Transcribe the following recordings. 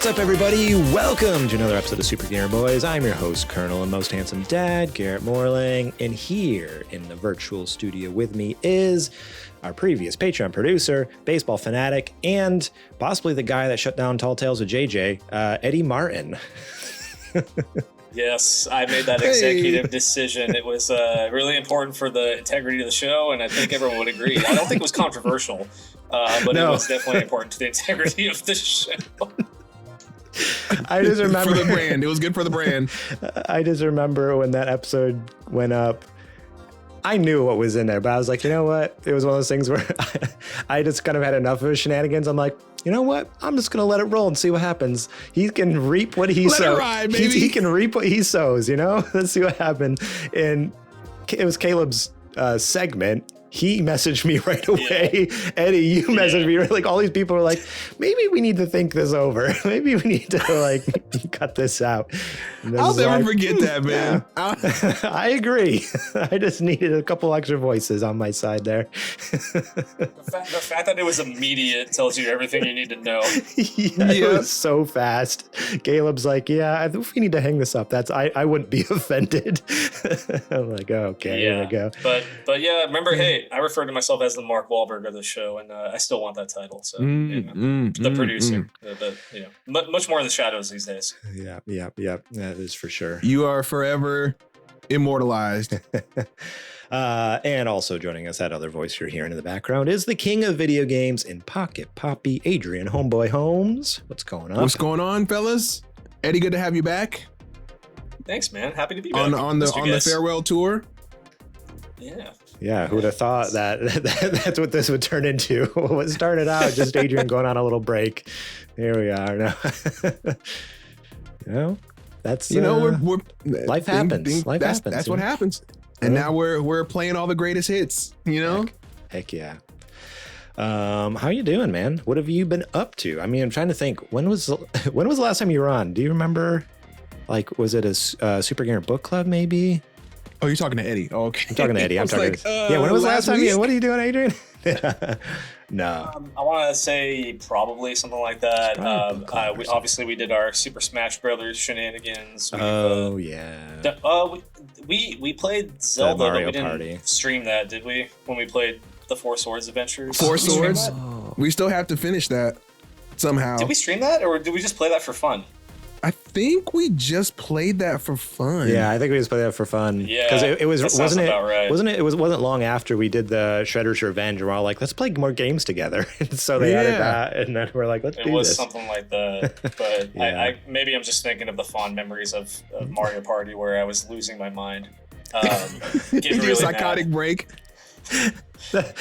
What's up, everybody? Welcome to another episode of Super Gamer Boys. I'm your host, Colonel and most handsome dad, Garrett Morlang, and here in the virtual studio with me is our previous Patreon producer, baseball fanatic, and possibly the guy that shut down Tall Tales with JJ, Eddie Martin. Yes, I made that executive decision. It was really important for the integrity of the show, and I think everyone would agree. I don't think it was controversial, but It was definitely important to the integrity of the show. I just remember for the brand. It was good for the brand. I just remember when that episode went up, I knew what was in there, but I was like, you know what? It was one of those things where I just kind of had enough of his shenanigans. I'm like, you know what? I'm just going to let it roll and see what happens. He can reap what he sows. He can reap what he sows, you know? Let's see what happened. And it was Caleb's segment. He messaged me right away. Yeah. Eddie, you messaged me. Like, all these people were like, maybe we need to think this over. Maybe we need to like cut this out. I'll never forget that, man. Yeah. I agree. I just needed a couple extra voices on my side there. The fact that it was immediate tells you everything you need to know. It was so fast. Caleb's like, yeah, I think we need to hang this up. I wouldn't be offended. I'm like, oh, okay, here we go. But yeah, remember, hey, I refer to myself as the Mark Wahlberg of the show, and I still want that title. So, the producer, much more in the shadows these days. Yeah, that is for sure. You are forever immortalized. And also joining us, that other voice you're hearing in the background is the king of video games in Pocket Poppy, Adrian Homeboy Holmes. What's going on? What's going on, fellas? Eddie, good to have you back. Thanks, man. Happy to be back on the farewell tour. Yeah, who would have thought that's what this would turn into? What started out just Adrian going on a little break. Here we are now. That's we're life happens. Life happens. That's what happens. And now we're playing all the greatest hits. Heck yeah. How you doing, man? What have you been up to? I mean, I'm trying to think. When was the last time you were on? Do you remember? Like, was it a Super Gamer Book Club maybe? Oh, you're talking to Eddie. Oh, okay. I'm talking to Eddie. When was the last time? What are you doing, Adrian? No. I want to say probably something like that. We did our Super Smash Brothers shenanigans. We played Zelda, but we didn't stream that, did we? When we played the Four Swords Adventures. Four Swords? We still have to finish that somehow. Did we stream that, or did we just play that for fun? I think we just played that for fun. Yeah, I think we just played that for fun. Yeah, because it wasn't right. It wasn't long after we did the Shredder's Revenge, and we're all like, let's play more games together. And so they added that, and then we're like, let's do this. It was something like that, but I maybe I'm just thinking of the fond memories of Mario Party where I was losing my mind. You did a psychotic break.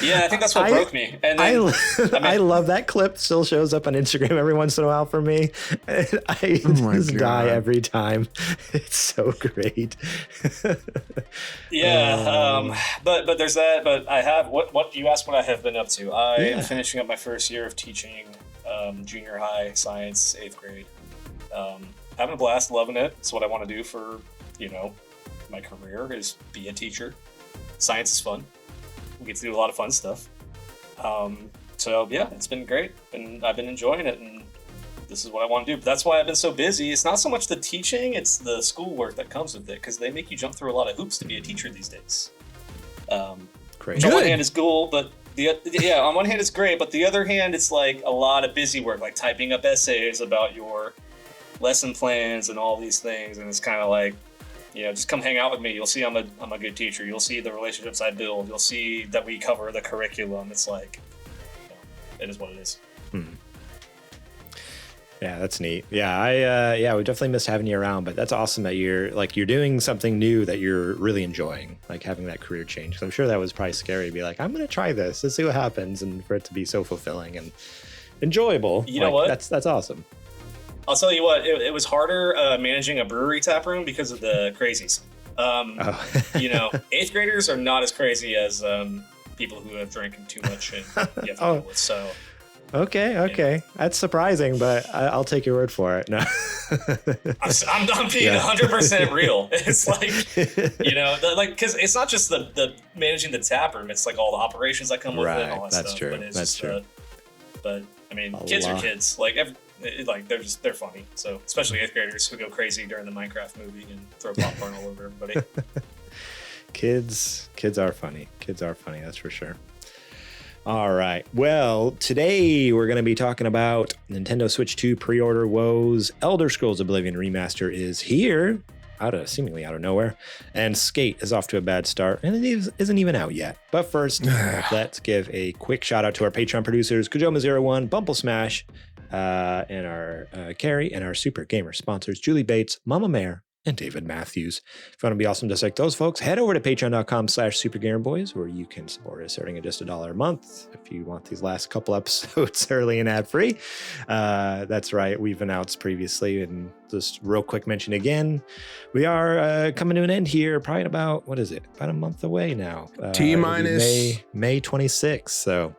Yeah, I think that's what broke me. And then, I love that clip. Still shows up on Instagram every once in a while for me. And I just die every time. It's so great. But there's that. But I have what you asked what I have been up to. I am finishing up my first year of teaching junior high science, 8th grade. Having a blast, loving it. It's what I want to do for my career is be a teacher. Science is fun. We get to do a lot of fun stuff. It's been great, and I've been enjoying it, and this is what I want to do. But that's why I've been so busy. It's not so much the teaching, it's the schoolwork that comes with it, because they make you jump through a lot of hoops to be a teacher these days. Which on one hand is cool, but on one hand it's great, but the other hand it's like a lot of busy work, like typing up essays about your lesson plans and all these things, and it's kind of like, just come hang out with me. You'll see I'm a good teacher. You'll see the relationships I build. You'll see that we cover the curriculum. It's like, it is what it is. Yeah, that's neat. Yeah, we definitely missed having you around, but that's awesome that you're doing something new that you're really enjoying, like having that career change. So I'm sure that was probably scary to be like, I'm going to try this. Let's see what happens, and for it to be so fulfilling and enjoyable. You know what? That's awesome. I'll tell you what, it was harder managing a brewery tap room because of the crazies. 8th graders are not as crazy as people who have drinking too much and you have to deal with. So, okay, that's surprising, but I'll take your word for it. No, I'm being 100% real. It's like because it's not just the managing the tap room; it's like all the operations that come with it and all that stuff. True. That's true. But I mean, kids are kids. Like they're funny. So especially 8th graders who go crazy during the Minecraft movie and throw popcorn all over everybody. Kids are funny. That's for sure. All right. Well, today we're going to be talking about Nintendo Switch 2 pre-order woes. Elder Scrolls Oblivion remaster is here, seemingly out of nowhere, and Skate is off to a bad start, and it isn't even out yet. But first, let's give a quick shout out to our Patreon producers, Kojoma01, Bumble Smash, and our Carrie, and our Super Gamer sponsors, Julie Bates, Mama Mare, and David Matthews. If you want to be awesome just like those folks, head over to patreon.com/supergamerboys, where you can support us starting at just $1 a month. If you want these last couple episodes early and ad-free, that's right. We've announced previously, and just real quick mention again, we are coming to an end here, probably in about a month away now. T-minus May 26th. So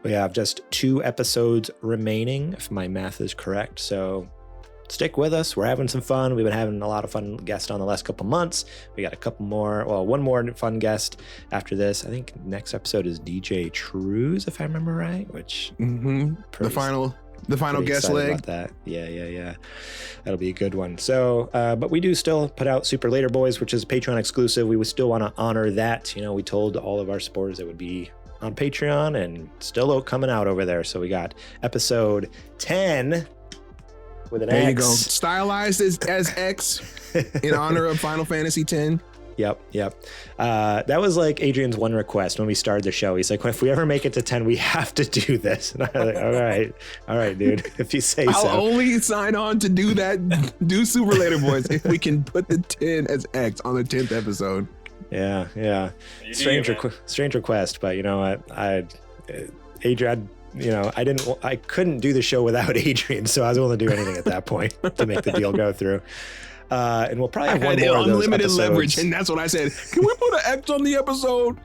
we have just 2 episodes remaining, if my math is correct. So stick with us. We're having some fun. We've been having a lot of fun guests on the last couple months. We got one more fun guest after this. I think next episode is DJ Trooz, if I remember right, which the final guest leg. About that. Yeah. That'll be a good one. So, but we do still put out Super Later Boys, which is Patreon exclusive. We would still want to honor that. We told all of our supporters it would be on Patreon and still coming out over there. So we got episode 10 with an X. There you go. Stylized as X in honor of Final Fantasy X. Yep. That was like Adrian's one request when we started the show. He's like, if we ever make it to 10, we have to do this. And I was like, all right, dude, if you say so. I'll only sign on to do that, do Super Later Boys, if we can put the 10 as X on the 10th episode. Yeah. Strange request, but you know what? Adrian, I couldn't do the show without Adrian, so I was willing to do anything at that point to make the deal go through. And we'll probably have one more of those unlimited episodes. Leverage, and that's what I said. Can we put an X on the episode?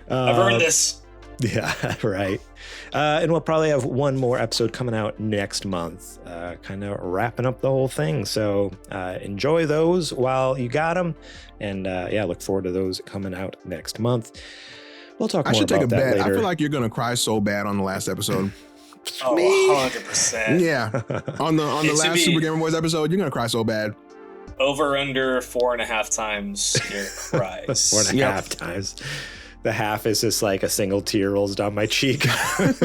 I've earned this. Yeah, right. And we'll probably have one more episode coming out next month, kind of wrapping up the whole thing. So enjoy those while you got them. And look forward to those coming out next month. We'll talk more about that later. I feel like you're going to cry so bad on the last episode. Oh, 100%. Yeah. On the last Super Gamer Boys episode, you're going to cry so bad. Over under 4.5 times your cries. 4.5 times. The half is just like a single tear rolls down my cheek. Well,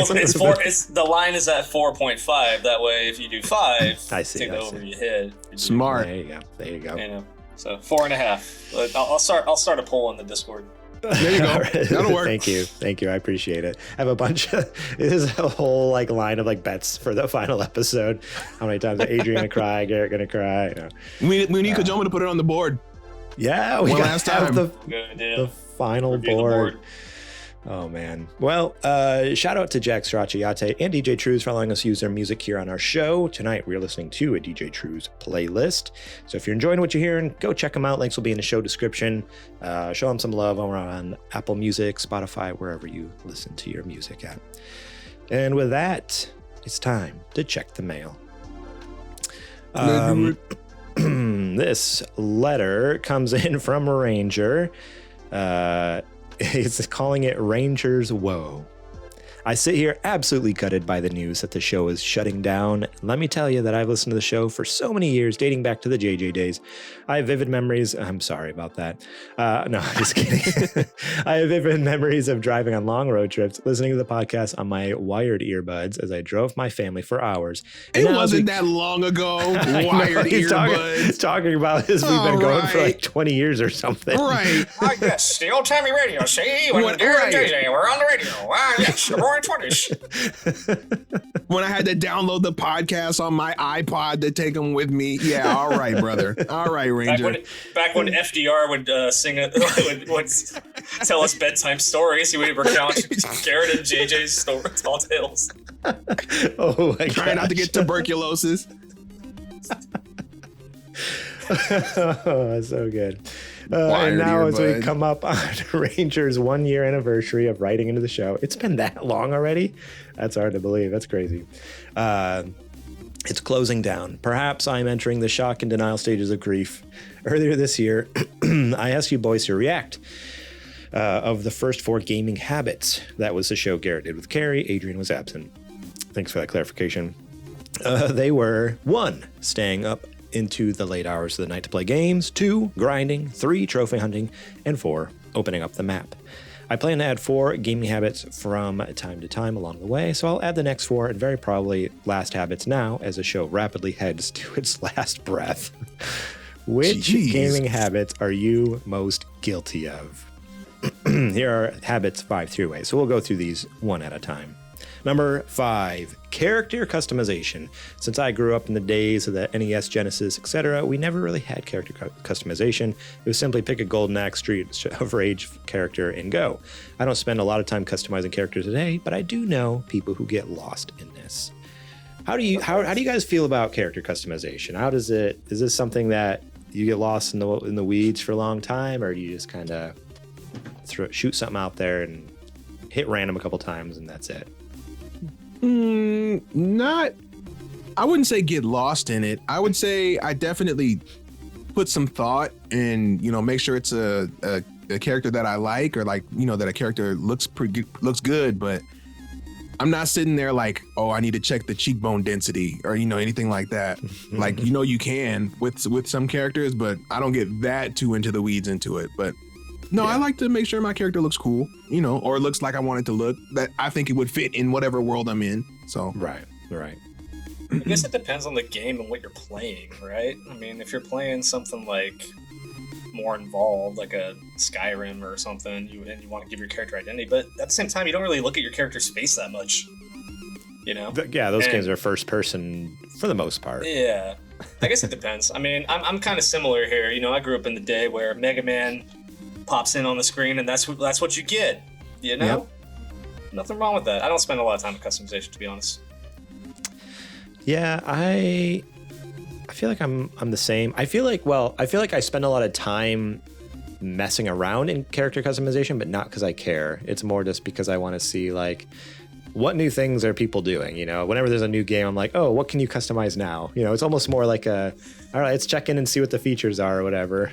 the line is at 4.5. That way, if you do 5, I see, take it over your head. Smart. There you go. So 4.5. I'll start a poll on the Discord. There you go. That'll work. Thank you. I appreciate it. I have a bunch of, this is a whole line of bets for the final episode. How many times is Adrian gonna cry, Garrett gonna cry? We need Kojoma to put it on the board. Yeah, we got to have the final board. Oh, man. Well, shout out to Jack, Sriracha, Yate, and DJ Trooz for allowing us to use their music here on our show. Tonight, we're listening to a DJ Trooz playlist. So if you're enjoying what you're hearing, go check them out. Links will be in the show description. Show them some love on Apple Music, Spotify, wherever you listen to your music at. And with that, it's time to check the mail. This letter comes in from a Ranger. It's calling it Ranger's Woe. I sit here absolutely gutted by the news that the show is shutting down. Let me tell you that I've listened to the show for so many years, dating back to the JJ days. I have vivid memories. I'm sorry about that. No, I'm just kidding. I have vivid memories of driving on long road trips, listening to the podcast on my wired earbuds as I drove my family for hours. And it wasn't that long ago. Wired earbuds. Talking about this, we've been going for 20 years or something. Right. Yes, the old timey radio. See, when Derick and JJ were on the radio. Yes, the roaring 20s. When I had to download the podcast on my iPod to take them with me. Yeah, all right, brother. All right, Ranger. Back when FDR would sing it, would tell us bedtime stories. He would recount Garrett and JJ's tall tales. Oh my God! Trying not to get tuberculosis. Oh, so good. And now as we come up on Ranger's 1-year anniversary of writing into the show, it's been that long already. That's hard to believe. That's crazy. It's closing down. Perhaps I'm entering the shock and denial stages of grief. Earlier this year, I asked you boys to react of the first 4 gaming habits. That was the show Garrett did with Carrie. Adrian was absent. Thanks for that clarification. They were 1, staying up into the late hours of the night to play games, 2, grinding, 3, trophy hunting, and 4, opening up the map. I plan to add 4 gaming habits from time to time along the way, so I'll add the next 4 and very probably last habits now as the show rapidly heads to its last breath. Which gaming habits are you most guilty of? Here are habits 5 through 8, so we'll go through these one at a time. Number 5, character customization. Since I grew up in the days of the NES, Genesis, etc., we never really had character customization. It was simply pick a Golden Axe, Street of Rage character and go. I don't spend a lot of time customizing characters today, but I do know people who get lost in this. How do you guys feel about character customization? Is this something that you get lost in the weeds for a long time, or do you just kind of shoot something out there and hit random a couple times and that's it? I wouldn't say get lost in it. I would say I definitely put some thought and, make sure it's a character that I like, or that a character looks good, but I'm not sitting there like, oh, I need to check the cheekbone density or, anything like that. Like, you can with some characters, but I don't get that too into the weeds into it. But no, yeah. I like to make sure my character looks cool, or looks like I want it to look, that I think it would fit in whatever world I'm in. So right. I guess it depends on the game and what you're playing, right? I mean, if you're playing something like more involved, like a Skyrim or something, and you want to give your character identity, but at the same time, you don't really look at your character's face that much, Yeah, those games are first person for the most part. Yeah, I guess it depends. I mean, I'm kind of similar here. I grew up in the day where Mega Man pops in on the screen, and that's what you get. Yep. Nothing wrong with that. I don't spend a lot of time with customization, to be honest. Yeah, I feel like I'm the same. I feel like I spend a lot of time messing around in character customization, but not because I care. It's more just because I want to see what new things are people doing. Whenever there's a new game, I'm like, oh, what can you customize now? It's almost more like all right, let's check in and see what the features are or whatever.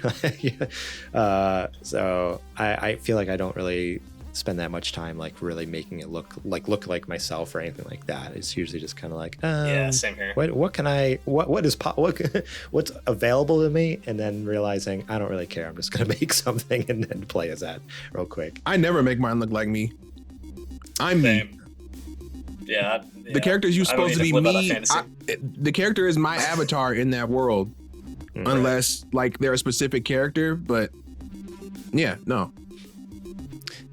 So I feel like I don't really spend that much time really making it look like myself or anything like that. It's usually just kind of yeah, same here. What's available to me, and then realizing I don't really care. I'm just gonna make something and then play as that real quick. I never make mine look like me. I'm same. me. Yeah. The character is supposed to be me. The character is my avatar in that world, unless they're a specific character. But yeah, no.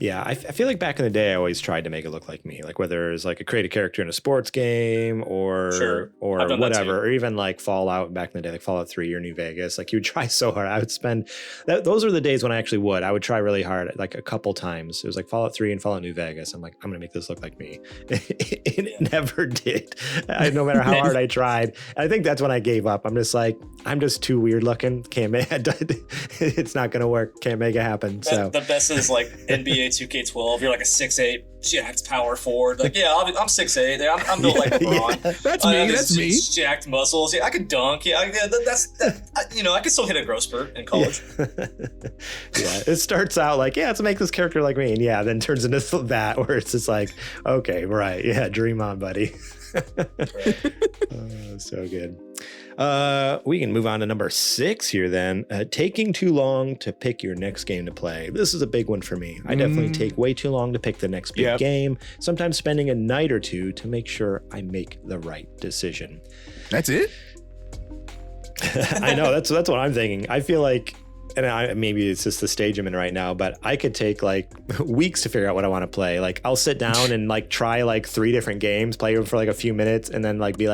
Yeah, I feel like back in the day, I always tried to make it look like me, whether it's a creative character in a sports game or whatever, or even Fallout back in the day, Fallout 3 or New Vegas. You would try so hard. I would spend those are the days when I actually would. I would try really hard, a couple times. It was Fallout 3 and Fallout New Vegas. I'm I'm gonna make this look like me. It never did. No matter how hard I tried. I think that's when I gave up. I'm just I'm just too weird looking. Can't make it. It's not gonna work. Can't make it happen. So the best is NBA 2K12. You're a 6'8", jacked power forward. I'm 6'8". I'm built like LeBron. Yeah, that's me. That's me. Jacked muscles. Yeah, I could dunk. Yeah, I could still hit a growth spurt in college. Yeah, it starts out let's make this character like me, and then turns into that where it's just okay, right, yeah, dream on, buddy. Oh, so good. We can move on to number 6 here then. Taking too long to pick your next game to play. This is a big one for me. I definitely take way too long to pick the next big game, sometimes spending a night or two to make sure I make the right decision. That's it? I know, that's what I'm thinking. I feel and maybe it's just the stage I'm in right now, but I could take weeks to figure out what I want to play. I'll sit down and try 3 different games, play them for a few minutes, and then be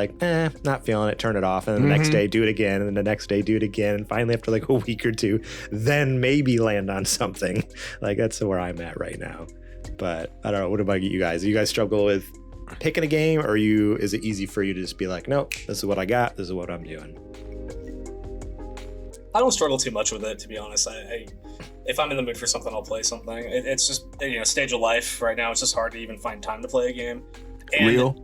not feeling it, turn it off, and then the next day do it again, and then the next day do it again, and finally after a week or two, then maybe land on something. That's where I'm at right now. But I don't know. What about you guys? Do you guys struggle with picking a game, or is it easy for you to just be nope, this is what I got, this is what I'm doing? I don't struggle too much with it, to be honest. If I'm in the mood for something, I'll play something. It's just stage of life right now. It's just hard to even find time to play a game. And, real.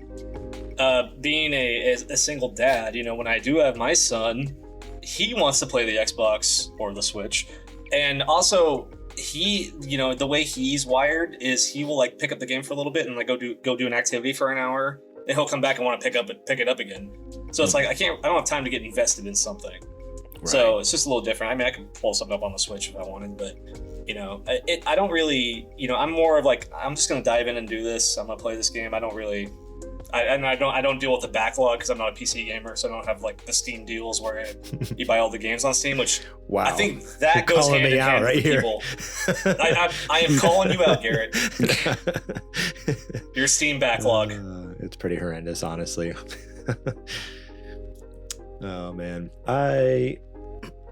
Being a single dad, when I do have my son, he wants to play the Xbox or the Switch, and also he, the way he's wired is he will like pick up the game for a little bit and like go do an activity for an hour, and he'll come back and want to pick it up again. So it's like I don't have time to get invested in something. Right. So it's just a little different. I mean, I could pull something up on the Switch if I wanted, but I don't really, I'm more of like, I'm just gonna dive in and do this. I'm gonna play this game. I don't really. I don't deal with the backlog because I'm not a PC gamer, so I don't have like the Steam deals where you buy all the games on Steam. Which wow, I think that goes hand in hand with people. I am calling you out, Garrett. Your Steam backlog. It's pretty horrendous, honestly. Oh man, I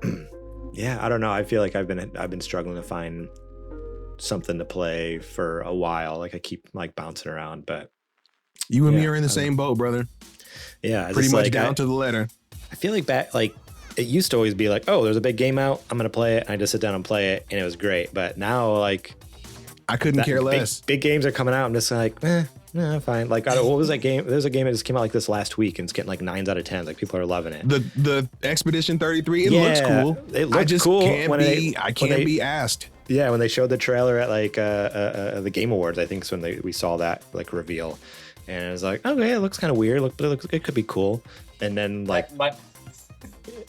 don't know. I feel like I've been struggling to find something to play for a while. Like I keep like bouncing around, but. You and me are in the same boat, brother. Yeah, pretty much down to the letter. I feel like it used to always be like, oh, there's a big game out, I'm gonna play it, and I just sit down and play it, and it was great. But now, like, I couldn't care less. Big games are coming out. I'm just like, fine. Like, what was that game? There's a game that just came out like this last week, and it's getting like 9s out of 10s. Like, people are loving it. The Expedition 33. It looks cool. It looks cool. I can't be asked. Yeah, when they showed the trailer at like the Game Awards, I think is when we saw that like reveal. And I was like, okay, it looks kind of weird. It could be cool. And then like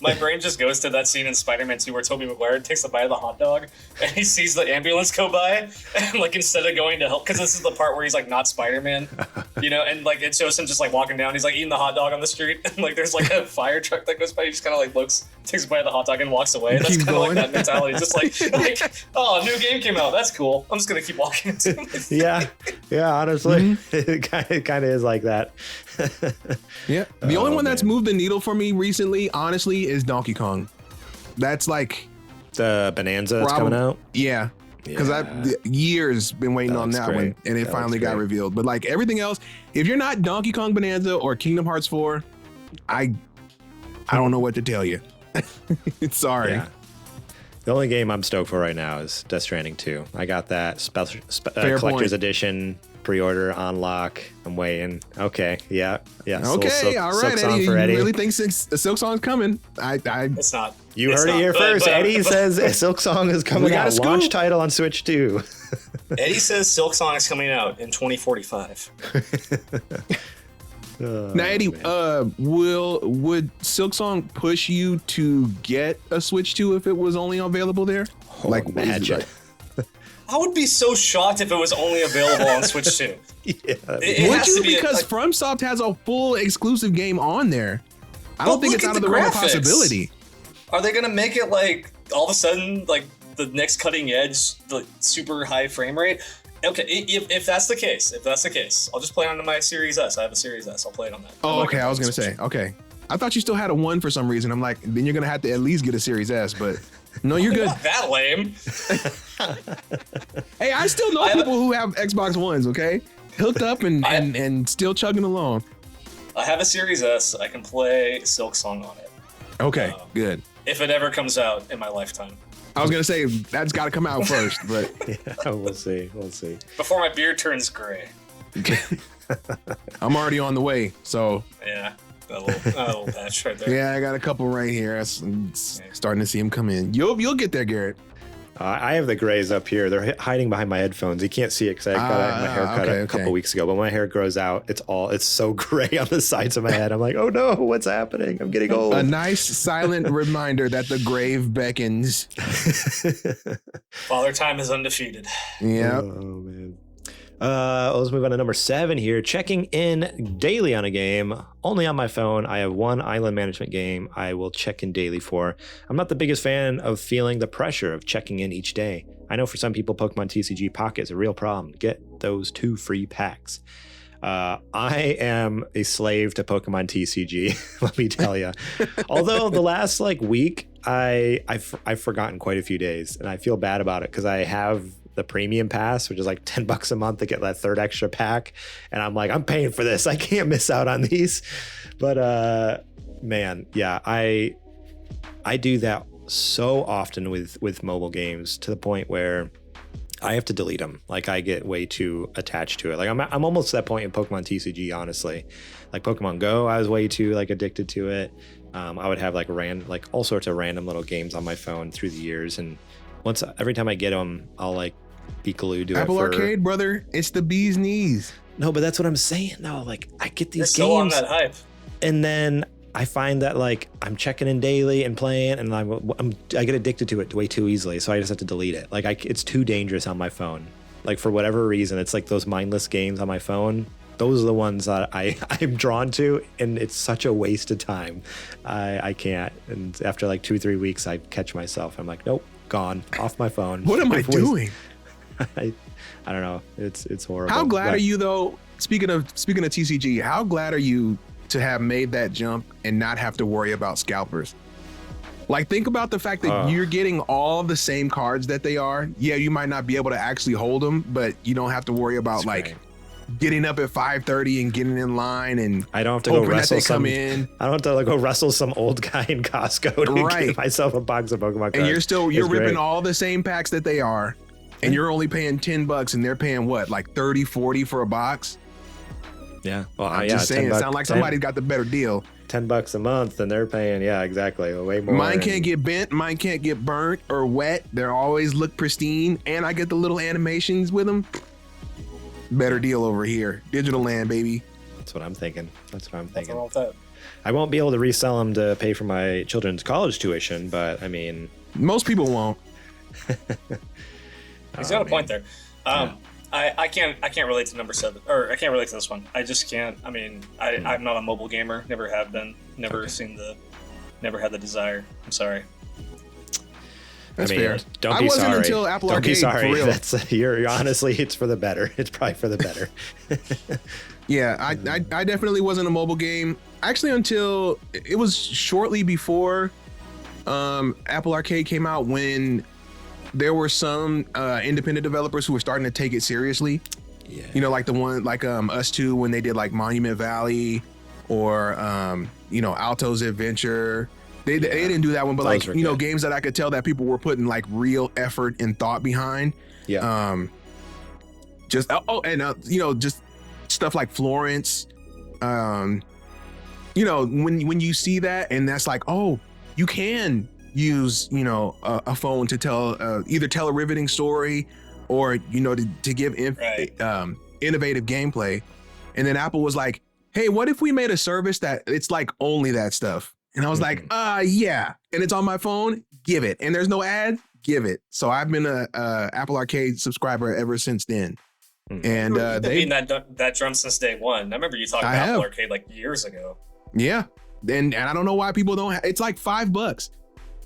my brain just goes to that scene in Spider-Man 2 where Tobey Maguire takes a bite of the hot dog and he sees the ambulance go by, and like instead of going to help, because this is the part where he's like not Spider-Man, and like it shows him just like walking down, he's like eating the hot dog on the street, and like there's like a fire truck that goes by, he just kind of like looks, takes a bite of the hot dog and walks away. That's kind of like that mentality, just like oh, a new game came out, that's cool, I'm just gonna keep walking. yeah, honestly, it kind of is like that. Yeah, the only one that's moved the needle for me recently, honestly, is Donkey Kong. That's like the Bonanza that's coming out. Yeah, because I've years been waiting on that one, and it finally got revealed. But like everything else, if you're not Donkey Kong Bonanza or Kingdom Hearts 4, I don't know what to tell you. Sorry. Yeah. The only game I'm stoked for right now is Death Stranding 2. I got that special collector's edition pre-order on lock. I'm waiting. Okay, yeah. Okay, all right, Eddie. You really think Silk Song's coming? It's not. You heard it here first. Eddie says Silk Song is coming out. Launch title on Switch 2. Eddie says Silk Song is coming out in 2045. Now, Eddie, would Silk Song push you to get a Switch 2 if it was only available there? Like, imagine. I would be so shocked if it was only available on Switch 2. Yeah. Would you? Because FromSoft has a full exclusive game on there. I don't think it's out of the realm of possibility. Are they going to make it like all of a sudden like the next cutting edge, like super high frame rate? Okay, if that's the case, I'll just play on my Series S. I have a Series S. I'll play it on that. Oh, okay. I was going to say, okay. I thought you still had a 1 for some reason. I'm like, then you're going to have to at least get a Series S, but no, you're good. Not that lame. Hey, I still know people who have Xbox Ones, okay? Hooked up and still chugging along. I have a Series S. I can play Silk Song on it. Okay, good. If it ever comes out in my lifetime. I was going to say, that's got to come out first, but... Yeah, we'll see. Before my beard turns gray. I'm already on the way, so... Yeah, that little patch right there. Yeah, I got a couple right here. I'm starting to see them come in. You'll get there, Garrett. I have the grays up here. They're hiding behind my headphones. You can't see it because I got my hair cut a couple weeks ago. But when my hair grows out, it's so gray on the sides of my head. I'm like, oh no, what's happening? I'm getting old. A nice silent reminder that the grave beckons. Father Time is undefeated. Yeah. Oh man. Let's move on to number 7 here. Checking in daily on a game. Only on my phone. I have one island management game I will check in daily for. I'm not the biggest fan of feeling the pressure of checking in each day. I know for some people, Pokemon TCG Pocket is a real problem. Get those 2 free packs. I am a slave to Pokemon TCG, let me tell you. Although the last week, I've forgotten quite a few days, and I feel bad about it because I have the premium pass, which is like $10 a month to get that 3rd extra pack, and I'm like, I'm paying for this. I can't miss out on these. But man, yeah, I do that so often with mobile games to the point where I have to delete them. Like, I get way too attached to it. Like, I'm almost to that point in Pokemon TCG, honestly. Like Pokemon Go, I was way too addicted to it. I would have all sorts of random little games on my phone through the years, and every time I get them, I'll like be glued to Apple it. Arcade, brother, it's the bee's knees. No, but that's what I'm saying. No, like I get these You're so on games, that hype. and then I find that like I'm checking in daily and playing, and I get addicted to it way too easily. So I just have to delete it. Like it's too dangerous on my phone. Like for whatever reason, it's like those mindless games on my phone. Those are the ones that I'm drawn to, and it's such a waste of time. I can't. And after like 2-3 weeks, I catch myself. I'm like, nope, gone, off my phone. What am I doing? I don't know. It's horrible. How glad are you though? Speaking of TCG, how glad are you to have made that jump and not have to worry about scalpers? Like, think about the fact that you're getting all the same cards that they are. Yeah, you might not be able to actually hold them, but you don't have to worry about getting up at 5:30 and getting in line, and I don't have to go wrestle I don't have to like go wrestle some old guy in Costco to get myself a box of Pokemon cards. And you're ripping all the same packs that they are, and you're only paying $10, and they're paying what, like 30, 40 for a box? Yeah. Well, I'm just saying, it sounds like somebody got the better deal. $10 a month, and they're paying, yeah, exactly, way more. Mine can't get bent, mine can't get burnt or wet. They always look pristine, and I get the little animations with them. Better deal over here. Digital Land, baby. That's what I'm thinking. What's wrong with that? I won't be able to resell them to pay for my children's college tuition, but I mean, most people won't. He's got a point there. I can't relate to number 7, or I can't relate to this one. I just can't. I mean, I'm not a mobile gamer. Never have been. Never had the desire. I'm sorry. That's fair. Don't be sorry. I wasn't until Apple Arcade. Don't be sorry. For real. That's you're honestly, it's for the better. It's probably for the better. Yeah, I definitely wasn't a mobile game. Actually, until it was shortly before Apple Arcade came out, when there were some independent developers who were starting to take it seriously. Yeah. You know, like the one like Us Two, when they did like Monument Valley, or Alto's Adventure. They didn't do that one, but those like games that I could tell that people were putting like real effort and thought behind. Yeah. Just stuff like Florence. When you see that, and that's like, oh, you can use a phone to tell either tell a riveting story, or to give innovative gameplay. And then Apple was like, hey, what if we made a service that it's like only that stuff? And I was like, yeah. And it's on my phone, give it. And there's no ad, give it. So I've been a Apple Arcade subscriber ever since then. And they've been that drum since day one. I remember you talking about Apple Arcade like years ago. Yeah. And I don't know why people don't it's like $5.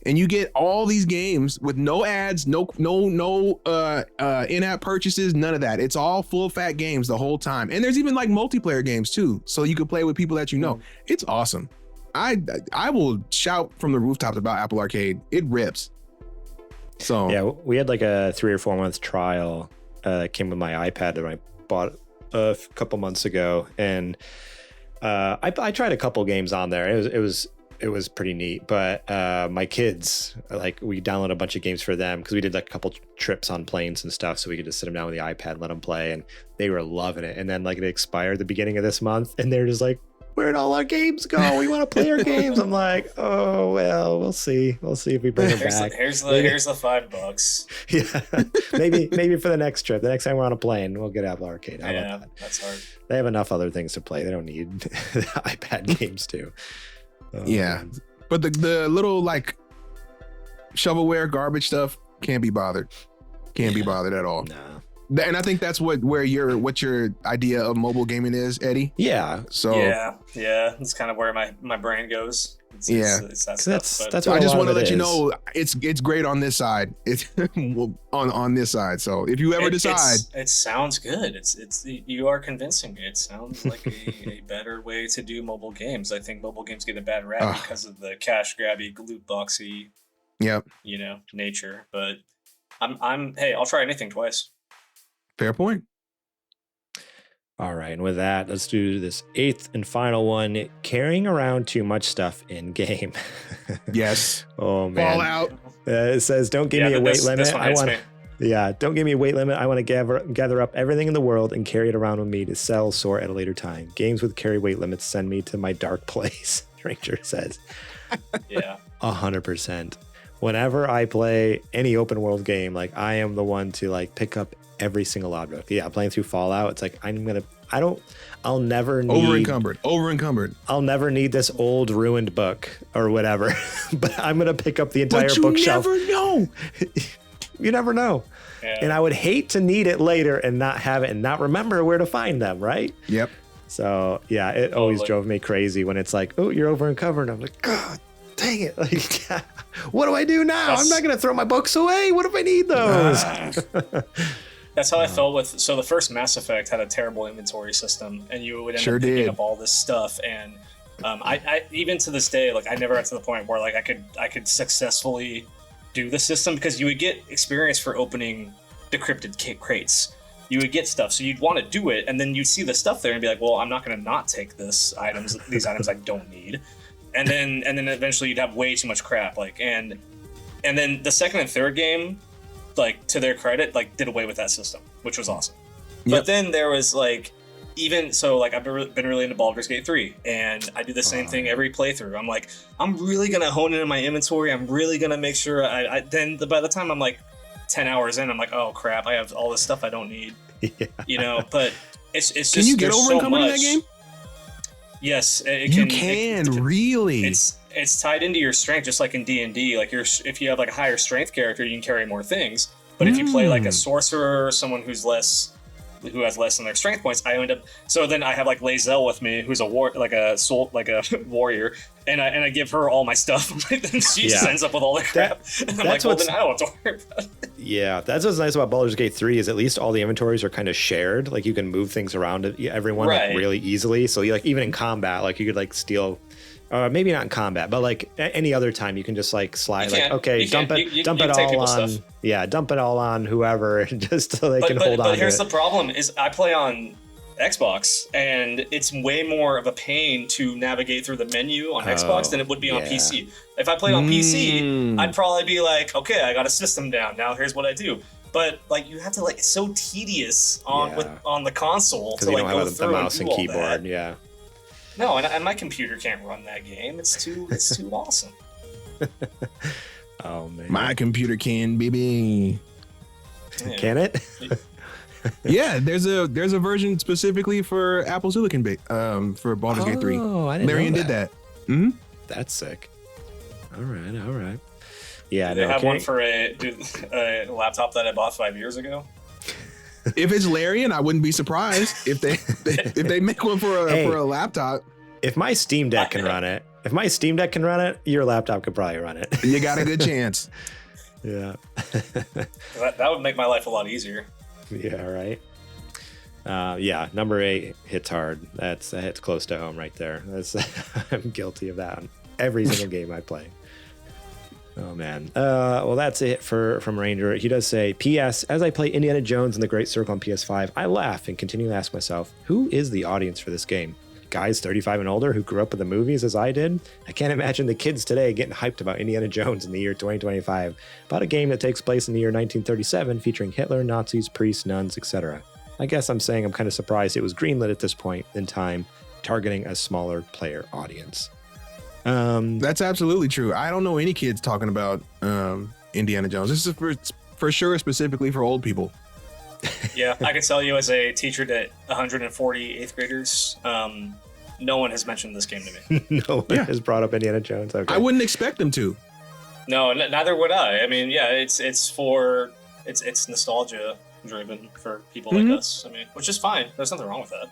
And you get all these games with no ads, no in-app purchases, none of that. It's all full fat games the whole time. And there's even like multiplayer games too. So you can play with people that you know. It's awesome. I will shout from the rooftops about Apple Arcade. It rips. So yeah, we had like a 3 or 4 month trial that came with my iPad that I bought a couple months ago, and I tried a couple games on there. It was pretty neat, but my kids, like, we downloaded a bunch of games for them because we did like a couple trips on planes and stuff, so we could just sit them down with the iPad and let them play, and they were loving it. And then like it expired the beginning of this month, and they're just like, where'd all our games go? We want to play our games. I'm like, oh well, we'll see if we bring them back. Here's the $5. Yeah, maybe for the next trip, the next time we're on a plane, we'll get Apple Arcade. How about that? That's hard. They have enough other things to play. They don't need iPad games too. Yeah, but the little like shovelware garbage stuff can't be bothered. Can't be bothered at all. Nah. And I think that's what your idea of mobile gaming is, Eddie. Yeah. So yeah, that's kind of where my brain goes. It's that stuff, that's I just want to let you know it's great on this side. It's on this side. So if you ever decide, it sounds good. It's you are convincing me. It sounds like a better way to do mobile games. I think mobile games get a bad rap because of the cash grabby, loot boxy, nature. But I'll try anything twice. Fair point. All right, and with that, let's do this 8th and final one: carrying around too much stuff in game. Yes. Oh man. Fallout. It says, "Don't give me a weight limit. Don't give me a weight limit. I want to gather up everything in the world and carry it around with me to sell, sort at a later time. Games with carry weight limits send me to my dark place." Ranger says. Yeah. 100%. whenever I play any open world game, like I am the one to like pick up every single object. Yeah, playing through Fallout, it's like I'll never need over-encumbered. I'll never need this old ruined book or whatever, but I'm gonna pick up the entire bookshelf. You never know. You never know. Yeah. And I would hate to need it later and not have it and not remember where to find them, right? Yep. So yeah, it always drove me crazy when it's like, oh, you're over encumbered. I'm like, God dang it. Like, what do I do now? I'm not gonna throw my books away. What if I need those? That's how I felt with. So the first Mass Effect had a terrible inventory system, and you would end up picking up all this stuff. And I even to this day, like I never got to the point where like I could successfully do the system, because you would get experience for opening decrypted crates. You would get stuff, so you'd want to do it, and then you'd see the stuff there and be like, well, I'm not going to not take these items I don't need. And then eventually you'd have way too much crap. Like and then the second and third game, like to their credit, like did away with that system, which was awesome. Yep. But then there was like, even so, like I've been really into Baldur's Gate 3, and I do the same thing every playthrough. I'm like, I'm really gonna hone in on my inventory. I'm really gonna make sure then by the time I'm like 10 hours in, I'm like, oh crap, I have all this stuff I don't need. Yeah. You know, but it's just, can you get over encumbered in that game? Yes, you can really. It's tied into your strength, just like in D&D. Like if you have like a higher strength character, you can carry more things. But if you play like a sorcerer or someone who has less on their strength points, I end up. So then I have like Lae'zel with me, who's a warrior, and I give her all my stuff. Then she just ends up with all the crap. And I'm like, well, then I don't have to worry about it. Yeah, that's what's nice about Baldur's Gate 3 is at least all the inventories are kind of shared. Like you can move things around everyone like, really easily. So you like even in combat, like you could like steal. Maybe not in combat, but like any other time, you can just like slide, like okay, dump it all on whoever, just so they can hold on. But here's the problem: is I play on Xbox, and it's way more of a pain to navigate through the menu on Xbox than it would be on PC. If I played on PC, I'd probably be like, okay, I got a system down. Now here's what I do. But like you have to like, it's so tedious on the console to like go through the mouse and keyboard. Yeah. No, and my computer can't run that game. It's too awesome. Oh man, my computer can, baby. Yeah. Can it? Yeah, there's a version specifically for Apple Silicon for Baldur's Gate 3. Oh, I didn't Larian know did that. Mm-hmm. That's sick. All right. Yeah, they have one for a laptop that I bought 5 years ago. If it's Larian, I wouldn't be surprised if they make one for a laptop. If my Steam Deck can run it, your laptop could probably run it. You got a good chance. Yeah. that would make my life a lot easier. Yeah, right. Yeah, number 8 hits hard. That hits close to home right there. I'm guilty of that on every single game I play. Oh man. Well, that's it from Ranger. He does say, P.S. As I play Indiana Jones and the Great Circle on PS5, I laugh and continue to ask myself, who is the audience for this game? Guys 35 and older who grew up with the movies as I did? I can't imagine the kids today getting hyped about Indiana Jones in the year 2025, about a game that takes place in the year 1937 featuring Hitler, Nazis, priests, nuns, etc. I guess I'm saying I'm kind of surprised it was greenlit at this point in time, targeting a smaller player audience. That's absolutely true. I don't know any kids talking about Indiana Jones. This is for sure specifically for old people. Yeah, I can tell you as a teacher to 140 8th graders, no one has mentioned this game to me. No one has brought up Indiana Jones. Okay. I wouldn't expect them to. No, neither would I. I mean, yeah, it's nostalgia driven for people like us. I mean, which is fine. There's nothing wrong with that.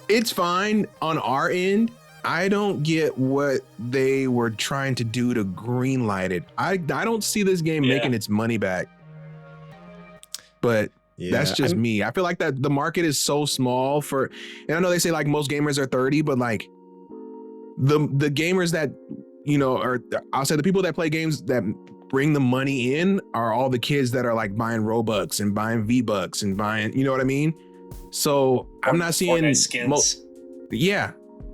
It's fine on our end. I don't get what they were trying to do to greenlight it. I don't see this game making its money back. But that's just me. I feel like that the market is so small and I know they say like most gamers are 30, but like the gamers that, you know, or I'll say the people that play games that bring the money in are all the kids that are like buying Robux and buying V-Bucks and buying, you know what I mean? So I'm not seeing skins.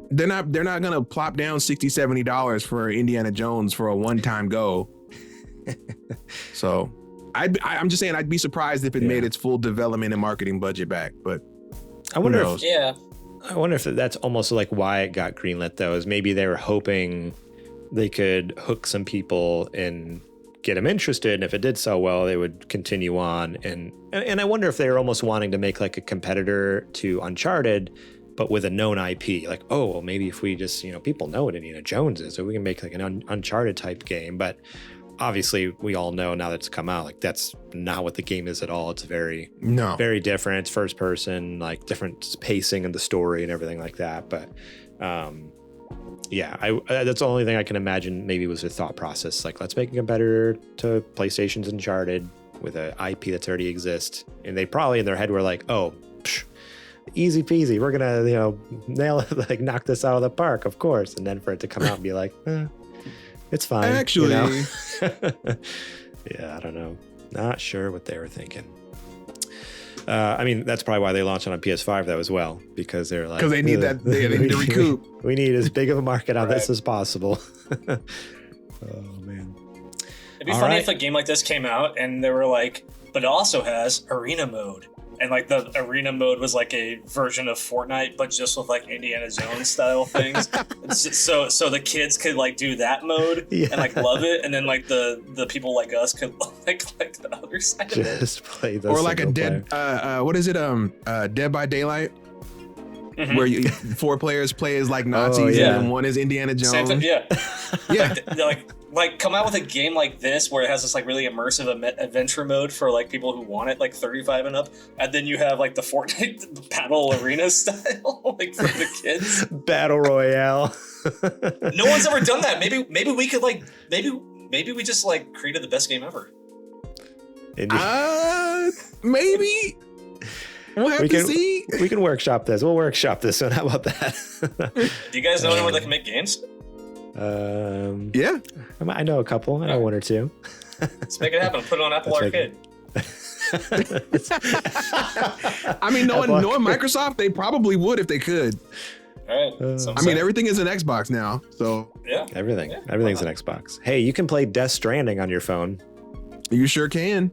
They're not gonna plop down $60-$70 for Indiana Jones for a one-time go. So I'm just saying I'd be surprised if it made its full development and marketing budget back. But I wonder if that's almost like why it got greenlit though, is maybe they were hoping they could hook some people and get them interested. And if it did so well, they would continue on. And I wonder if they were almost wanting to make like a competitor to Uncharted, but with a known IP. Like, oh, well, maybe if we just, people know what Indiana Jones is, so we can make like an Uncharted type game. But obviously, we all know now that it's come out, like that's not what the game is at all. It's very different. It's first person, like different pacing in the story and everything like that. But that's the only thing I can imagine maybe was a thought process. Like, let's make a competitor to PlayStation's Uncharted with an IP that's already exists. And they probably in their head were like, oh, easy peasy. We're going to, nail it, like knock this out of the park, of course. And then for it to come out and be like, it's fine. Actually. Yeah, I don't know. Not sure what they were thinking. That's probably why they launched it on PS5 though as well, because they're like, because they need that, they need to recoup. We need as big of a market on this as possible. Oh man, it'd be funny if a game like this came out and they were like, but it also has arena mode, and like the arena mode was like a version of Fortnite, but just with like Indiana Jones style things. so the kids could like do that mode and like love it, and then like the people like us could like the other side of it. Just play the or like a dead what is it Dead by Daylight, where 4 players play as like Nazis and then one is Indiana Jones. Same thing, yeah. Yeah. Like come out with a game like this where it has this like really immersive adventure mode for like people who want it, like 35 and up, and then you have like the Fortnite battle arena style like for the kids. Battle Royale. No one's ever done that. Maybe we could like maybe we just like created the best game ever. Maybe. We'll have to see. We can workshop this. We'll workshop this one. How about that? Do you guys know anyone that can make games? Yeah. I know a couple. I know one or two. Let's make it happen. Put it on Apple Arcade. Knowing Microsoft, they probably would if they could. All right. Everything is an Xbox now, so yeah, everything's an Xbox. Hey, you can play Death Stranding on your phone. You sure can.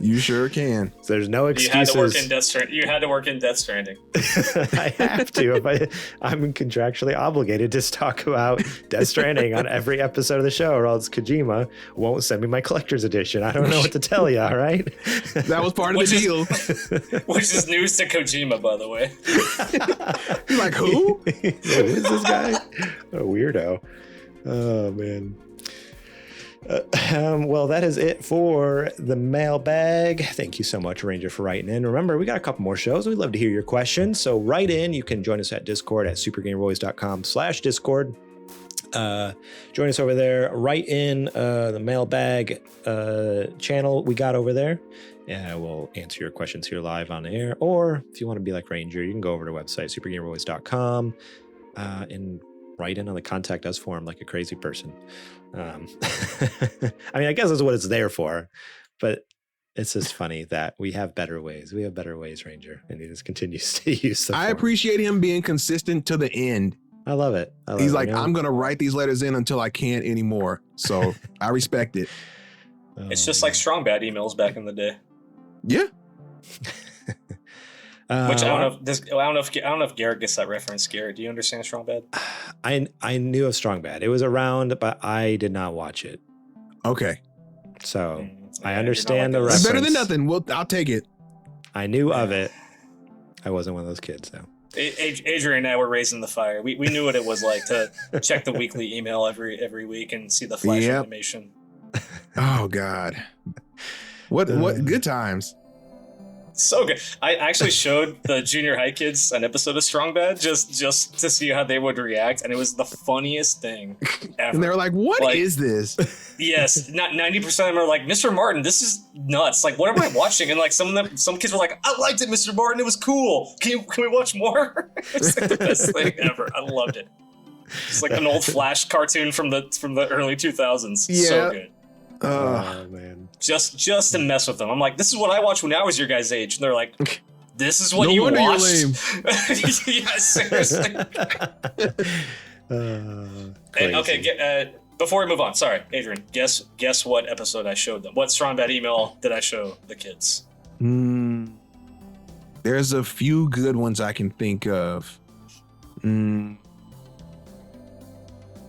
You sure can. So there's no excuses. You had to work in Death Stranding. I have to. I'm contractually obligated to talk about Death Stranding on every episode of the show, or else Kojima won't send me my collector's edition. I don't know what to tell you, all right? That was part of the deal. Which is news to Kojima, by the way. You're like, who? Who is this guy? What a weirdo. Oh, man. Well, that is it for the mailbag. Thank you so much, Ranger, for writing in. Remember, we got a couple more shows. We'd love to hear your questions. So write in. You can join us at Discord at supergamerboys.com/Discord. Join us over there. Write in the mailbag channel we got over there. And we'll answer your questions here live on the air. Or if you want to be like Ranger, you can go over to the website, supergamerboys.com, and write in on the contact us form like a crazy person. I guess that's what it's there for, but it's just funny that we have better ways. We have better ways, Ranger, and he just continues to use them. I appreciate him being consistent to the end. I love it. He's like, I'm going to write these letters in until I can't anymore. So I respect it. It's just like Strong Bad emails back in the day. Yeah. Which I don't know if Garrett gets that reference. Garrett, do you understand Strong Bad? I knew of Strong Bad. It was around, but I did not watch it. Okay. So I understand the reference. It's better than nothing. I'll take it. I knew of it. I wasn't one of those kids, though. Adrian and I were raising the fire. We knew what it was like to check the weekly email every week and see the flash animation. Oh God. What good times. So good. I actually showed the junior high kids an episode of Strong Bad just to see how they would react, and it was the funniest thing ever. And they were like, "What is this?" Yes, not 90% of them are like, "Mr. Martin, this is nuts. Like, what am I watching?" And like some kids were like, "I liked it, Mr. Martin. It was cool. Can we watch more?" It's like the best thing ever. I loved it. It's like an old Flash cartoon from the early 2000s. Yeah. So good. Oh man. Just to mess with them. I'm like, this is what I watched when I was your guys' age. And they're like, this is what you watched? Yeah, seriously. Okay, before we move on, sorry, Adrian, guess what episode I showed them? What Strong Bad email did I show the kids? There's a few good ones I can think of.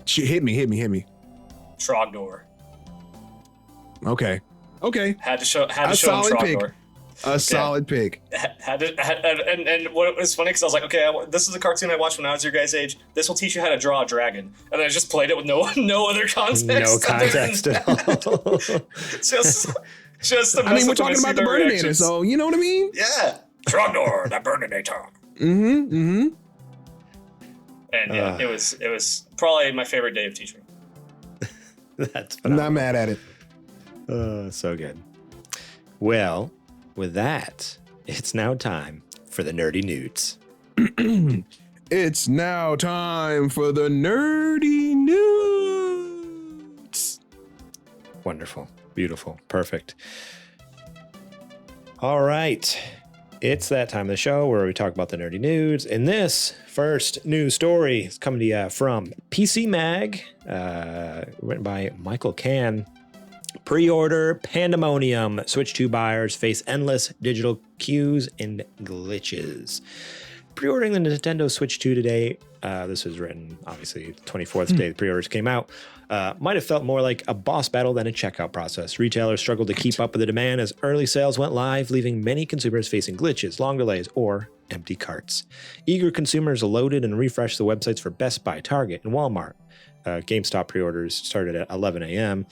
Hit me. Trogdor. Okay. Had to show him solid Trogdor. pick. Solid pick. And what was funny because I was like, okay, this is a cartoon I watched when I was your guys' age. This will teach you how to draw a dragon, and then I just played it with no other context. No context at all. just. I mean, we're talking about the Burninator, so you know what I mean? Yeah, Trogdor, the Burninator. Mm-hmm. And yeah, it was probably my favorite day of teaching. That's I'm not mad at it. So good. Well, with that, it's now time for the nerdy nudes. It's now time for the nerdy nudes. Wonderful. Beautiful. Perfect. All right. It's that time of the show where we talk about the nerdy nudes. And this first news story is coming to you from PC Mag, written by Michael Can. Pre-order pandemonium. Switch 2 buyers face endless digital queues and glitches. Pre-ordering the Nintendo Switch 2 today, this was written, obviously, 24th day the pre-orders came out, might have felt more like a boss battle than a checkout process. Retailers struggled to keep up with the demand as early sales went live, leaving many consumers facing glitches, long delays, or empty carts. Eager consumers loaded and refreshed the websites for Best Buy, Target, and Walmart. GameStop pre-orders started at 11 a.m.,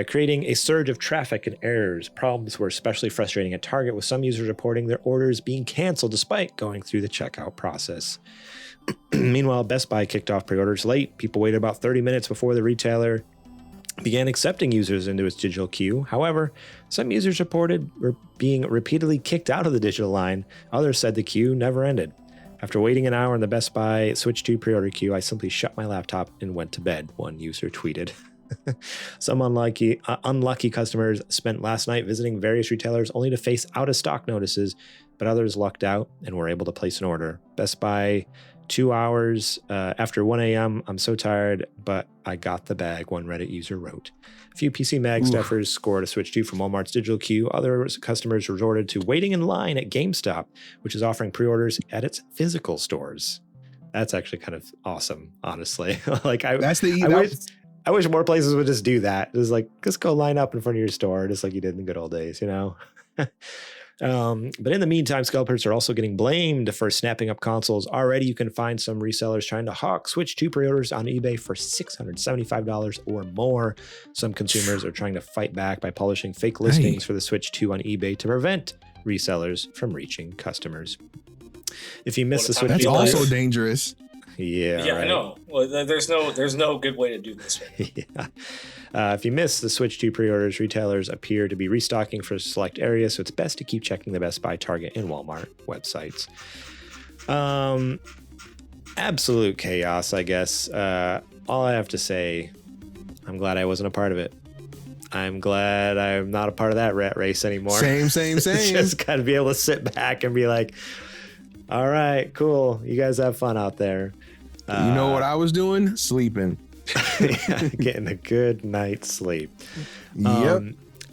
creating a surge of traffic and errors. Problems were especially frustrating at Target, with some users reporting their orders being canceled despite going through the checkout process. Meanwhile, Best Buy kicked off pre-orders late. People waited about 30 minutes before the retailer began accepting users into its digital queue. However, some users reported being repeatedly kicked out of the digital line. Others said the queue never ended. After waiting an hour in the Best Buy Switch 2 pre-order queue, I simply shut my laptop and went to bed, one user tweeted. Some unlucky customers spent last night visiting various retailers only to face out-of-stock notices, but others lucked out and were able to place an order. Best Buy, 2 hours after 1 a.m. I'm so tired, but I got the bag, one Reddit user wrote. A few PC Mag staffers scored a Switch 2 from Walmart's digital queue. Other customers resorted to waiting in line at GameStop, which is offering pre-orders at its physical stores. That's actually kind of awesome, honestly. I wish more places would just do that. It's like, just go line up in front of your store, just like you did in the good old days, you know? But in the meantime, scalpers are also getting blamed for snapping up consoles. Already, you can find some resellers trying to hawk Switch 2 pre-orders on eBay for $675 or more. Some consumers are trying to fight back by publishing fake listings for the Switch 2 on eBay to prevent resellers from reaching customers. If you miss the Switch 2, that's also dangerous. Yeah, right. I know. Well, there's no good way to do this. Right? Yeah. If you miss the Switch 2 pre-orders, retailers appear to be restocking for select areas, so it's best to keep checking the Best Buy, Target, and Walmart websites. Absolute chaos, I guess. All I have to say, I'm glad I wasn't a part of it. I'm glad I'm not a part of that rat race anymore. Same. Just gotta be able to sit back and be like, all right, cool. You guys have fun out there. You know what I was doing? Sleeping. Getting a good night's sleep. Yep.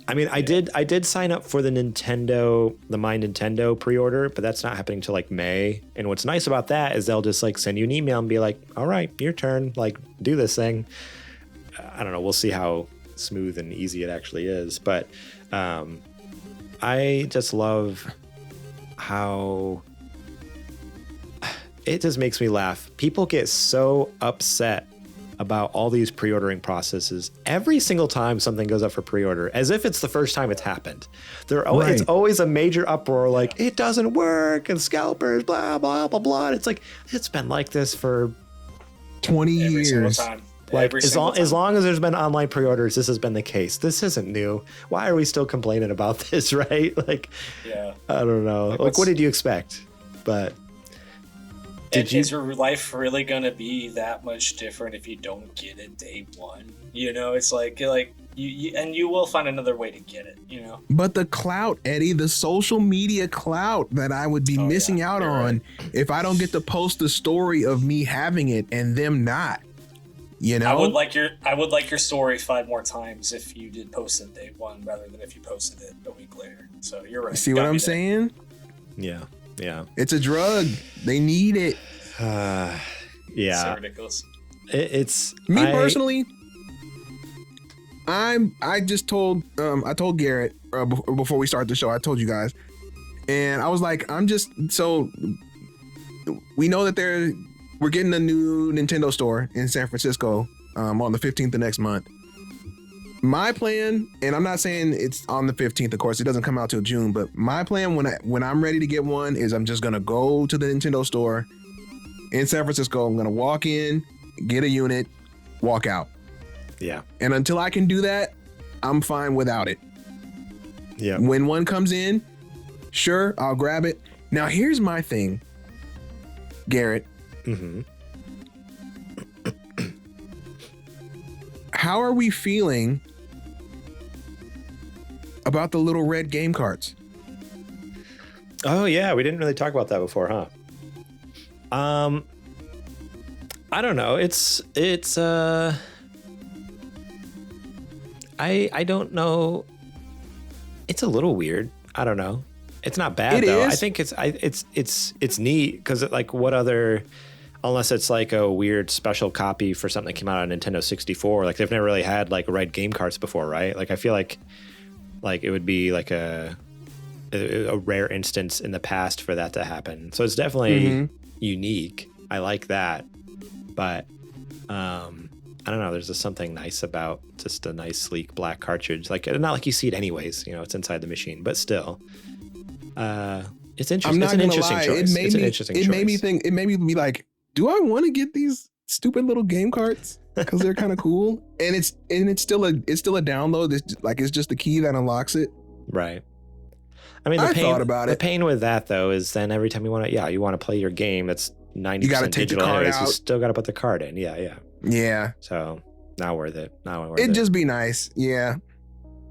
I mean, I did sign up for the My Nintendo pre-order, but that's not happening till like May. And what's nice about that is they'll just like send you an email and be like, all right, your turn, like do this thing. I don't know. We'll see how smooth and easy it actually is. But I just love how it just makes me laugh. People get so upset about all these pre-ordering processes every single time something goes up for pre-order, as if it's the first time it's happened. It's always a major uproar, like it doesn't work and scalpers, blah blah blah blah. And it's like it's been like this for 20 years. Like as long as there's been online pre-orders, this has been the case. This isn't new. Why are we still complaining about this, right? Like, yeah, I don't know. Like what did you expect? But is your life really gonna be that much different if you don't get it day one? You know, it's like you will find another way to get it. You know, but the clout, Eddie, the social media clout that I would be missing out on if I don't get to post the story of me having it and them not. You know, I would like your story 5 more times if you did post it day one rather than if you posted it a week later. So you're right. See what I'm saying? Yeah. It's a drug. They need it. Yeah. So ridiculous. It's personally. I just told I told Garrett before we started the show. I told you guys, and I was like, so we know that we're getting a new Nintendo store in San Francisco on the 15th of next month. My plan, and I'm not saying it's on the 15th, of course, it doesn't come out till June, but my plan when I'm ready to get one is I'm just gonna go to the Nintendo store in San Francisco. I'm gonna walk in, get a unit, walk out. Yeah. And until I can do that, I'm fine without it. Yeah. When one comes in, sure, I'll grab it. Now here's my thing, Garrett. Mm-hmm. How are we feeling about the little red game carts? Oh yeah, we didn't really talk about that before, huh? I don't know. It's I don't know. It's a little weird. I don't know. It's not bad though. Is. I think it's neat because like what other, unless it's like a weird special copy for something that came out on Nintendo 64. Like they've never really had like red game carts before, right? Like I feel like it would be like a rare instance in the past for that to happen. So it's definitely unique. I like that, but I don't know. There's just something nice about just a nice sleek black cartridge. Like not like you see it anyways. You know, it's inside the machine, but still, it's interesting. I'm not it's an gonna interesting lie. choice. It made me think. It made me be like, do I want to get these stupid little game carts because they're kind of cool? And it's still a download. It's just the key that unlocks it. Right. I mean, thought about the it. pain with that though is then every time you want to play your game that's 90% You gotta take the digital card anyways, you out. still got to put the card in. Yeah. Yeah. So not worth it. Not worth It'd it. just be nice. Yeah.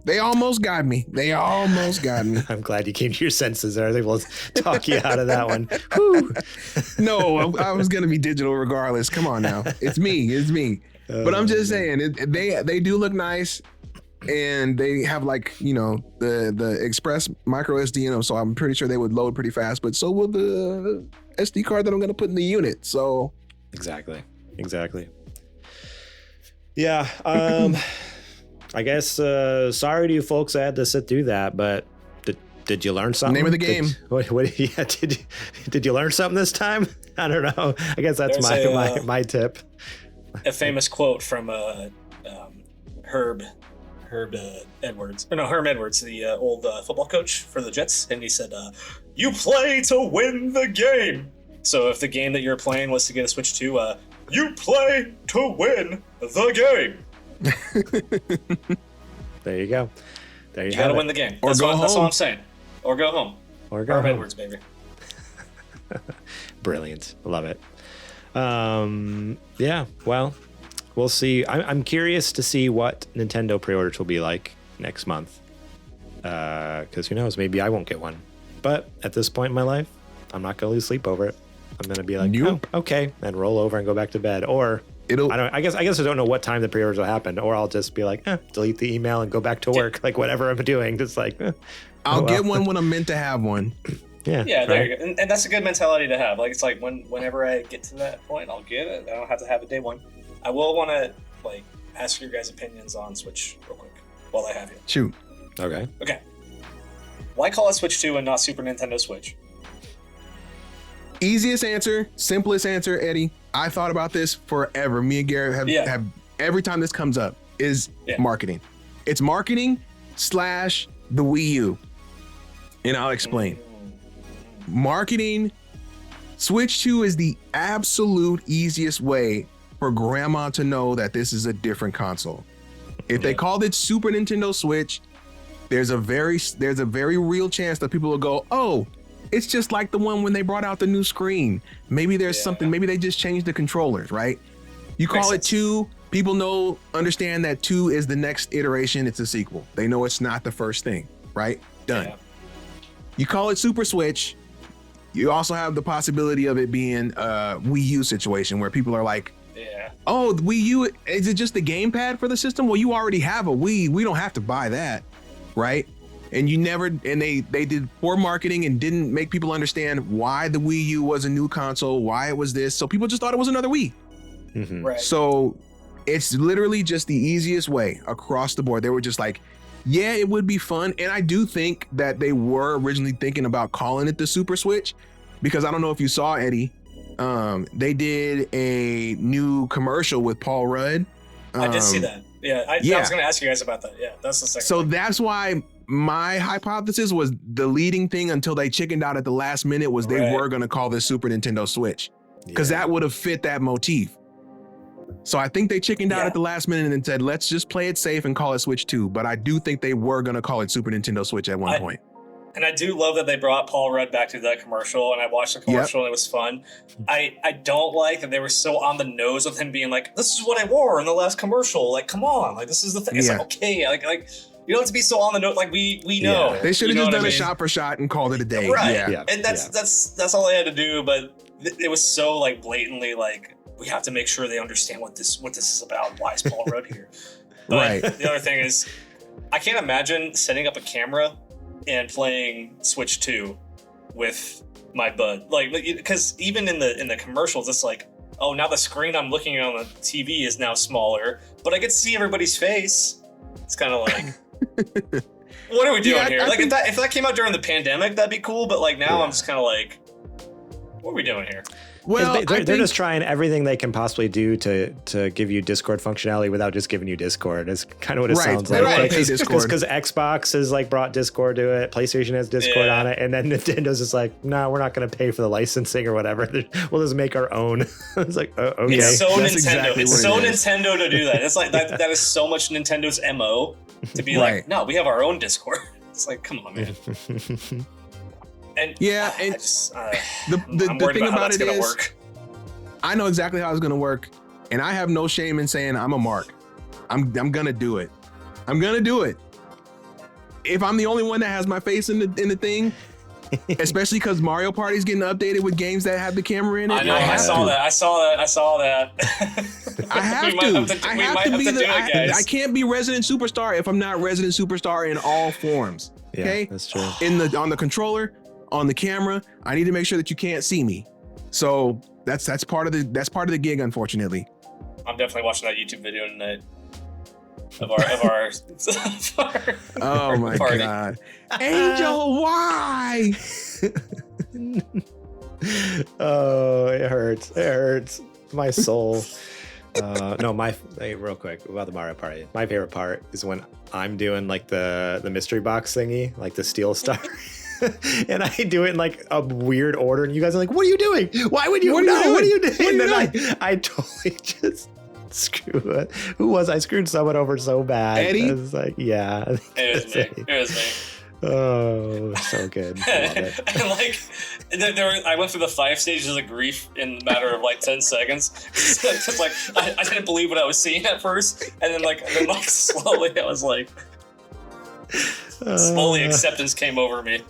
They almost got me. I'm glad you came to your senses there. I was able to talk you out of that one. Whew. No, I was gonna be digital regardless. Come on now. It's me. But I'm just saying, they do look nice, and they have like, you know, the express micro SD in them, so I'm pretty sure they would load pretty fast. But so will the SD card that I'm gonna put in the unit. So Exactly. Yeah. I guess sorry to you folks I had to sit through that, but did you learn something? Name of the game. Did you learn something this time? I don't know. I guess that's my tip. A famous quote from Herm Edwards, the old football coach for the Jets, and he said, "You play to win the game." So if the game that you're playing was to get a Switch 2, you play to win the game. There you go. You gotta win the game. Or That's go home. That's all I'm saying. Or go home. Herm Edwards, baby. Brilliant. Love it. Yeah, well, we'll see. I'm curious to see what Nintendo pre-orders will be like next month. Because who knows, maybe I won't get one. But at this point in my life, I'm not going to lose sleep over it. I'm going to be like, oh, okay, and roll over and go back to bed. Or I guess I don't know what time the pre-orders will happen. Or I'll just be like, delete the email and go back to work. Like whatever I'm doing, just like, I'll get one when I'm meant to have one. Yeah, there you go. And that's a good mentality to have. Like it's like whenever I get to that point, I'll get it. I don't have to have it day one. I will want to like ask your guys' opinions on Switch real quick while I have you. Shoot. Okay. Why call it Switch 2 and not Super Nintendo Switch? Easiest answer, simplest answer, Eddie. I thought about this forever. Me and Garrett have every time this comes up is marketing. It's marketing / the Wii U. And I'll explain. Marketing, Switch 2 is the absolute easiest way for grandma to know that this is a different console. If they called it Super Nintendo Switch, there's a very real chance that people will go, oh, it's just like the one when they brought out the new screen. Maybe there's something, maybe they just changed the controllers, right? You call it 2, people understand that 2 is the next iteration, it's a sequel. They know it's not the first thing, right? Done. Yeah. You call it Super Switch, you also have the possibility of it being a Wii U situation where people are like, oh, the Wii U, is it just the gamepad for the system? Well, you already have a Wii, we don't have to buy that, right? And they did poor marketing and didn't make people understand why the Wii U was a new console, why it was this. So people just thought it was another Wii. Right. So it's literally just the easiest way across the board. They were just like, yeah, it would be fun. And I do think that they were originally thinking about calling it the Super Switch, because I don't know if you saw, Eddie, they did a new commercial with Paul Rudd. I did see that. Yeah, I was going to ask you guys about that. Yeah, that's the second. So that's why my hypothesis was the leading thing until they chickened out at the last minute was they were going to call this Super Nintendo Switch, because that would have fit that motif. So I think they chickened out at the last minute and said, let's just play it safe and call it Switch 2. But I do think they were going to call it Super Nintendo Switch at one point. And I do love that they brought Paul Rudd back to that commercial, and I watched the commercial and it was fun. I don't like that they were so on the nose with him being like, this is what I wore in the last commercial. Like, come on. Like, this is the thing. It's like, okay. Like you don't have to be so on the nose. Like, we know. Yeah. They should have just done a shot for shot and called it a day. Right. Yeah. And that's all they had to do. But it was so like blatantly like, we have to make sure they understand what this is about. Why is Paul Rudd here? But the other thing is, I can't imagine setting up a camera and playing Switch 2 with my bud. Like, because even in the commercials, it's like, oh, now the screen I'm looking at on the TV is now smaller, but I get to see everybody's face. It's kind of like, what are we doing here? Like, if that came out during the pandemic, that'd be cool. But like now, I'm just kind of like, what are we doing here? Well, they're just trying everything they can possibly do to give you Discord functionality without just giving you Discord. It's kind of what it sounds like. Because Xbox has like brought Discord to it, PlayStation has Discord on it, and then Nintendo's just like, no, we're not going to pay for the licensing or whatever. We'll just make our own. It's like, okay. It's so Nintendo. Exactly it's so Nintendo to do that. It's like that is so much Nintendo's MO to be like, no, we have our own Discord. It's like, come on, man. And the thing about it is, work. I know exactly how it's gonna work, and I have no shame in saying I'm a mark. I'm gonna do it. I'm gonna do it. If I'm the only one that has my face in the thing, especially because Mario Party's getting updated with games that have the camera in it. I know. I saw that. I have to be I can't be Resident Superstar if I'm not Resident Superstar in all forms. Okay, that's true. On the controller, on the camera, I need to make sure that you can't see me. So that's part of the gig, unfortunately. I'm definitely watching that YouTube video tonight of our oh my party. God. Angel, why? Oh, it hurts my soul. Real quick about the Mario Party. My favorite part is when I'm doing like the mystery box thingy, like the Steel Star. And I do it in like a weird order, and you guys are like, "What are you doing? Why would you? What are you doing?" And then I totally just screw it. Who was I screwed someone over so bad? Eddie? I was like, yeah, it was me. Oh, so good. Love it. And like, I went through the 5 stages of grief in a matter of like 10 seconds. It's like I didn't believe what I was seeing at first, and then slowly I was like, slowly acceptance came over me.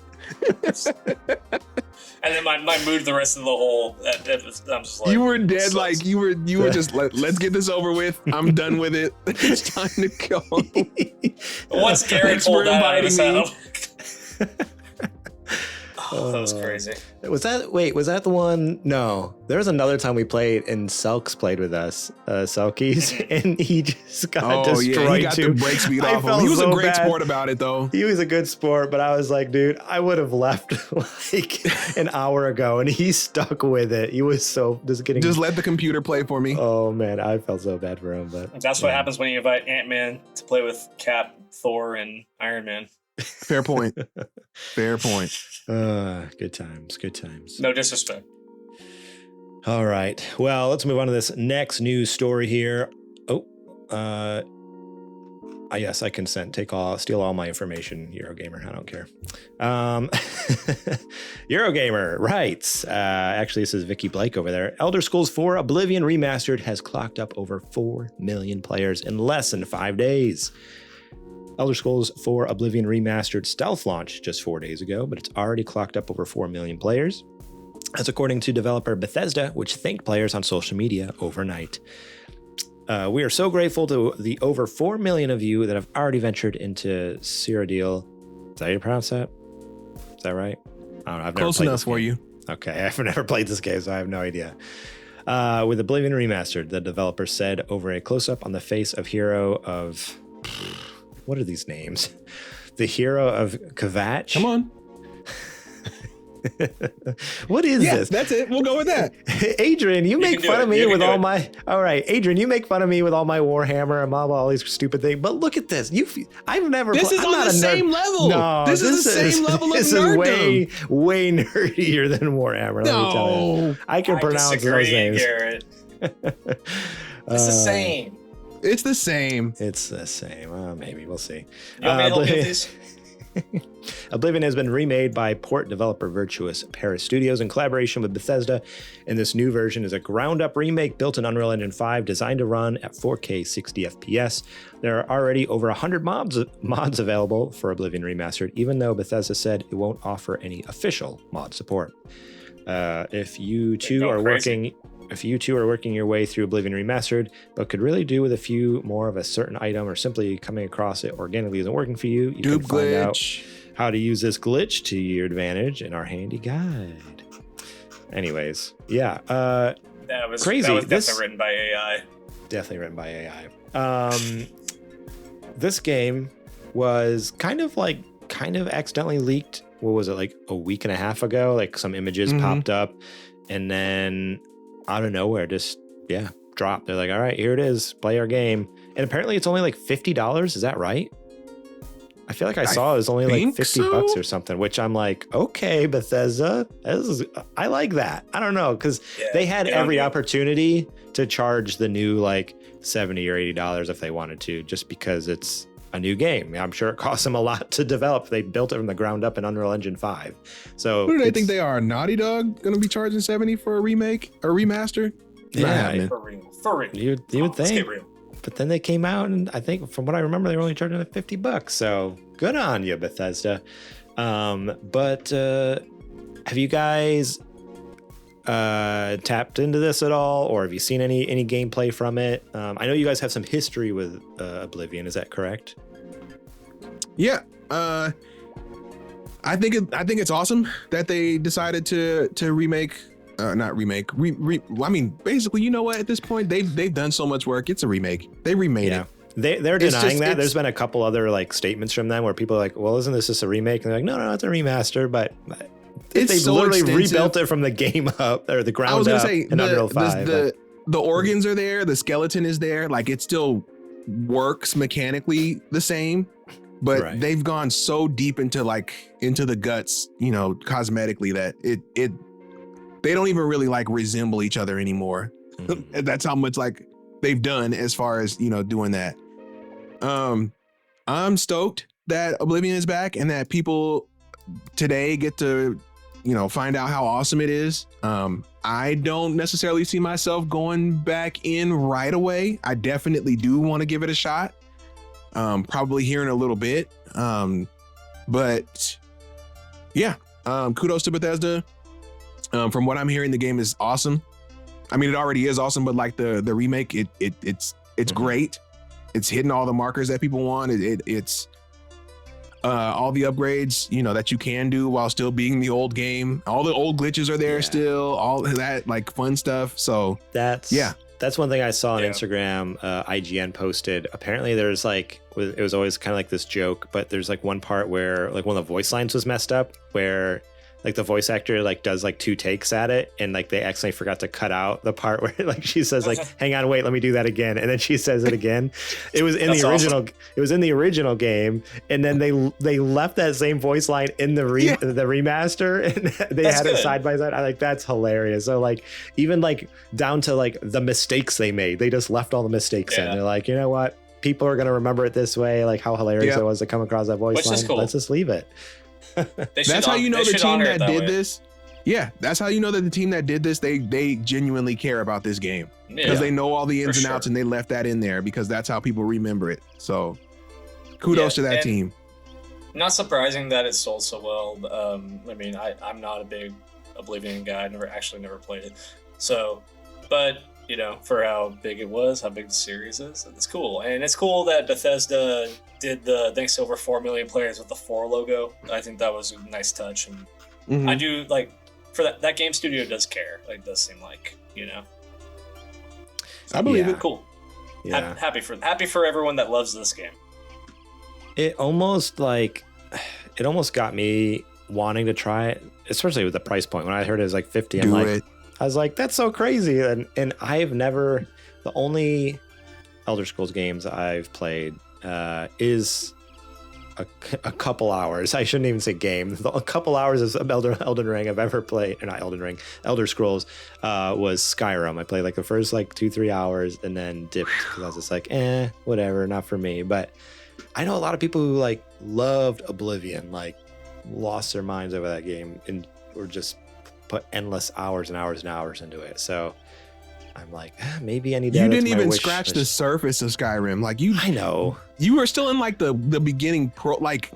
And then my mood the rest of the whole, I'm just like, you were dead. Like you were just like, let's get this over with. I'm done with it. It's time to go. Once Gary pulled that out of his head, that was crazy. Was that the one? No, there was another time we played and Selks played with us, Selkies, and he just got destroyed. Yeah, he got the break speed off him. He was a great sport about it, though. He was a good sport, but I was like, dude, I would have left like an hour ago, and he stuck with it. He was so just let the computer play for me. Oh man, I felt so bad for him. But that's what happens when you invite Ant-Man to play with Cap, Thor, and Iron Man. Fair point. Fair point. Good times. No disrespect. All right. Well, let's move on to this next news story here. Yes, I consent. Steal all my information, Eurogamer. I don't care. Eurogamer writes, actually, this is Vicky Blake over there. Elder Scrolls 4 Oblivion Remastered has clocked up over 4 million players in less than 5 days. Elder Scrolls 4 Oblivion Remastered stealth launched just 4 days ago, but it's already clocked up over 4 million players. That's according to developer Bethesda, which thanked players on social media overnight. We are so grateful to the over 4 million of you that have already ventured into Cyrodiil. Is that how you pronounce that? Is that right? I don't know. I've never Close played enough this for game. you. Okay, I've never played this game, so I have no idea. With Oblivion Remastered, the developer said over a close-up on the face of hero of... What are these names? The hero of Kvatch. Come on. What is this? That's it. We'll go with that. Adrian, you make fun of me with all my... All right, Adrian, you make fun of me with all my Warhammer and all these stupid things. But look at this. I've never... This is on the same level. No, this is the same level of This nerddom. is way nerdier than Warhammer. Let me tell you. I can pronounce those names. Garrett. It's the same. It's the same. It's the same. Maybe we'll see. You want me to help you with these? Oblivion has been remade by port developer Virtuous Paris Studios in collaboration with Bethesda, and this new version is a ground-up remake built in Unreal Engine 5, designed to run at 4K 60 FPS. There are already over 100 mods available for Oblivion Remastered, even though Bethesda said it won't offer any official mod support. If you two are working your way through Oblivion Remastered, but could really do with a few more of a certain item, or simply coming across it organically isn't working for you, you can find out how to use this glitch to your advantage in our handy guide. Anyways, yeah. That was crazy. That was definitely written by AI. Definitely written by AI. This game was kind of accidentally leaked. What was it, like a week and a half ago? Like some images popped up, and then out of nowhere, just dropped. They're like, all right, here it is, play our game. And apparently it's only like $50. Is that right? I feel like I saw it was only like $50 or something, which I'm like, okay, Bethesda, I like that. I don't know, because they had every opportunity to charge the new like $70 or $80 if they wanted to, just because it's a new game. I'm sure it cost them a lot to develop. They built it from the ground up in Unreal Engine 5. So who do they think they are? Naughty Dog going to be charging $70 for a remake or remaster? Yeah, for real. You would think. But then they came out, and I think from what I remember, they were only charging like $50. So good on you, Bethesda. But have you guys tapped into this at all, or have you seen any gameplay from it? I know you guys have some history with Oblivion. Is that correct? Yeah. I think it's awesome that they decided to remake. Not remake. I mean, basically, you know what? At this point, they've done so much work. It's a remake. They remade it. They're denying that. There's been a couple other like statements from them where people are like, "Well, isn't this just a remake?" And they're like, "No, it's a remaster." But they've so literally rebuilt it from the game up or the ground up. I was gonna say in Unreal 5. The organs are there. The skeleton is there. Like it still works mechanically the same, but they've gone so deep into the guts, cosmetically that it. They don't even really like resemble each other anymore. Mm-hmm. That's how much like they've done as far as, doing that. I'm stoked that Oblivion is back and that people today get to, find out how awesome it is. I don't necessarily see myself going back in right away. I definitely do want to give it a shot. Probably here in a little bit. But yeah, kudos to Bethesda. From what I'm hearing, the game is awesome. I mean, it already is awesome, but like the remake, it's great. It's hitting all the markers that people want. It's all the upgrades, that you can do while still being the old game. All the old glitches are there still. All that like fun stuff. So that's one thing I saw on Instagram. IGN posted. Apparently, there's like it was always kind of like this joke, but there's like one part where like one of the voice lines was messed up where. Like the voice actor like does like 2 takes at it, and like they accidentally forgot to cut out the part where like she says like, "Hang on, wait, let me do that again," and then she says it again. It was in the original. Awesome. It was in the original game, and then they left that same voice line in the remaster, and they had it side by side. I like that's hilarious. So like even like down to like the mistakes they made, they just left all the mistakes in. They're like, you know what, people are gonna remember it this way. Like how hilarious it was to come across that voice line. Cool. Let's just leave it. That's how you know the team that did this. Yeah, that's how you know that the team that did this, they genuinely care about this game because they know all the ins and outs and they left that in there because that's how people remember it. So kudos to that team. Not surprising that it sold so well. I mean, I'm not a big Oblivion guy. I never played it. So, but for how big it was, how big the series is, it's cool. And it's cool that Bethesda did the thanks to over 4 million players with the 4 logo. I think that was a nice touch. And I do like for that game studio does care. Like, does seem like, I believe Yeah. it. Cool. Yeah. Happy for everyone that loves this game. It almost got me wanting to try it, especially with the price point. When I heard it was like 50, I'm Do like, it. I was like, that's so crazy. And I've never, the only Elder Scrolls games I've played is a couple hours. I shouldn't even say game. A couple hours of Elden Ring I've ever played, or not Elden Ring, Elder Scrolls was Skyrim. I played like the first like 2-3 hours and then dipped because I was just like, whatever, not for me. But I know a lot of people who like loved Oblivion, like lost their minds over that game and or just put endless hours and hours and hours into it. So I'm like, maybe I need to. You didn't even scratch the surface of Skyrim. Like I know. You were still in like the beginning like.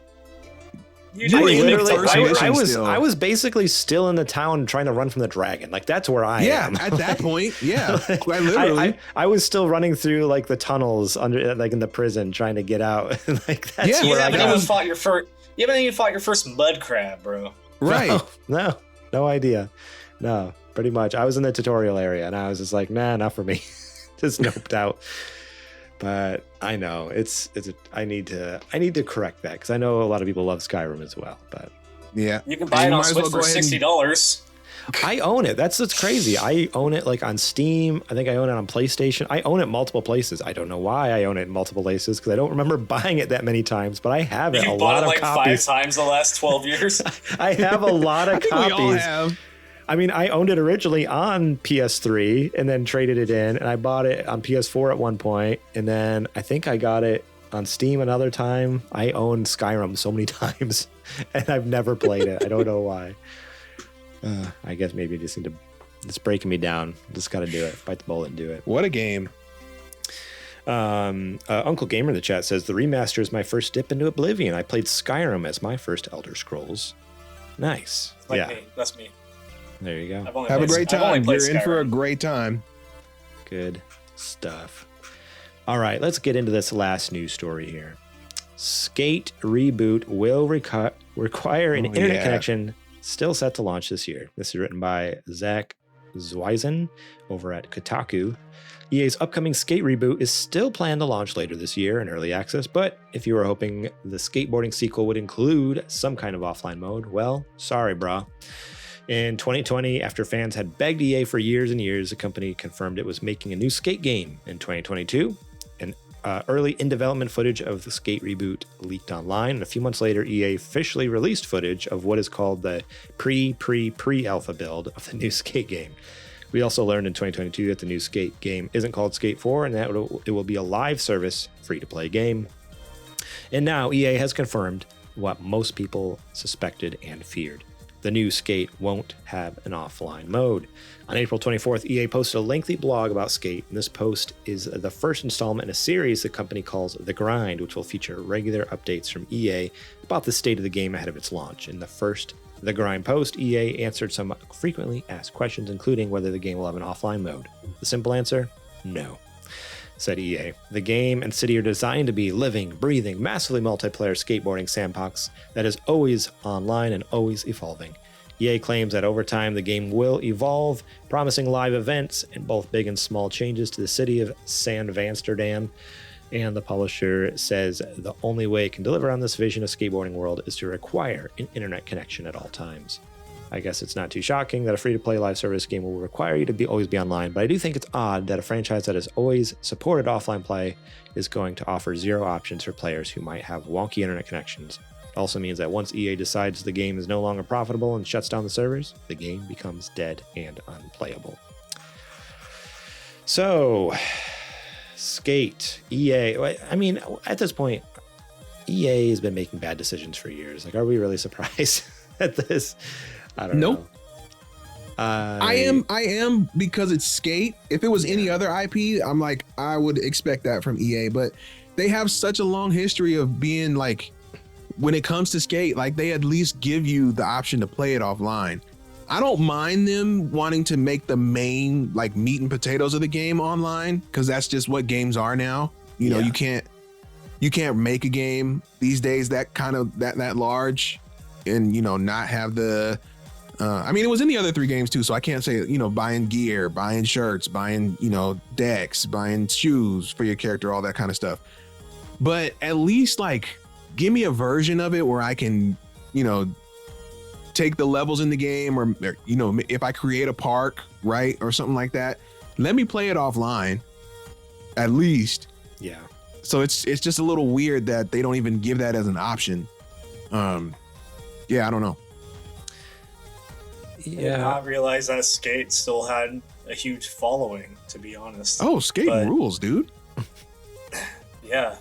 You were in the literally first mission still. I was basically still in the town trying to run from the dragon. Like that's where I am. At that point, yeah. Like, Quite literally. I was still running through like the tunnels under like in the prison trying to get out. Like that's Yeah, You where I haven't got. even fought your first. You haven't even fought your first mud crab, bro. Right. No idea. No, pretty much. I was in the tutorial area and I was just like, nah, not for me. Just noped out. But I know I need to correct that because I know a lot of people love Skyrim as well. But Yeah. You can buy it on Switch for $60. I own it. That's what's crazy. I own it like on Steam. I think I own it on PlayStation. I own it multiple places. I don't know why I own it in multiple places because I don't remember buying it that many times, but I have it You a bought lot it of like copies. 5 times the last 12 years. I have a lot of I think we all copies. have. I mean, I owned it originally on PS3 and then traded it in, and I bought it on PS4 at one point, and then I think I got it on Steam another time. I owned Skyrim so many times, and I've never played it. I don't know why. I guess maybe just need to. It's breaking me down. Just got to do it. Bite the bullet and do it. What a game. Uncle Gamer in the chat says the remaster is my first dip into Oblivion. I played Skyrim as my first Elder Scrolls. Nice. Like yeah, me. That's me. there you go. I've only Have a played- great I've only time. played You're in for a Skyrim. great time. Good stuff. All right, let's get into this last news story here. Skate reboot will require an internet yeah. connection, still set to launch this year. This is written by Zach Zweisen over at Kotaku. EA's upcoming Skate reboot is still planned to launch later this year in early access, but if you were hoping the skateboarding sequel would include some kind of offline mode, well, sorry, brah. In 2020, after fans had begged EA for years and years, the company confirmed it was making a new Skate game. In 2022, an early in-development footage of the Skate reboot leaked online, and a few months later, EA officially released footage of what is called the pre-alpha build of the new Skate game. We also learned in 2022 that the new Skate game isn't called Skate 4, and that it will be a live service, free-to-play game. And now EA has confirmed what most people suspected and feared. The new Skate won't have an offline mode. On April 24th, EA posted a lengthy blog about Skate, and this post is the first installment in a series the company calls The Grind, which will feature regular updates from EA about the state of the game ahead of its launch. In the first The Grind post, EA answered some frequently asked questions, including whether the game will have an offline mode. The simple answer, no. Said EA. The game and city are designed to be living, breathing, massively multiplayer skateboarding sandbox that is always online and always evolving. EA claims that over time the game will evolve, promising live events and both big and small changes to the city of Sandvansterdam. And the publisher says the only way it can deliver on this vision of skateboarding world is to require an internet connection at all times. I guess it's not too shocking that a free-to-play live service game will require you to always be online, but I do think it's odd that a franchise that has always supported offline play is going to offer zero options for players who might have wonky internet connections. It also means that once EA decides the game is no longer profitable and shuts down the servers, the game becomes dead and unplayable. So, Skate, EA, I mean, at this point, EA has been making bad decisions for years. Like, are we really surprised at this? I don't know. I am because it's Skate. If it was any other IP, I'm like, I would expect that from EA, but they have such a long history of being like, when it comes to Skate, like they at least give you the option to play it offline. I don't mind them wanting to make the main like meat and potatoes of the game online, because that's just what games are now. You know, you can't make a game these days that kind of that large and, you know, not have the I mean, it was in the other 3 games too, so I can't say, buying gear, buying shirts, buying, decks, buying shoes for your character, all that kind of stuff. But at least like give me a version of it where I can, take the levels in the game, or if I create a park, right, or something like that, let me play it offline at least. Yeah. So it's just a little weird that they don't even give that as an option. Yeah, I don't know. I did not realize that Skate still had a huge following, to be honest. Oh, Skate rules, dude. Yeah,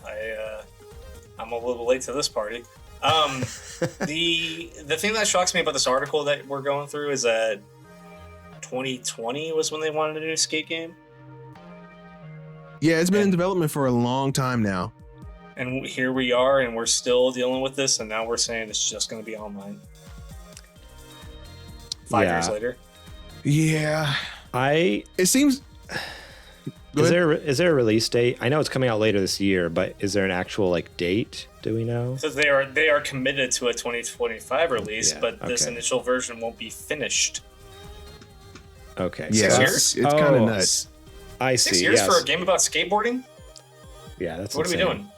I'm a little late to this party. The thing that shocks me about this article that we're going through is that 2020 was when they wanted to do a Skate game. Yeah, it's been in development for a long time now. And here we are, and we're still dealing with this, and now we're saying it's just going to be online. 5 years later. Yeah. It seems... Is there a release date? I know it's coming out later this year, but is there an actual date? Do we know? So they are committed to a 2025 release, but this initial version won't be finished. Okay. Yeah, 6 years? It's kind of nuts. I see. 6 years for a game about skateboarding? Yeah, that's what insane. are we doing?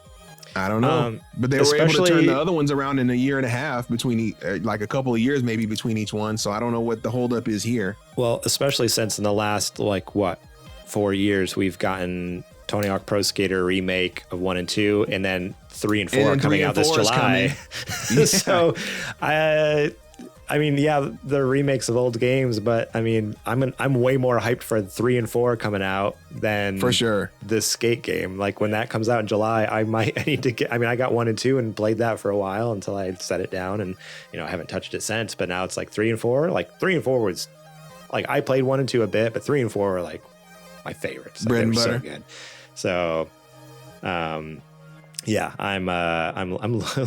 I don't know, but they were able to turn the other ones around in a year and a half between, like a couple of years maybe between each one. So I don't know what the holdup is here. Well, especially since in the last 4 years we've gotten Tony Hawk Pro Skater remake of 1 and 2, and then 3 and 4 are coming out this July. So, I mean, yeah, the remakes of old games, but I mean, I'm way more hyped for 3 and 4 coming out than for sure this Skate game. Like when that comes out in July, I need to get. I mean, I got 1 and 2 and played that for a while until I set it down, and I haven't touched it since. But now it's 3 and 4. 3 and 4 was I played 1 and 2 a bit, but 3 and 4 were my favorites. Bread and butter. So good. So, yeah, I'm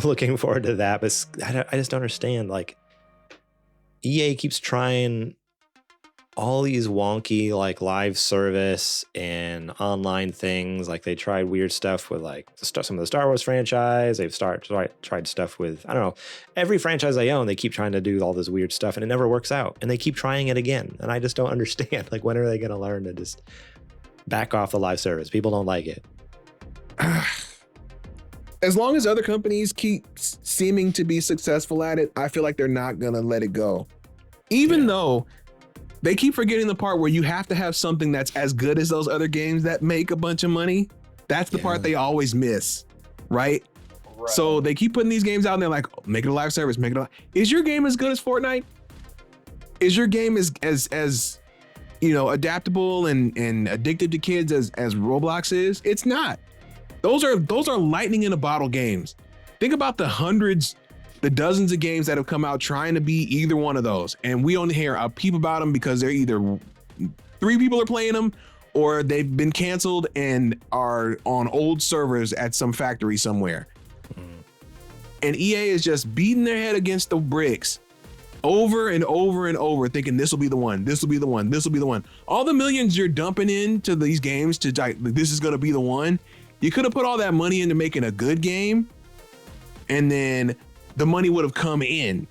looking forward to that, but I just don't understand. EA keeps trying all these wonky live service and online things. They tried weird stuff with some of the Star Wars franchise. They've tried stuff with, I don't know, every franchise they own. They keep trying to do all this weird stuff and it never works out. And they keep trying it again. And I just don't understand. When are they going to learn to just back off the live service? People don't like it. As long as other companies keep seeming to be successful at it, I feel like they're not going to let it go. Even though they keep forgetting the part where you have to have something that's as good as those other games that make a bunch of money. That's the part they always miss, right? So they keep putting these games out and they're like, make it a live service, make it a... Is your game as good as Fortnite? Is your game as adaptable and addictive to kids as Roblox is? It's not. Those are lightning in a bottle games. Think about the dozens of games that have come out trying to be either one of those. And we only hear a peep about them because they're either 3 people are playing them or they've been canceled and are on old servers at some factory somewhere. And EA is just beating their head against the bricks over and over and over, thinking this will be the one, this will be the one, this will be the one. All the millions you're dumping into these games to this is going to be the one. You could have put all that money into making a good game, and then the money would have come in,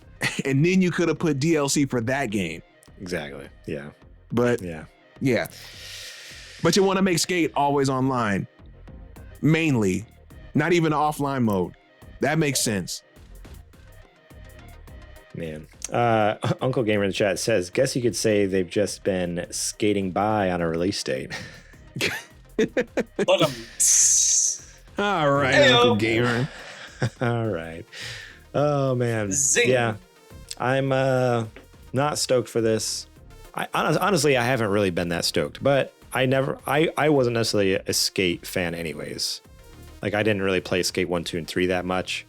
and then you could have put DLC for that game. Exactly. Yeah. But yeah. But you want to make Skate always online, mainly, not even offline mode. That makes sense. Man. Uncle Gamer in the chat says, guess you could say they've just been skating by on a release date. Look 'em. All right, Hey-o. Uncle Gamer. All right. Oh, man. Zing. Yeah. I'm not stoked for this. Honestly, I haven't really been that stoked, but I wasn't necessarily a Skate fan anyways. I didn't really play Skate 1, 2, and 3 that much.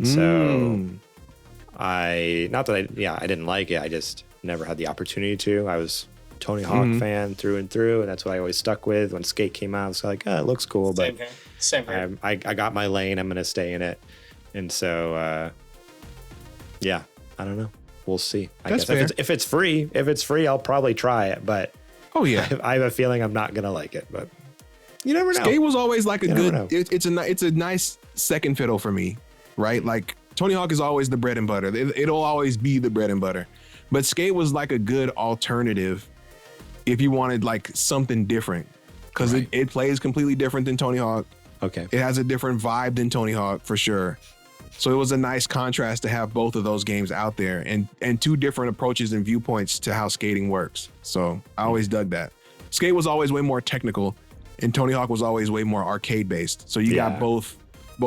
So I didn't like it. I just never had the opportunity to. I was a Tony Hawk fan through and through, and that's what I always stuck with. When Skate came out, I was like, it looks cool, but Same here. I got my lane. I'm going to stay in it. And so, I don't know. We'll see. I guess if it's free, I'll probably try it. But I have a feeling I'm not going to like it, but you never know. Skate was always a good, it's a nice second fiddle for me, right? Tony Hawk is always the bread and butter. It'll always be the bread and butter. But Skate was like a good alternative if you wanted like something different, because it plays completely different than Tony Hawk. Okay. It has a different vibe than Tony Hawk for sure. So it was a nice contrast to have both of those games out there and two different approaches and viewpoints to how skating works. So I always dug that. Skate was always way more technical, and Tony Hawk was always way more arcade based. So you got both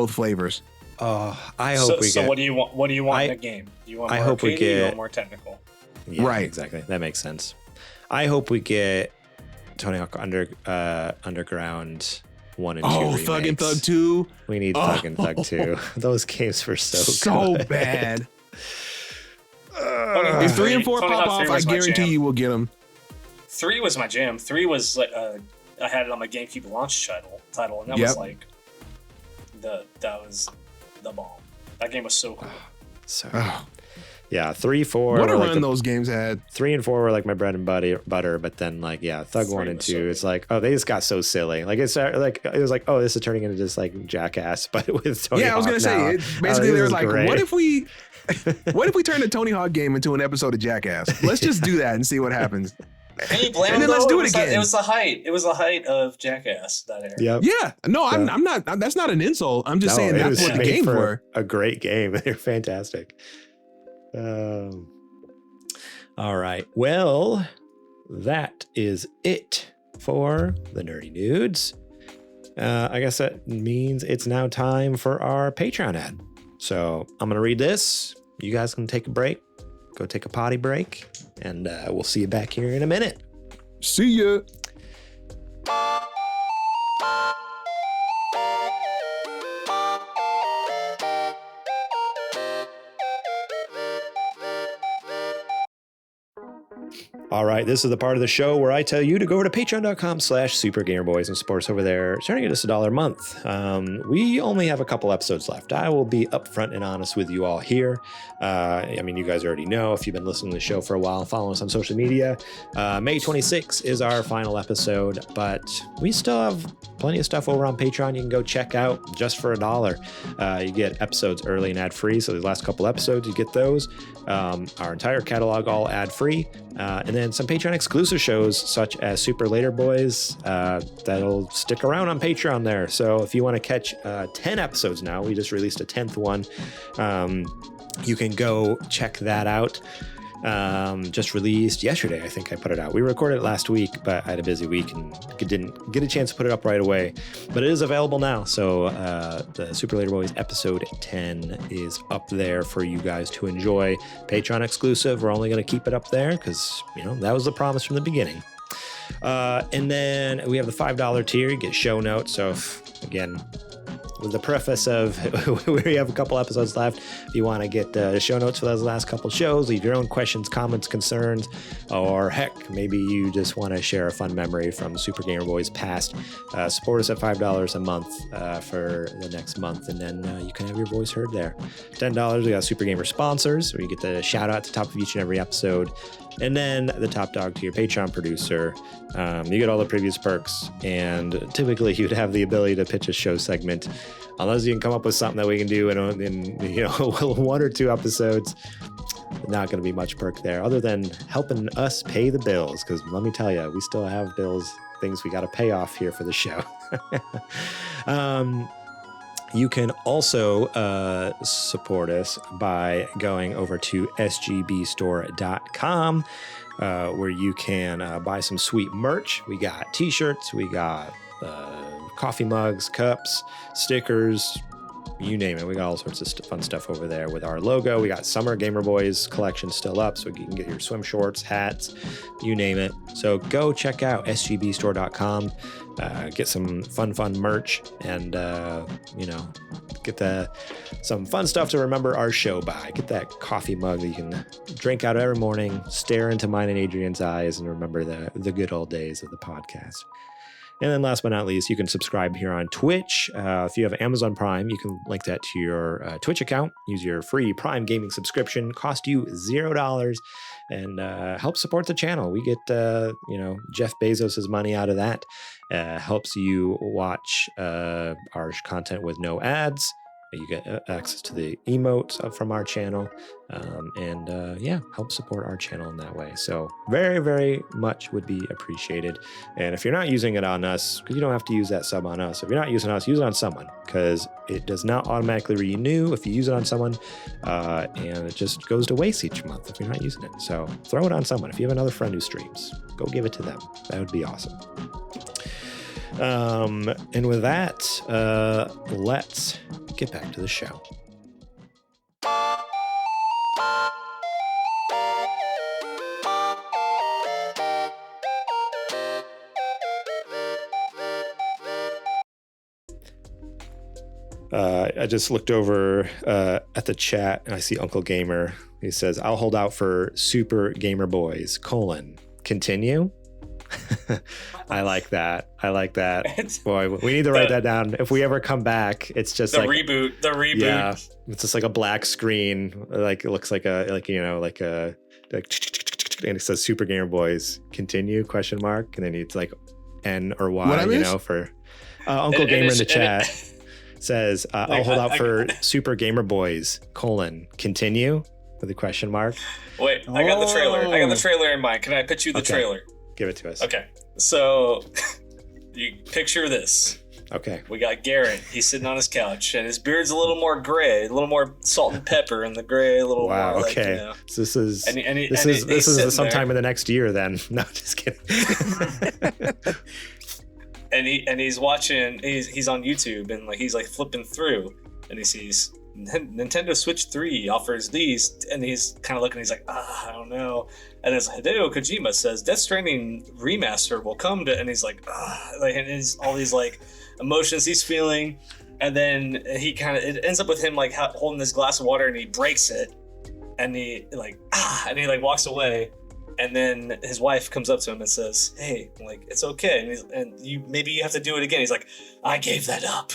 flavors. I hope we get. So what do you want? What do you want in a game? Do you want more arcade or you want more technical? Yeah, right. Exactly. That makes sense. I hope we get Tony Hawk Underground 1 and 2 remakes. Thug and Thug 2. We need Thug and Thug 2. Those games were so good. Bad. If 3 and 4 pop off, I guarantee you will get them. 3 was my jam. 3 was like I had it on my GameCube launch title, and that was like that was the bomb. That game was so cool. Yeah, 3, 4. What a run those games had. 3 and 4 were like my bread and butter, but then like Thug 1 and 2, it's like they just got so silly. Like it was like this is turning into just like Jackass, but with Tony Hawk. I was gonna say basically they were like, great. what if we turn a Tony Hawk game into an episode of Jackass? Let's just do that and see what happens. And then let's do it again. It was the height. It was the height of Jackass that era. Yep. Yeah. No, I'm not. That's not an insult. I'm just saying that's what the games were. A great game. They're fantastic. All right. Well, that is it for the Nerdy Nudes. I guess that means it's now time for our Patreon ad. So I'm going to read this. You guys can take a break, go take a potty break, and we'll see you back here in a minute. See ya. All right, this is the part of the show where I tell you to go over to patreon.com/supergamerboys and support us over there. Starting at just $1 a month. We only have a couple episodes left. I will be upfront and honest with you all here. I mean, you guys already know if you've been listening to the show for a while and following us on social media. May 26 is our final episode, but we still have plenty of stuff over on Patreon you can go check out just for $1. You get episodes early and ad-free, so the last couple episodes, you get those. Our entire catalog all ad-free. And then some Patreon exclusive shows such as Super Later Boys that'll stick around on Patreon there. So if you want to catch 10 episodes now, we just released a 10th one. You can go check that out. Just released yesterday. I think I put it out. We recorded it last week, but I had a busy week and didn't get a chance to put it up right away. But it is available now. So the Super Later Boys episode 10 is up there for you guys to enjoy. Patreon exclusive. We're only going to keep it up there because, that was the promise from the beginning. And then we have the $5 tier. You get show notes. So again, with the preface of we have a couple episodes left. If you want to get the show notes for those last couple shows, leave your own questions, comments, concerns, or heck, maybe you just want to share a fun memory from Super Gamer Boys past. Support us at $5 a month for the next month, and then you can have your voice heard there. $10, we got Super Gamer sponsors, where you get the shout out at the top of each and every episode. And then the top dog to your Patreon producer. You get all the previous perks, and typically you'd have the ability to pitch a show segment, unless you can come up with something that we can do in 1 or 2 episodes. Not going to be much perk there, other than helping us pay the bills. Because let me tell you, we still have bills, things we got to pay off here for the show. You can also support us by going over to sgbstore.com, where you can buy some sweet merch. We got t-shirts, we got coffee mugs, cups, stickers, you name it. We got all sorts of fun stuff over there with our logo. We got Summer Gamer Boys collection still up, so you can get your swim shorts, hats, you name it. So go check out sgbstore.com, get some fun merch, and get some fun stuff to remember our show by. Get that coffee mug that you can drink out every morning, stare into mine and Adrian's eyes, and remember the good old days of the podcast. And then last but not least, you can subscribe here on Twitch. If you have Amazon Prime, you can link that to your Twitch account. Use your free Prime Gaming subscription. Cost you $0 and help support the channel. We get, Jeff Bezos' money out of that. Helps you watch our content with no ads. You get access to the emotes from our channel, and help support our channel in that way. So very, very much would be appreciated. And if you're not using it on us, because you don't have to use that sub on us. If you're not using us, use it on someone, because it does not automatically renew if you use it on someone, and it just goes to waste each month if you're not using it. So throw it on someone. If you have another friend who streams, go give it to them. That would be awesome. And with that, let's get back to the show. I just looked over at the chat and I see Uncle Gamer. He says, "I'll hold out for Super Gamer Boys, continue." I like that. Boy, we need to write that down. If we ever come back, it's just the like reboot. Yeah, it's just like a black screen. Like it looks like and it says Super Gamer Boys continue ? And then it's like N or Y, for Uncle Gamer in the chat says, "I'll hold out for Super Gamer Boys continue with a question mark." Wait, I got the trailer in mind. Can I pitch you the trailer? Give it to us. Okay, so you picture this. Okay. We got Garrett. He's sitting on his couch, and his beard's a little more gray, a little more salt and pepper, and the gray a little more. Like, okay. So this is sometime in the next year. Then no, just kidding. and he's watching. He's on YouTube, and he's flipping through, and he sees Nintendo Switch 3 offers these, and he's kind of looking. He's like, I don't know. And as Hideo Kojima says, Death Stranding remaster will come to, and he's like, and he's all these emotions he's feeling, and then it ends up with him holding this glass of water, and he breaks it, and he walks away, and then his wife comes up to him and says, "Hey, it's okay," and you have to do it again. He's like, "I gave that up,"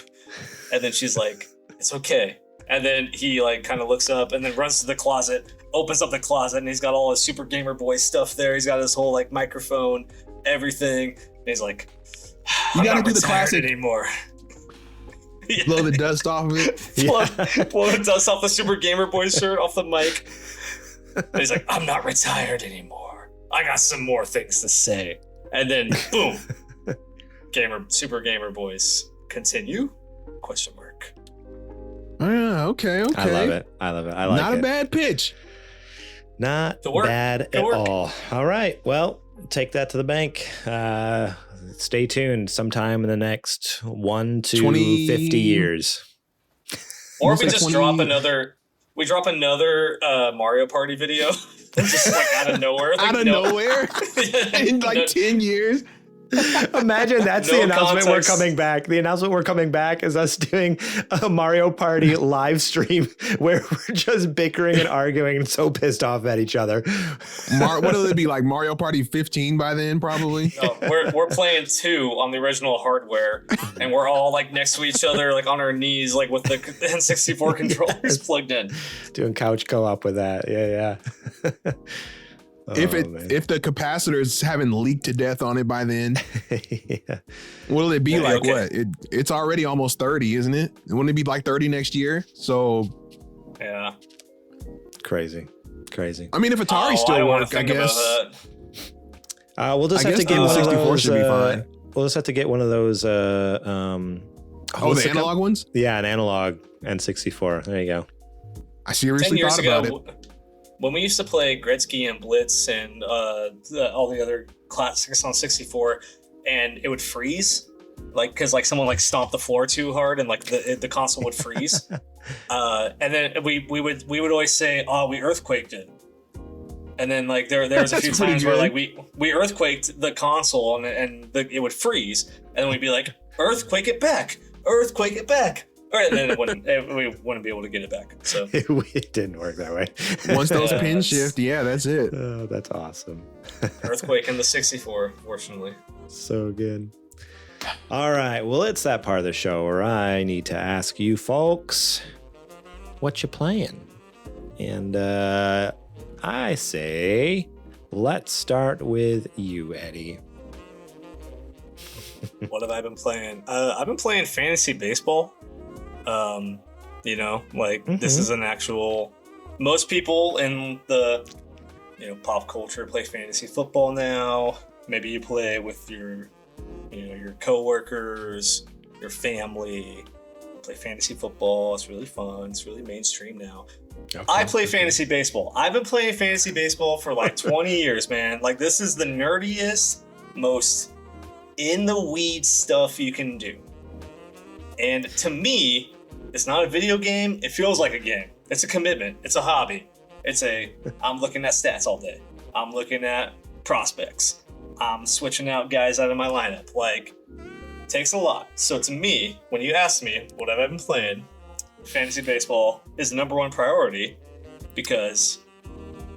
and then she's like, "It's okay." And then he kind of looks up and then runs to the closet, opens up the closet, and he's got all his Super Gamer Boy stuff there. He's got his whole microphone, everything. And he's like, "You gotta do the classic anymore." Blow the dust off of it. Blow the dust off the Super Gamer Boy shirt off the mic. And he's like, "I'm not retired anymore. I got some more things to say." And then boom, Super Gamer Boys continue? ? Oh, yeah, okay. I love it. I like it. Not a bad pitch. Not bad at all. All right. Well, take that to the bank. Stay tuned sometime in the next 1 to 50 years. Or we just drop another Mario Party video. Just out of nowhere. Nowhere? In 10 years? Imagine that's the announcement context. We're coming back. The announcement we're coming back is us doing a Mario Party live stream where we're just bickering and arguing and so pissed off at each other. What will it be, Mario Party 15 by then, probably? No, we're playing 2 on the original hardware, and we're all next to each other, on our knees, with the N64 controllers plugged in. Doing couch co-op with that. Yeah. If the capacitors haven't leaked to death on it by then, yeah. What'll it be like? Okay. What? It's already almost 30, isn't it? Wouldn't it be 30 next year? So, yeah, crazy. I mean, if Atari still works, I guess. We'll just have to get one 64 of those. Should be fine. We'll just have to get one of those. The analog ones? Yeah, an analog N64. There you go. I seriously thought about it. When we used to play Gretzky and Blitz and all the other classics on 64, and it would freeze, because someone stomped the floor too hard, and the console would freeze, and then we would always say, "Oh, we earthquaked it," and then there was a few times where we earthquaked the console and it would freeze, and then we'd be like, "Earthquake it back, earthquake it back." And then we wouldn't be able to get it back. So it didn't work that way. Once those pins shift, that's it. Oh, that's awesome. Earthquake in the 64, fortunately. So good. All right. Well, it's that part of the show where I need to ask you folks what you playing. And I say, let's start with you, Eddie. What have I been playing? I've been playing fantasy baseball. You know, like this is an actual. Most people in the pop culture play fantasy football now. Maybe you play with your your coworkers, your family. Play fantasy football. It's really fun. It's really mainstream now. Okay. I play fantasy baseball. I've been playing fantasy baseball for like 20 years, man. Like this is the nerdiest, most in the weeds stuff you can do. And to me, it's not a video game. It feels like a game. It's a commitment. It's a hobby. I'm looking at stats all day. I'm looking at prospects. I'm switching out guys out of my lineup. Like, it takes a lot. So to me, when you ask me what have I been playing, fantasy baseball is the number one priority because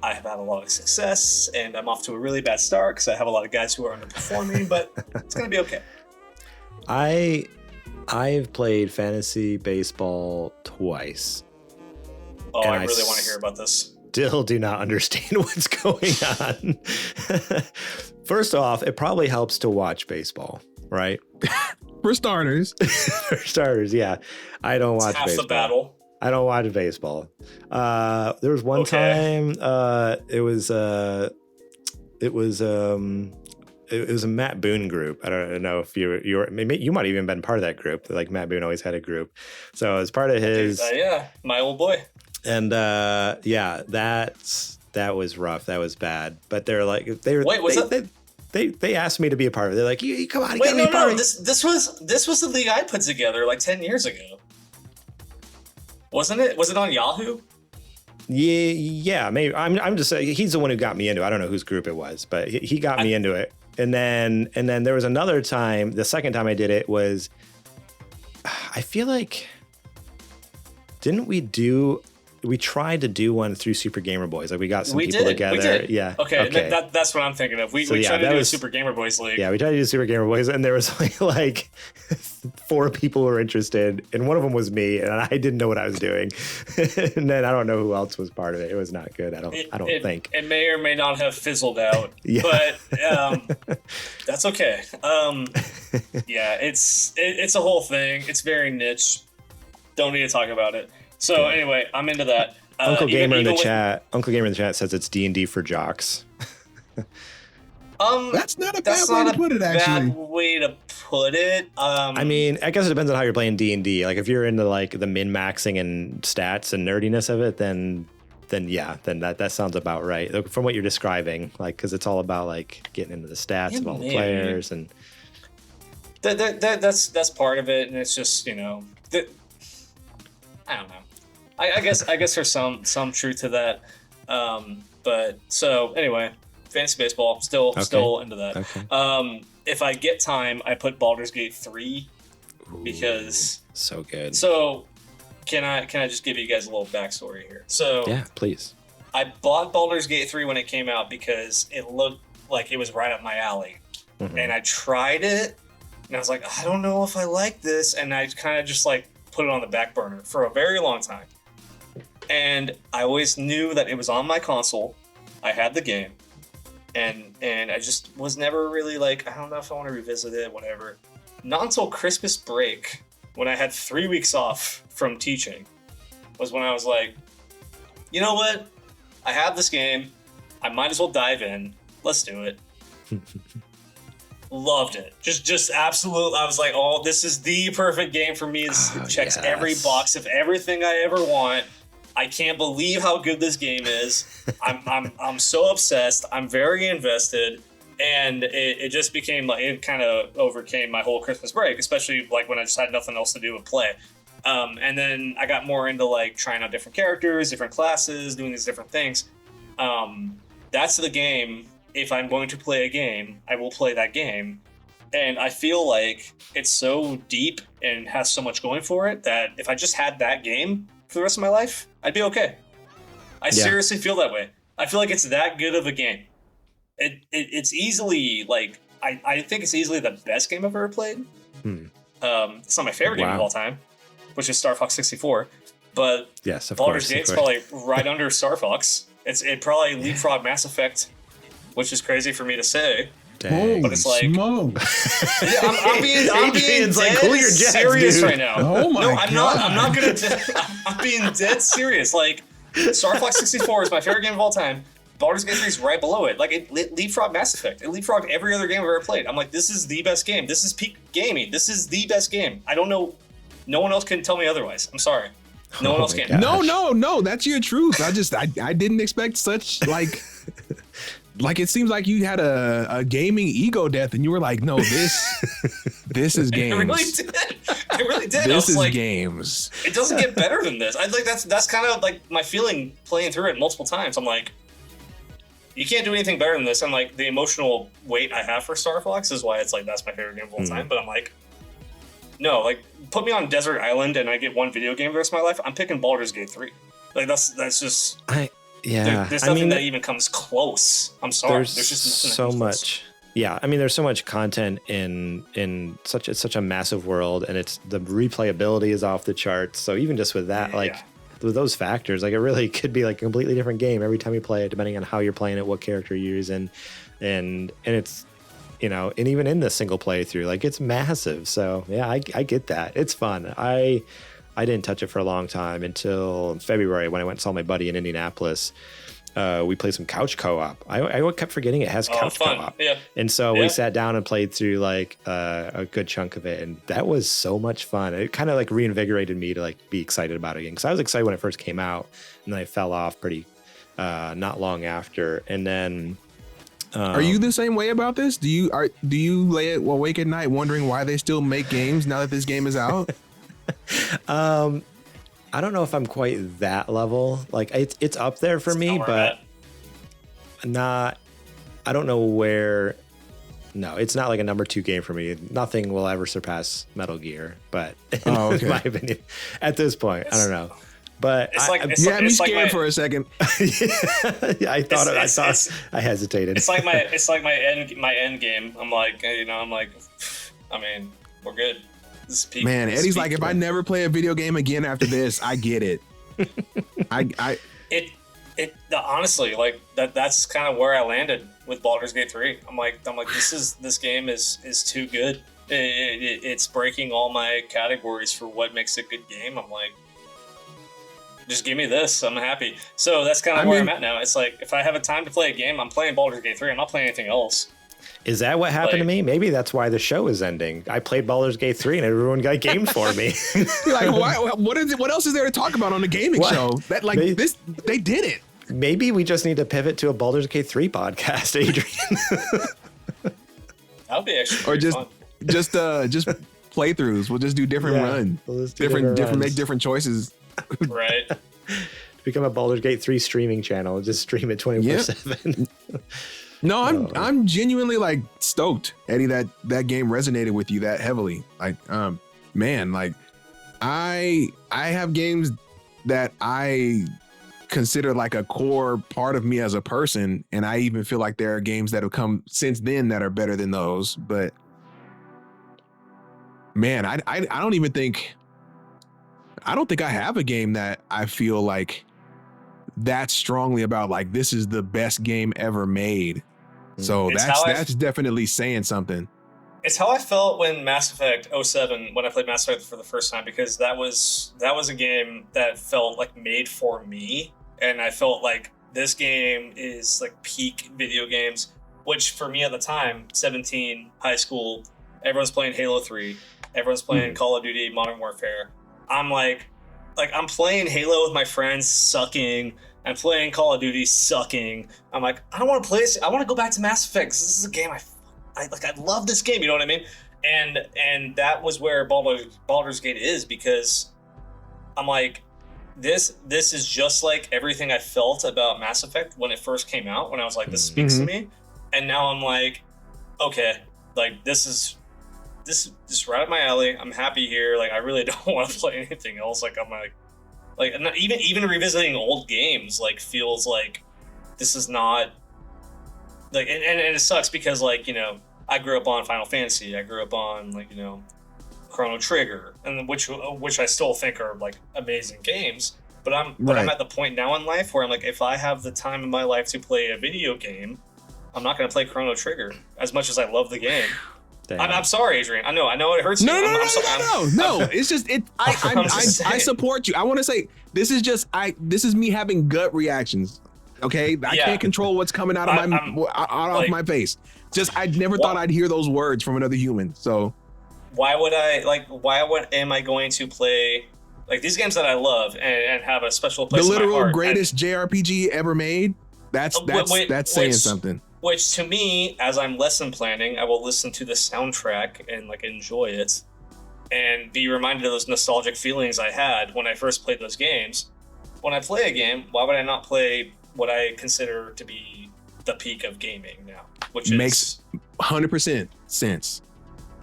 I have had a lot of success and I'm off to a really bad start because I have a lot of guys who are underperforming, but it's going to be okay. I've played fantasy baseball twice. Oh, I really want to hear about this. Still do not understand what's going on. First off, it probably helps to watch baseball, right? For starters. For starters, yeah. I don't watch half baseball. The battle. I don't watch baseball. There was one time it was a Matt Boone group. I don't know if you might have even been part of that group. Like Matt Boone always had a group. So as part of his my old boy. And that was rough. That was bad. But they're like they asked me to be a part of it. They're like, you come on, wait, no. This was the league I put together like 10 years ago. Wasn't it? Was it on Yahoo? Yeah, maybe. I'm just saying he's the one who got me into it. I don't know whose group it was, but he got me into it. And then there was another time, the second time I did it was, I feel like, we tried to do one through Super Gamer Boys. Like we got some people together. We did. Yeah. Okay. That's what I'm thinking of. We tried to do a Super Gamer Boys league. Yeah, we tried to do Super Gamer Boys, and there was like 4 people who were interested, and one of them was me, and I didn't know what I was doing. And then I don't know who else was part of it. It was not good. I don't think. It may or may not have fizzled out. Yeah. But that's okay. Yeah, it's a whole thing. It's very niche. Don't need to talk about it. So anyway, I'm into that. Uncle Gamer in the chat says it's D&D for jocks. That's not a bad way to put it, actually. Bad way to put it. I mean, I guess it depends on how you're playing D&D. Like if you're into like the min-maxing and stats and nerdiness of it, then that sounds about right. From what you're describing, like because it's all about like getting into the stats of all the players and that's part of it, and it's just I don't know. I guess there's some truth to that. But so anyway, fantasy baseball still into that. Okay. If I get time, I put Baldur's Gate 3 because so good. So can I just give you guys a little backstory here? So yeah, please. I bought Baldur's Gate 3 when it came out because it looked like it was right up my alley, and I tried it, and I was like, I don't know if I like this, and I kind of just like put it on the back burner for a very long time. And I always knew that it was on my console. I had the game. And I just was never really like, I don't know if I want to revisit it, whatever. Not until Christmas break, when I had 3 weeks off from teaching, was when I was like, you know what? I have this game. I might as well dive in. Let's do it. Loved it. Just absolute. I was like, oh, this is the perfect game for me. This checks every box of everything I ever want. I can't believe how good this game is. I'm so obsessed. I'm very invested, and it just became like it kind of overcame my whole Christmas break, especially like when I just had nothing else to do but play. And then I got more into like trying out different characters, different classes, doing these different things. That's the game. If I'm going to play a game, I will play that game. And I feel like it's so deep and has so much going for it that if I just had that game for the rest of my life, I'd be okay. I seriously feel that way. I feel like it's that good of a game. It's easily like I think it's easily the best game I've ever played. It's not my favorite game of all time, which is Star Fox 64. But yes, of Baldur's course, Gate's probably right under Star Fox. It probably leapfrog Mass Effect, which is crazy for me to say. Dang. But it's like, smokes. yeah, I'm being Adrian's dead like, cool your jets, serious dude. right now. Oh my no, I'm God. not. I'm not gonna. I'm being dead serious. Like, Star Fox 64 is my favorite game of all time. Baldur's Gate 3 is right below it. Like, it leapfrogged Mass Effect. It leapfrogged every other game I've ever played. I'm like, this is the best game. This is peak gaming. This is the best game. I don't know. No one else can tell me otherwise. I'm sorry. No one else can. God. No, that's your truth. I didn't expect such like it seems like you had a gaming ego death and you were like, no, this is games. It really did. It really did. This is like, games. It doesn't get better than this. I like that's kind of like my feeling playing through it multiple times. I'm like, you can't do anything better than this. And like the emotional weight I have for Star Fox is why it's like that's my favorite game of all time. But I'm like, no, like put me on Desert Island and I get one video game the rest of my life. I'm picking Baldur's Gate 3. Like that's just there's nothing that even comes close. I'm sorry. There's just nothing so that comes much. close. Yeah, I mean, there's so much content in such a massive world, and it's the replayability is off the charts. So even just with that, with those factors, like it really could be like a completely different game every time you play it, depending on how you're playing it, what character you're using, and it's, you know, and even in the single playthrough, like it's massive. So yeah, I get that. It's fun. I didn't touch it for a long time until February when I went and saw my buddy in Indianapolis. We played some couch co-op. I kept forgetting it has couch co-op. Yeah. And so we sat down and played through like a good chunk of it. And that was so much fun. It kind of like reinvigorated me to like be excited about it again. Cause I was excited when it first came out and then I fell off pretty not long after. And then Are you the same way about this? Do you lay awake at night wondering why they still make games now that this game is out? I don't know if I'm quite that level. Like it's up there for me, but not. I don't know where. No, it's not like a number 2 game for me. Nothing will ever surpass Metal Gear, but in my opinion, at this point, I don't know. But you had me scared for a second. Yeah, I thought I hesitated. It's like my end game. I'm like, I mean, we're good. This is peak. Man, Eddie's like, if I never play a video game again after this, I get it. Honestly, like that's kind of where I landed with Baldur's Gate 3. I'm like this game is too good. It's breaking all my categories for what makes a good game. I'm like, just give me this. I'm happy. So that's kind of where I'm at now. It's like if I have a time to play a game, I'm playing Baldur's Gate 3. I'm not playing anything else. Is that what happened to me? Maybe that's why the show is ending. I played Baldur's Gate 3 and everyone got gamed for me. You're like, what else is there to talk about on the gaming show? That they did it. Maybe we just need to pivot to a Baldur's Gate 3 podcast, Adrian. That would be actually or just fun. just playthroughs. We'll just do different runs. We'll just do make different choices. Right. Become a Baldur's Gate 3 streaming channel. Just stream it 24/7. No, I'm genuinely like stoked, Eddie, that game resonated with you that heavily. Like, man, like I have games that I consider like a core part of me as a person, and I even feel like there are games that have come since then that are better than those. But man, I don't think I have a game that I feel like that strongly about. Like, this is the best game ever made. So that's definitely saying something. It's how I felt when Mass Effect 07, when I played Mass Effect for the first time, because that was a game that felt like made for me, and I felt like this game is like peak video games, which for me at the time, 17, high school, everyone's playing Halo 3, everyone's playing Call of Duty Modern Warfare. I'm like I'm playing Halo with my friends, sucking. I'm playing Call of Duty, sucking. I'm like, I don't want to play this. I want to go back to Mass Effect. This is a game I love this game. You know what I mean? And that was where Baldur's Gate is, because I'm like, this is just like everything I felt about Mass Effect when it first came out. When I was like, this speaks to me. And now I'm like, okay, like this is right up my alley. I'm happy here. Like I really don't want to play anything else. Like I'm like not even revisiting old games like feels like this is not like, and it sucks because like, you know, I grew up on Final Fantasy, I grew up on like, you know, Chrono Trigger, and which I still think are like amazing games, but I'm at the point now in life where I'm like, if I have the time in my life to play a video game, I'm not going to play Chrono Trigger as much as I love the game. Damn. I'm sorry, Adrian. I know it hurts No, you. no. It's just it. I support you. I want to say this is me having gut reactions. Okay, I can't control what's coming out of my face. Just I never thought I'd hear those words from another human. So why am I going to play like these games that I love and have a special place the in my literal heart, greatest JRPG ever made? That's saying something. Which to me, as I'm lesson planning, I will listen to the soundtrack and like enjoy it and be reminded of those nostalgic feelings I had when I first played those games. When I play a game, why would I not play what I consider to be the peak of gaming now? Which makes 100% sense.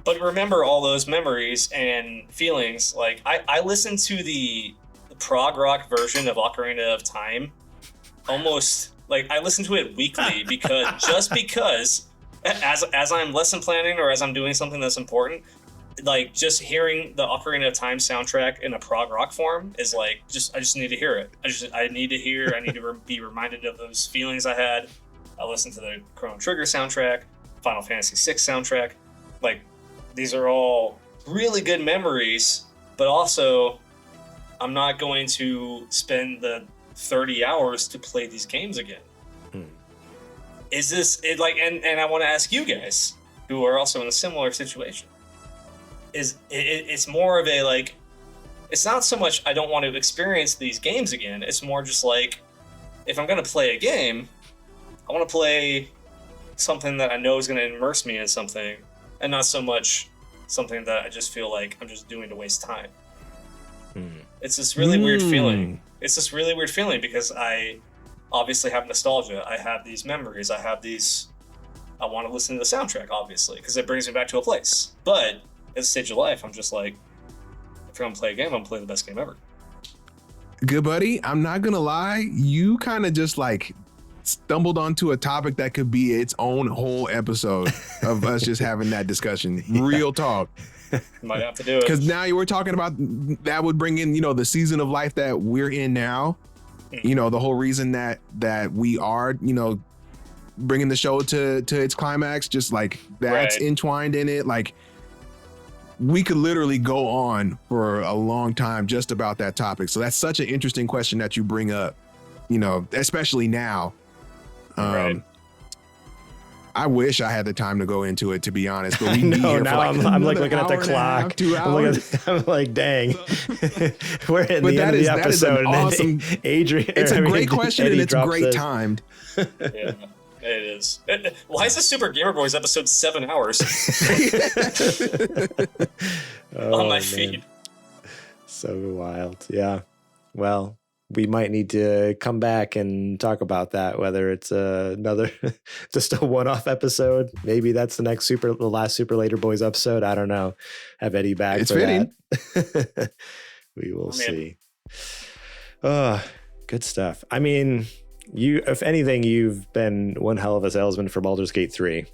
But remember all those memories and feelings. Like I listened to the prog rock version of Ocarina of Time almost. Like I listen to it weekly because as I'm lesson planning or as I'm doing something that's important, like just hearing the Ocarina of Time soundtrack in a prog rock form is like I just need to hear it. I need to be reminded of those feelings I had. I listen to the Chrono Trigger soundtrack, Final Fantasy VI soundtrack. Like these are all really good memories, but also I'm not going to spend the 30 hours to play these games again. Is this it like and I want to ask you guys who are also in a similar situation. It's more of a like it's not so much I don't want to experience these games again. It's more just like if I'm going to play a game, I want to play something that I know is going to immerse me in something and not so much something that I just feel like I'm just doing to waste time. It's this really weird feeling. It's this really weird feeling because I obviously have nostalgia. I have these memories. I want to listen to the soundtrack, obviously, because it brings me back to a place. But at this stage of life, I'm just like, if I'm going to play a game, I'm going to play the best game ever. Good buddy, I'm not going to lie. You kind of just like stumbled onto a topic that could be its own whole episode of us just having that discussion. Real talk. Might have to do it. Because now you were talking about that would bring in, the season of life that we're in now. The whole reason that we are, bringing the show to its climax, just like that's entwined in it. Like we could literally go on for a long time just about that topic. So that's such an interesting question that you bring up, especially now. I wish I had the time to go into it, to be honest. But we need here now for like I'm like looking at the clock. 2 hours. I'm like, dang, we're at the end of the episode. Awesome. Adrian, it's a great question Eddie and it's great timed. Yeah, it is. Why is the Super Gamer Boys episode 7 hours on my feed? So wild. Yeah. Well, we might need to come back and talk about that, whether it's another, just a one-off episode. Maybe that's the last Super Later Boys episode. I don't know. Have Eddie back. It's for fitting. That. We will see. Oh, good stuff. I mean, if anything, you've been one hell of a salesman for Baldur's Gate 3.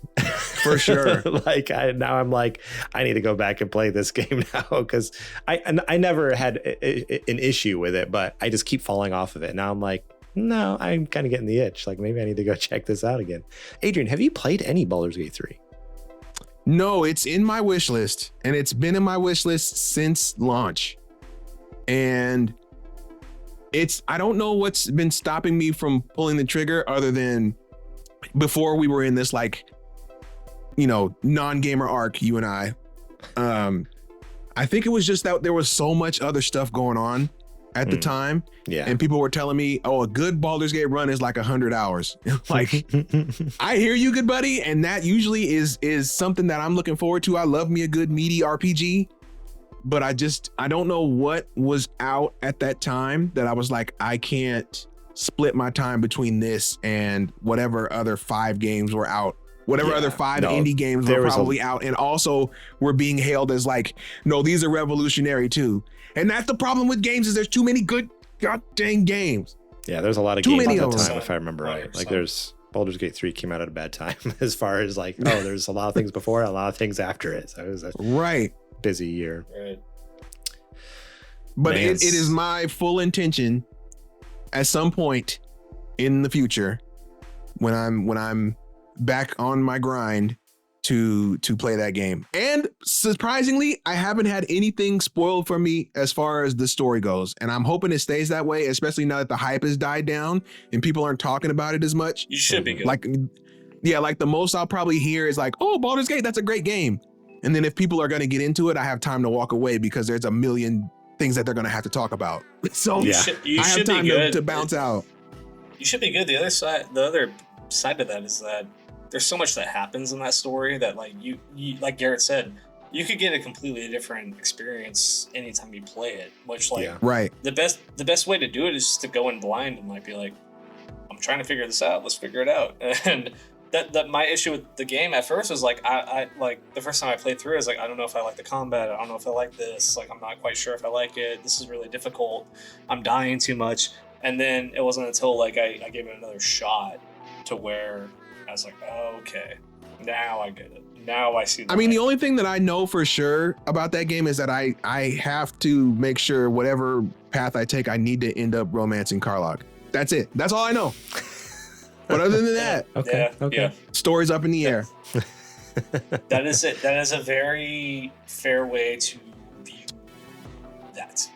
For sure. I'm like, I need to go back and play this game now because I never had an issue with it, but I just keep falling off of it. Now I'm like, no, I'm kind of getting the itch. Like maybe I need to go check this out again. Adrian, have you played any Baldur's Gate 3? No, it's in my wish list, and it's been in my wish list since launch. And I don't know what's been stopping me from pulling the trigger other than before we were in this like, non-gamer arc, you and I think it was just that there was so much other stuff going on at the time. Yeah. And people were telling me, oh, a good Baldur's Gate run is like 100 hours. Like, I hear you, good buddy. And that usually is something that I'm looking forward to. I love me a good meaty RPG. But I don't know what was out at that time that I was like, I can't split my time between this and whatever other 5 games were out. Whatever other 5 indie games were probably out and also were being hailed as like, no, these are revolutionary too. And that's the problem with games is there's too many good god dang games. Yeah, there's a lot of games at the time, if I remember right. Like there's Baldur's Gate 3 came out at a bad time as far as like, oh, there's a lot of things before, a lot of things after it. So it was a busy year. Right. But it is my full intention at some point in the future when I'm back on my grind to play that game. And surprisingly, I haven't had anything spoiled for me as far as the story goes. And I'm hoping it stays that way, especially now that the hype has died down and people aren't talking about it as much. You should be good. Like the most I'll probably hear is like, oh, Baldur's Gate, that's a great game. And then if people are going to get into it, I have time to walk away because there's a million things that they're going to have to talk about. So you I have time to bounce out. You should be good. The other side of that is that there's so much that happens in that story that like you like Garrett said, you could get a completely different experience anytime you play it. Which right. The best way to do it is just to go in blind and like be like, I'm trying to figure this out. Let's figure it out. And that my issue with the game at first was like I like the first time I played through it, I was like, I don't know if I like the combat. I don't know if I like this. Like I'm not quite sure if I like it. This is really difficult. I'm dying too much. And then it wasn't until like I gave it another shot to where I was like, oh, okay, now I get it. Now I see. The only thing that I know for sure about that game is that I have to make sure whatever path I take, I need to end up romancing Karlach. That's it. That's all I know. But other than that, okay. Story's up in the air. That is it. That is a very fair way to view that.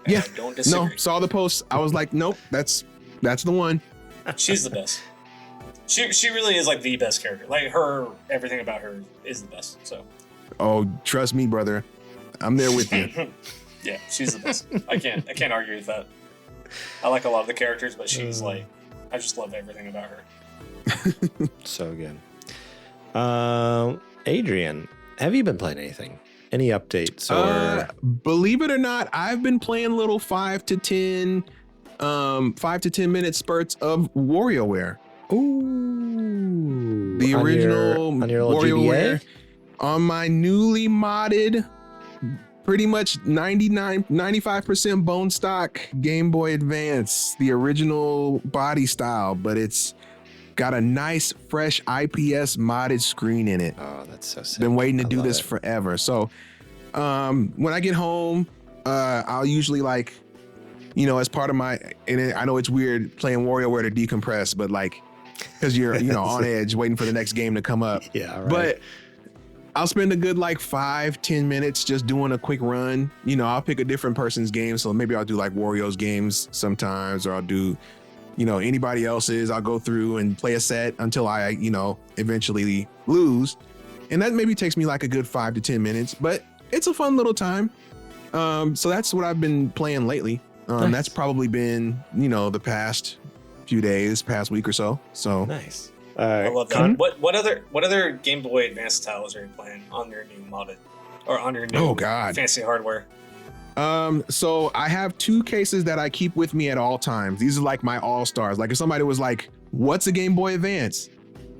Yeah. I don't disagree. No, saw the post. I was like, nope, that's the one. She's the best. She really is like the best character. Like everything about her is the best. So. Oh, trust me, brother. I'm there with you. Yeah, she's the best. I can't argue with that. I like a lot of the characters, but she's like, I just love everything about her. So good. Adrian, have you been playing anything? Any updates or? Believe it or not, I've been playing little 5 to 10 minute spurts of WarioWare. Ooh, the original on your WarioWare GBA? On my newly modded, pretty much 95% bone stock Game Boy Advance, the original body style, but it's got a nice fresh IPS modded screen in it. Oh, that's so sick. Been waiting to do this forever. So when I get home, I'll usually like, as part of and I know it's weird playing WarioWare to decompress, but like, because you're on edge waiting for the next game to come up. Yeah, right. But I'll spend a good like 5-10 minutes just doing a quick run. I'll pick a different person's game. So maybe I'll do like Wario's games sometimes, or I'll do, anybody else's. I'll go through and play a set until I, eventually lose. And that maybe takes me like a good 5 to 10 minutes, but it's a fun little time. So that's what I've been playing lately. Nice. That's probably been, the past few days, past week or so. So nice. I love that. What other Game Boy Advance titles are you playing on your new modded or on your new fancy hardware? So I have 2 cases that I keep with me at all times. These are like my all-stars. Like if somebody was like, what's a Game Boy Advance?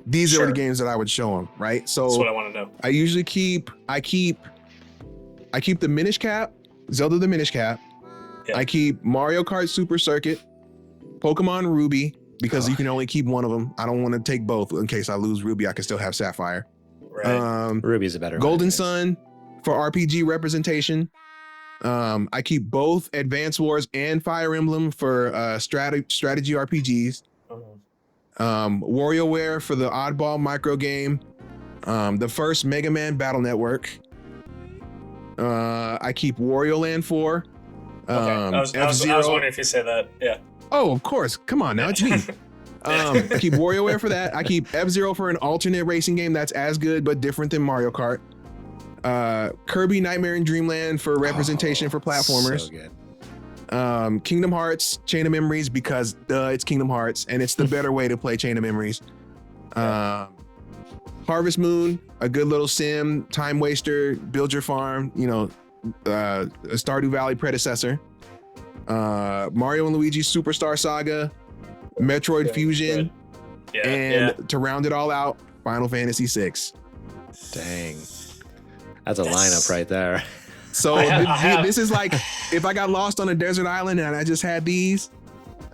These are the games that I would show them, right? So that's what I want to know. I usually keep the Minish Cap, Zelda the Minish Cap. Yeah. I keep Mario Kart Super Circuit, Pokemon Ruby, because you can only keep one of them. I don't want to take both in case I lose Ruby. I can still have Sapphire. Right. Ruby's a better Golden Sun for RPG representation. I keep both Advance Wars and Fire Emblem for strategy RPGs. WarioWare for the oddball micro game. The first Mega Man Battle Network. I keep Wario Land 4. Okay. I was wondering if you said that. Yeah. Oh, of course. Come on now. It's me. I keep WarioWare for that. I keep F-Zero for an alternate racing game that's as good but different than Mario Kart. Kirby Nightmare in Dreamland for representation for platformers. So good. Kingdom Hearts Chain of Memories because it's Kingdom Hearts and it's the better way to play Chain of Memories. Harvest Moon, a good little sim, time waster, build your farm, a Stardew Valley predecessor. Mario and Luigi Superstar Saga, Metroid Fusion, and to round it all out, Final Fantasy VI. Dang. That's a lineup right there. So this is like, if I got lost on a desert island and I just had these,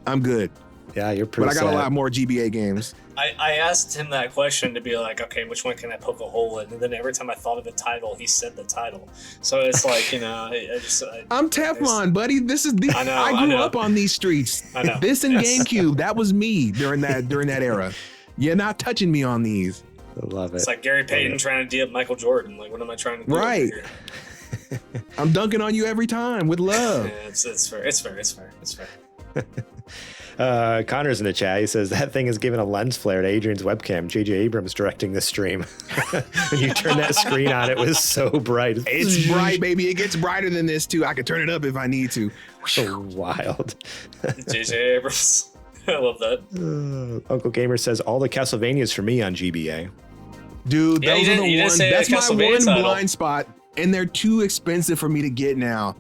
I'm good. Yeah, you're pretty But I got a lot more GBA games. I asked him that question to be like, okay, which one can I poke a hole in? And then every time I thought of the title, he said the title. So it's like, I'm Teflon, buddy. This is I grew up on these streets. I know. This and GameCube, that was me during that era. You're not touching me on these. I love it. It's like Gary Payton trying to D up Michael Jordan. Like, what am I trying to do? Right. Here? I'm dunking on you every time with love. Yeah, it's fair. It's fair. It's fair. It's fair. Connor's in the chat. He says that thing is giving a lens flare to Adrian's webcam. JJ Abrams directing this stream. When you turn that screen on, it was so bright. It's bright, baby. It gets brighter than this too. I can turn it up if I need to. So wild. JJ Abrams. I love that. Uncle Gamer says all the Castlevanias for me on GBA. Dude, Yeah, those are the ones. That's my Castlevania one title. blind spot, and they're too expensive for me to get now.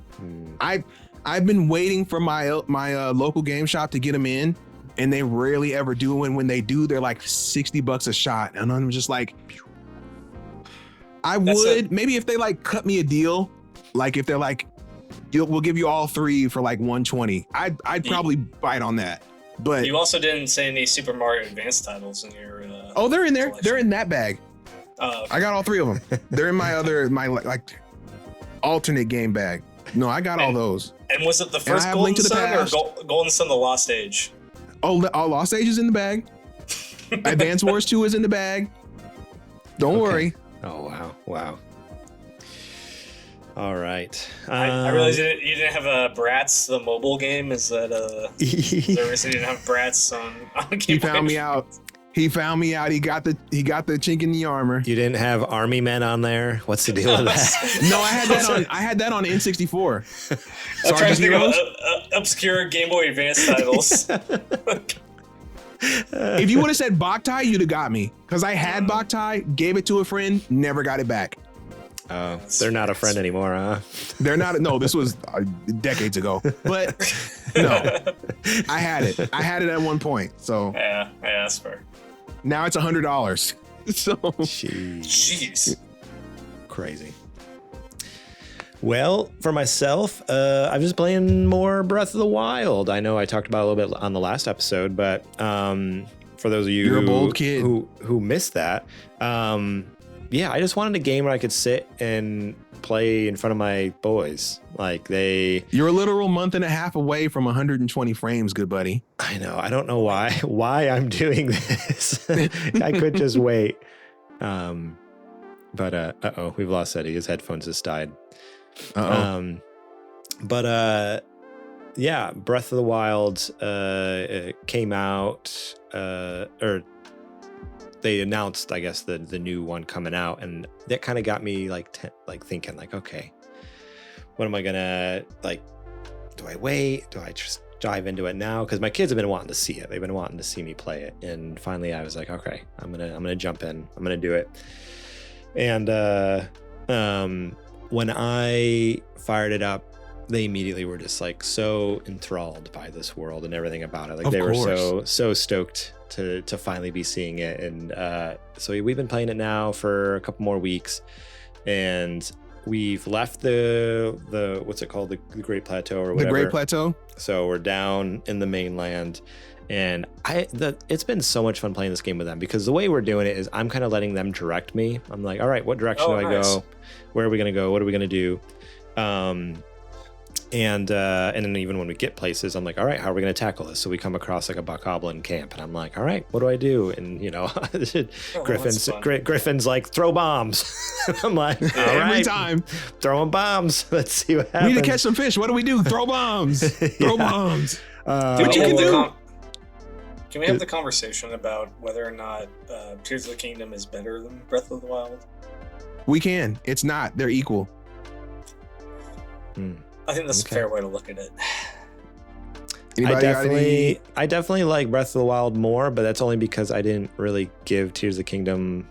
I've been waiting for my local game shop to get them in, and they rarely ever do. And when they do, they're like $60 a shot, and I'm just like, maybe if they like cut me a deal, like if they're like, we'll give you all 3 for like $120, I'd probably bite on that. But You also didn't say any Super Mario Advance titles in your. oh, they're in there. collection. They're in that bag. I got all 3 of them. They're in my like alternate game bag. No, I got all those. And was it the first I have Golden Link to the Sun or Past. Golden Sun: The Lost Age? Oh, all Lost Age is in the bag. Advance Wars 2 is in the bag. Don't worry. Oh, wow. All right. I realized you didn't have Bratz, the mobile game. Is that is there a reason you didn't have Bratz on Game He Boy? found me out. He found me out. He got the chink in the armor. You didn't have Army Men on there? What's the deal with that? No, I had that on N64. I'm trying to Sergeant think of Heroes. obscure Game Boy Advance titles. If you would have said Boktai, you'd have got me. Because I had Boktai, gave it to a friend, never got it back. Oh, they're not a friend anymore, huh? They're not. No, this was decades ago. But no, I had it. I had it at one point. So yeah, that's fair. now it's $100. So Jeez. Crazy. Well, for myself, I'm just playing more Breath of the Wild. I know I talked about it a little bit on the last episode, but for those of you You're a bold kid. who missed that, yeah, I just wanted a game where I could sit and play in front of my boys. Like you're a literal month and a half away from 120 frames, good buddy. I know. I don't know why I'm doing this. I could just wait. But uh-oh, we've lost Eddie. His headphones just died. Uh-oh. Yeah, Breath of the Wild came out, or they announced, I guess, the new one coming out, and that kind of got me thinking, like, okay, what am I gonna like? Do I wait? Do I just dive into it now? Because my kids have been wanting to see it. They've been wanting to see me play it, and finally, I was like, okay, I'm gonna jump in. I'm gonna do it. And when I fired it up, they immediately were just like so enthralled by this world and everything about it. Like they were so stoked to finally be seeing it. And so we've been playing it now for a couple more weeks, and we've left the what's it called, the Great Plateau or whatever. The Great Plateau. So we're down in the mainland, and it's been so much fun playing this game with them, because the way we're doing it is I'm kind of letting them direct me. I'm like, all right, what direction do I go? Where are we gonna go? What are we gonna do? And then even when we get places, I'm like, all right, how are we going to tackle this? So we come across like a bokoblin camp, and I'm like, all right, what do I do? And Griffin's like, throw bombs. I'm like, all right, every time throwing bombs. Let's see what happens. We need to catch some fish. What do we do? Throw bombs. Throw bombs. What you can do? Can we have the conversation about whether or not Tears of the Kingdom is better than Breath of the Wild? We can. It's not. They're equal. I think that's a fair way to look at it. I definitely like Breath of the Wild more, but that's only because I didn't really give Tears of the Kingdom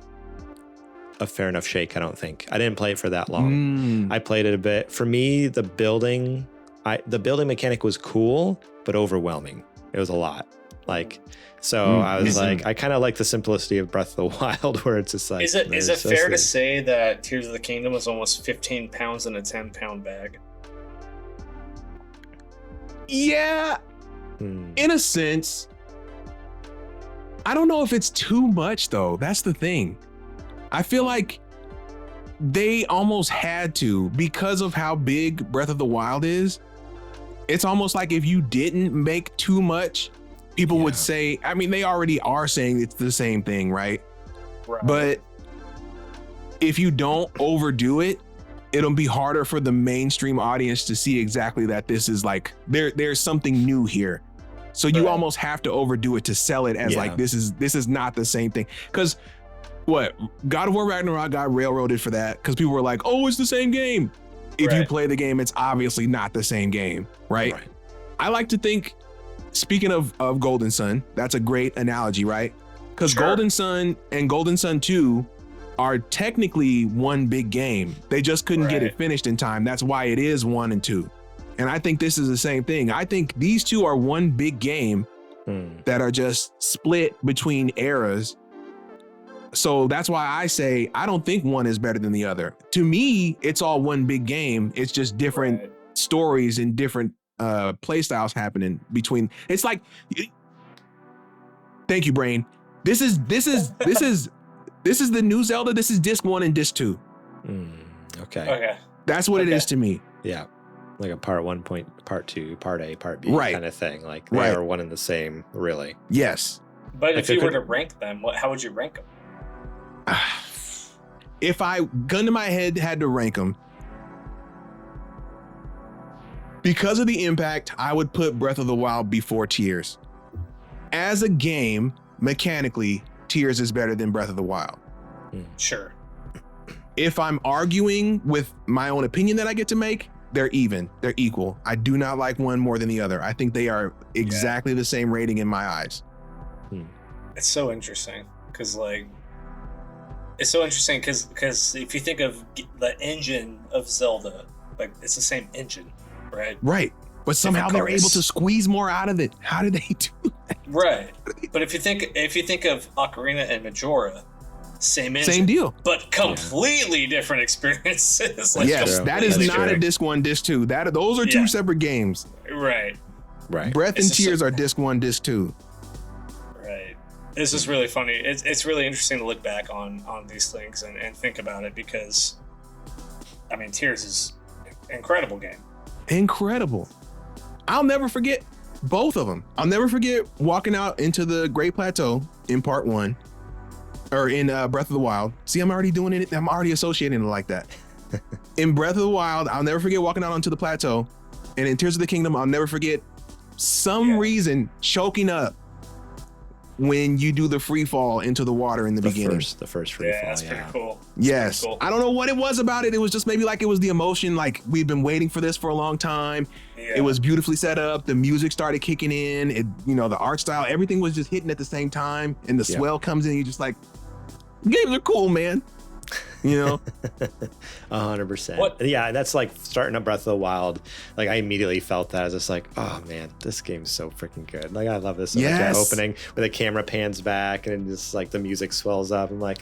a fair enough shake. I don't think I didn't play it for that long. I played it a bit. For me, the building mechanic was cool, but overwhelming. It was a lot. I was like, I kind of like the simplicity of Breath of the Wild, where it's just like. Is it fair to say that Tears of the Kingdom was almost 15 pounds in a 10-pound bag? Yeah, in a sense. I don't know if it's too much, though. That's the thing. I feel like they almost had to, because of how big Breath of the Wild is. It's almost like if you didn't make too much, people would say, I mean, they already are saying it's the same thing, right? Right. But if you don't overdo it, it'll be harder for the mainstream audience to see exactly that this is like, there's something new here. So you almost have to overdo it to sell it as like, this is not the same thing. Because what? God of War Ragnarok got railroaded for that because people were like, oh, it's the same game. If you play the game, it's obviously not the same game, right? I like to think, speaking of Golden Sun, that's a great analogy, right? Because Golden Sun and Golden Sun 2 are technically one big game. They just couldn't get it finished in time. That's why it is 1 and 2. And I think this is the same thing. I think these two are one big game that are just split between eras. So that's why I say I don't think one is better than the other. To me, it's all one big game. It's just different stories and different play styles happening between. It's like, thank you, Brain. This is the new Zelda. This is disc 1 and disc 2. Okay. That's what it is to me. Yeah. Like a part 1, part 2, part A, part B kind of thing. Like they are one and the same, really. Yes. But if you were to rank them, how would you rank them? If I, gun to my head, had to rank them, because of the impact, I would put Breath of the Wild before Tears. As a game, mechanically, Tears is better than Breath of the Wild. Sure. If I'm arguing with my own opinion that I get to make, they're even. They're equal. I do not like one more than the other. I think they are exactly the same rating in my eyes. It's so interesting because, like, because if you think of the engine of Zelda, like, it's the same engine, right? Right. But somehow they're able to squeeze more out of it. How did they do that? Right. But if you think of Ocarina and Majora, same engine, same deal, but completely different experiences. Like, yes, that is not a disc 1, disc 2. Those are two separate games. Right. Breath and Tears are disc 1, disc 2. Right. This is really funny. It's really interesting to look back on these things and think about it because, I mean, Tears is an incredible game. Incredible. I'll never forget both of them. I'll never forget walking out into the Great Plateau in part 1. Or in Breath of the Wild. See, I'm already doing it. I'm already associating it like that. In Breath of the Wild, I'll never forget walking out onto the plateau. And in Tears of the Kingdom, I'll never forget some reason choking up when you do the free fall into the water in the beginning. The first free fall. That's pretty cool. Yes. Pretty cool. I don't know what it was about it. It was just maybe like it was the emotion. Like, we've been waiting for this for a long time. Yeah. It was beautifully set up. The music started kicking in. It, the art style, everything was just hitting at the same time. And the swell comes in. You're just like, games are cool, man. 100%. Yeah, that's like starting up Breath of the Wild. Like, I immediately felt that. I was just like, oh man, this game's so freaking good. Like, I love this. Like, that opening where the camera pans back and just like the music swells up. I'm like,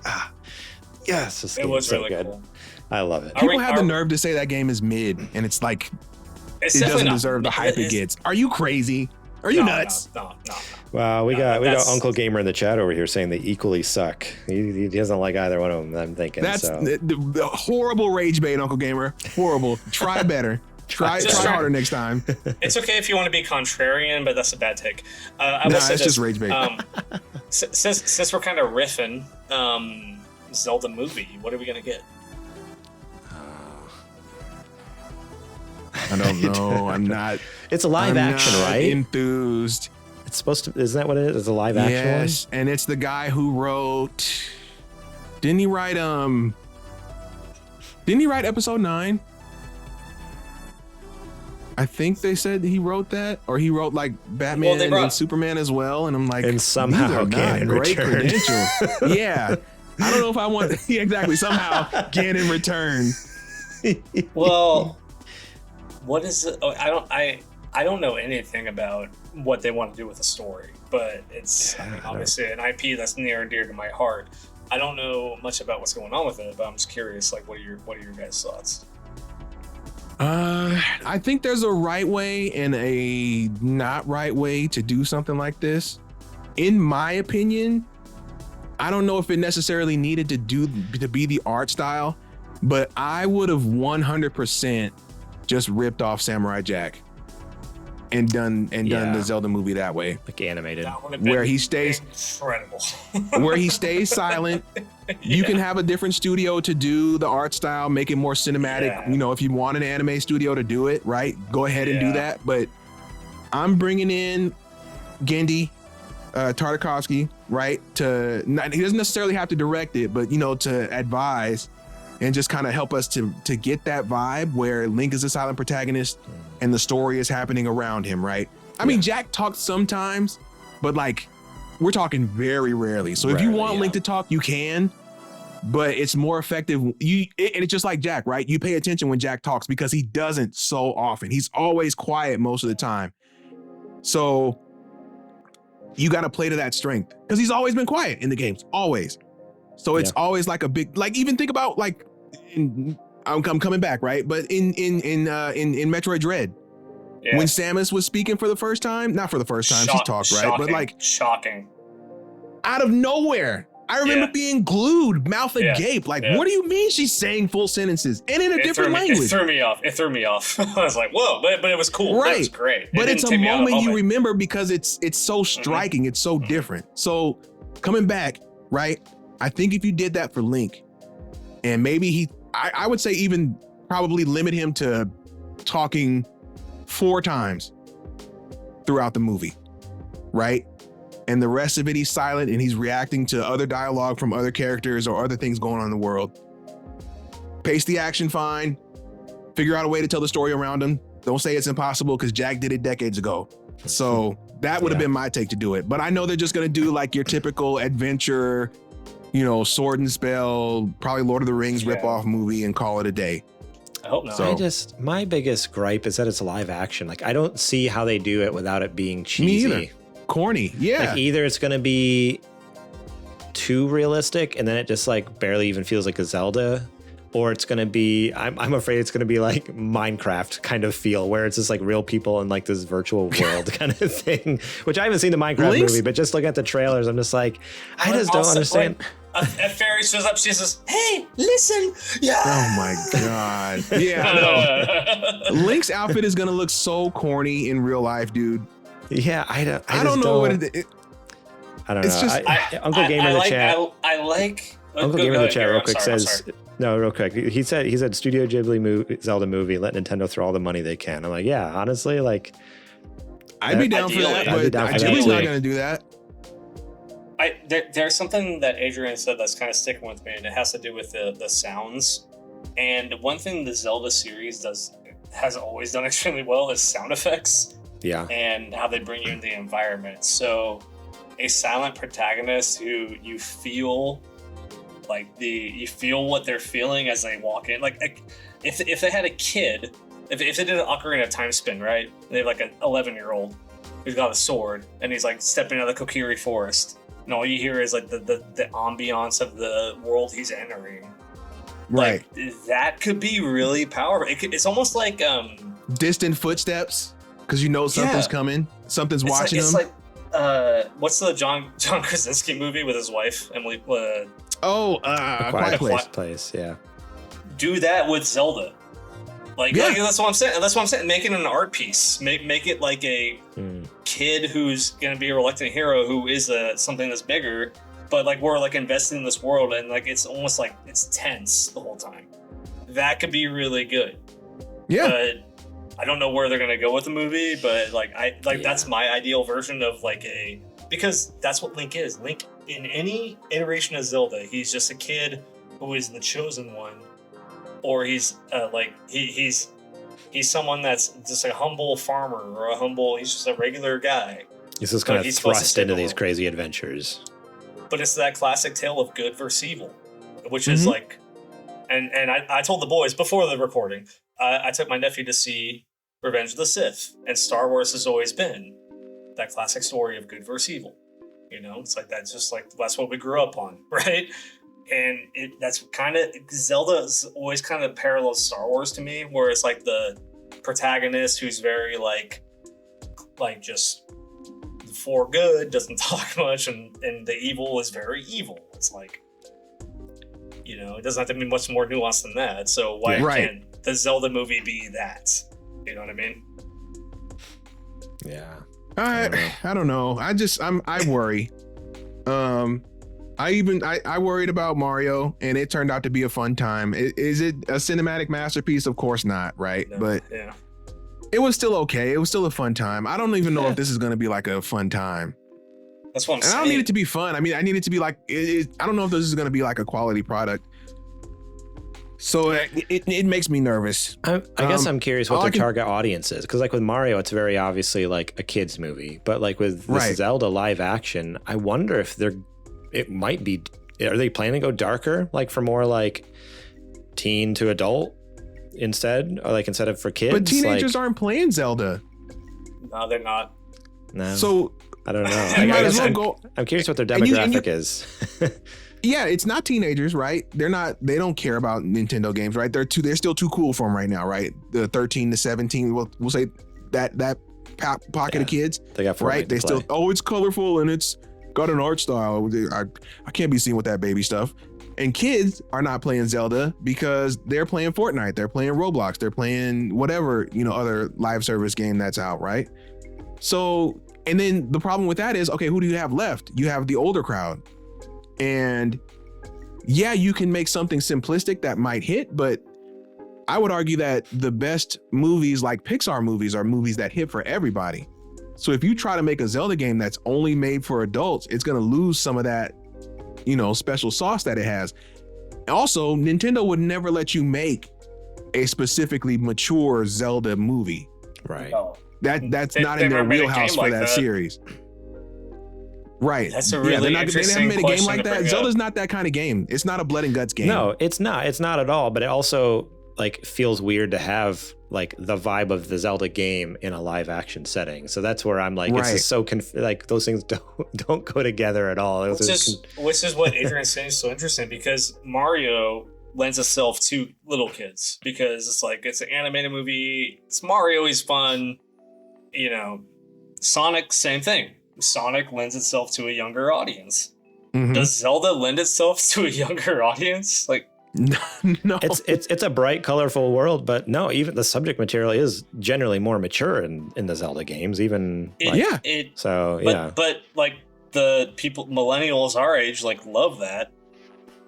yes, this game is so good. Cool. I love it. People have the nerve to say that game is mid, and it's like it doesn't deserve the hype it gets. Are you crazy? Are you nuts? No. Wow, we got Uncle Gamer in the chat over here saying they equally suck. He doesn't like either one of them. I'm thinking that's the horrible rage bait, Uncle Gamer. Horrible. Try better. Try harder next time. It's okay if you want to be contrarian, but that's a bad take. It's just rage bait. Since we're kind of riffing, Zelda movie, what are we gonna get? I don't know. I'm not. It's a live action, right? Enthused. It's supposed to. Isn't that what it is? It's a live action one. Yes, and it's the guy who wrote. Didn't he write episode 9? I think they said he wrote that, or he wrote like Batman and Superman as well. And I'm like, and somehow Ganon great returned. Credentials. Yeah, I don't know if I want exactly somehow Ganon return. Well, what is it? I don't know anything about what they want to do with the story, but it's obviously an IP that's near and dear to my heart. I don't know much about what's going on with it, but I'm just curious. Like, what are your guys' thoughts? I think there's a right way and a not right way to do something like this. In my opinion, I don't know if it necessarily needed to be the art style, but I would have 100% just ripped off Samurai Jack. and done the Zelda movie that way. Like animated. Where he stays incredible. Where he stays silent. You can have a different studio to do the art style, make it more cinematic. Yeah. You know, if you want an anime studio to do it, right? Go ahead and do that. But I'm bringing in Gendy Tartakovsky, right? He doesn't necessarily have to direct it, but, you know, to advise and just kind of help us to get that vibe where Link is a silent protagonist and the story is happening around him, right? I mean, Jack talks sometimes, but like we're talking very rarely. So if you want Link to talk, you can, but it's more effective. And it's just like Jack, right? You pay attention when Jack talks because he doesn't so often. He's always quiet most of the time. So you got to play to that strength because he's always been quiet in the games, always. So it's always like a big, like even think about like, I'm coming back, right? But in Metroid Dread, when Samus was speaking for the first time, not for the first time, she's talked, right? But like shocking, out of nowhere, I remember being glued, mouth agape. Like, what do you mean she's saying full sentences and in a different language? It threw me off. I was like, whoa, but it was cool. Right. It was great. But it's a moment you remember because it's so striking. It's so different. So coming back, right? I think if you did that for Link, and maybe I would say even probably limit him to talking 4 times throughout the movie, right? And the rest of it, he's silent and he's reacting to other dialogue from other characters or other things going on in the world. Pace the action fine. Figure out a way to tell the story around him. Don't say it's impossible because Jack did it decades ago. So that would have been my take to do it. But I know they're just going to do like your typical adventure, you know, sword and spell, probably Lord of the Rings ripoff movie and call it a day. I hope not. So my biggest gripe is that it's live action. Like, I don't see how they do it without it being cheesy. Me either. Corny. Yeah. Like, either it's going to be too realistic and then it just like barely even feels like a Zelda, or it's going to be, I'm afraid it's going to be like Minecraft kind of feel where it's just like real people in like this virtual world kind of thing, which I haven't seen the Minecraft movie, but just looking at the trailers, I'm just like, I just don't understand. A fairy shows up, she says, "Hey, listen." Yeah. Oh my God. Yeah, I know. Link's outfit is gonna look so corny in real life, dude. Yeah, I don't know what it is. I don't it's know. Just, Uncle Gamer in the chat. I like. Uncle Gamer in the chat real quick says, no, real quick. He said Studio Ghibli Zelda movie, let Nintendo throw all the money they can. I'm like, yeah, honestly, like, I'd be down for that, but Ghibli's not gonna do that. There's something that Adrian said that's kind of sticking with me, and it has to do with the sounds. And one thing the Zelda series has always done extremely well is sound effects. Yeah. And how they bring you into the environment. So a silent protagonist who you feel like you feel what they're feeling as they walk in. Like if they had a kid, if they did an Ocarina of Time spin, right? And they have like an 11-year-old who's got a sword and he's like stepping out of the Kokiri forest. And all you hear is like the ambiance of the world he's entering. Right. Like, that could be really powerful. It's almost like distant footsteps because you know something's coming. Something's watching him. It's like what's the John Krasinski movie with his wife Emily? A Quiet Place. Yeah. Do that with Zelda. Like that's what I'm saying. That's what I'm saying. Make it an art piece. Make it like a kid who's gonna be a reluctant hero who is something that's bigger, but like we're like invested in this world and like it's almost like it's tense the whole time. That could be really good. Yeah. But I don't know where they're gonna go with the movie, but that's my ideal version of like because that's what Link is. Link in any iteration of Zelda, he's just a kid who is the chosen one. Or he's he's someone that's just a humble farmer or he's just a regular guy. He's just kind of thrust into these crazy adventures. But it's that classic tale of good versus evil, which is like, and I told the boys before the recording, I took my nephew to see Revenge of the Sith, and Star Wars has always been that classic story of good versus evil. You know, it's like that's what we grew up on, right? And that's kind of Zelda is always kind of parallels Star Wars to me, where it's like the protagonist who's very like just for good, doesn't talk much, and the evil is very evil. It's like, you know, it doesn't have to be much more nuanced than that. So why can't the Zelda movie be that? You know what I mean? Yeah. I don't know. I worry. I worried about Mario, and it turned out to be a fun time. Is it a cinematic masterpiece? Of course not, right? No, but yeah. it was still okay. It was still a fun time. I don't even know if this is going to be like a fun time. That's what I'm And saying. I don't need it to be fun. I mean, I need it to be like, I don't know if this is going to be like a quality product. So it makes me nervous. I guess I'm curious what their target audience is. Because like with Mario, it's very obviously like a kid's movie. But like with this Zelda live action, I wonder if it might be, are they planning to go darker? Like for more like teen to adult instead? Or like instead of for kids? But teenagers aren't playing Zelda. No, they're not. No. So I don't know. I'm curious what their demographic is. Yeah, it's not teenagers, right? They don't care about Nintendo games, right? They're still too cool for them right now, right? The 13 to 17, we'll say that pocket of kids. They got Fortnite right? They still, it's colorful and it's got an art style. I can't be seen with that baby stuff. And kids are not playing Zelda because they're playing Fortnite, they're playing Roblox, they're playing whatever, other live service game that's out, right? So, and then the problem with that is, okay, who do you have left? You have the older crowd. And yeah, you can make something simplistic that might hit, but I would argue that the best movies like Pixar movies are movies that hit for everybody. So if you try to make a Zelda game that's only made for adults, it's going to lose some of that, special sauce that it has. Also, Nintendo would never let you make a specifically mature Zelda movie. Right. No. That's not in their wheelhouse for that series. Right. That's a really interesting they haven't made a game like that. question to bring up. Zelda's not that kind of game. It's not a blood and guts game. No, it's not. It's not at all. But it also like feels weird to have like the vibe of the Zelda game in a live action setting. So that's where I'm like, it's just so like those things don't go together at all. Which is what Adrian's saying is so interesting, because Mario lends itself to little kids because it's like it's an animated movie. It's Mario. He's fun. Sonic, same thing. Sonic lends itself to a younger audience. Mm-hmm. Does Zelda lend itself to a younger audience? Like, no. It's a bright, colorful world, but no, even the subject material is generally more mature in the Zelda games. Even but like the people, millennials our age, like love that,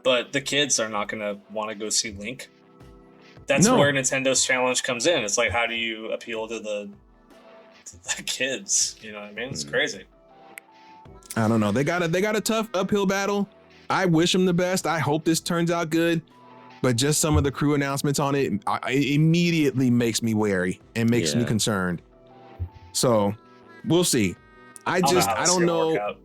but the kids are not going to want to go see Link. That's where Nintendo's challenge comes in. It's like, how do you appeal to the kids? You know what I mean? It's crazy. I don't know. They got a tough uphill battle. I wish them the best. I hope this turns out good. But just some of the crew announcements on it immediately makes me wary and makes me concerned. So we'll see. I don't know.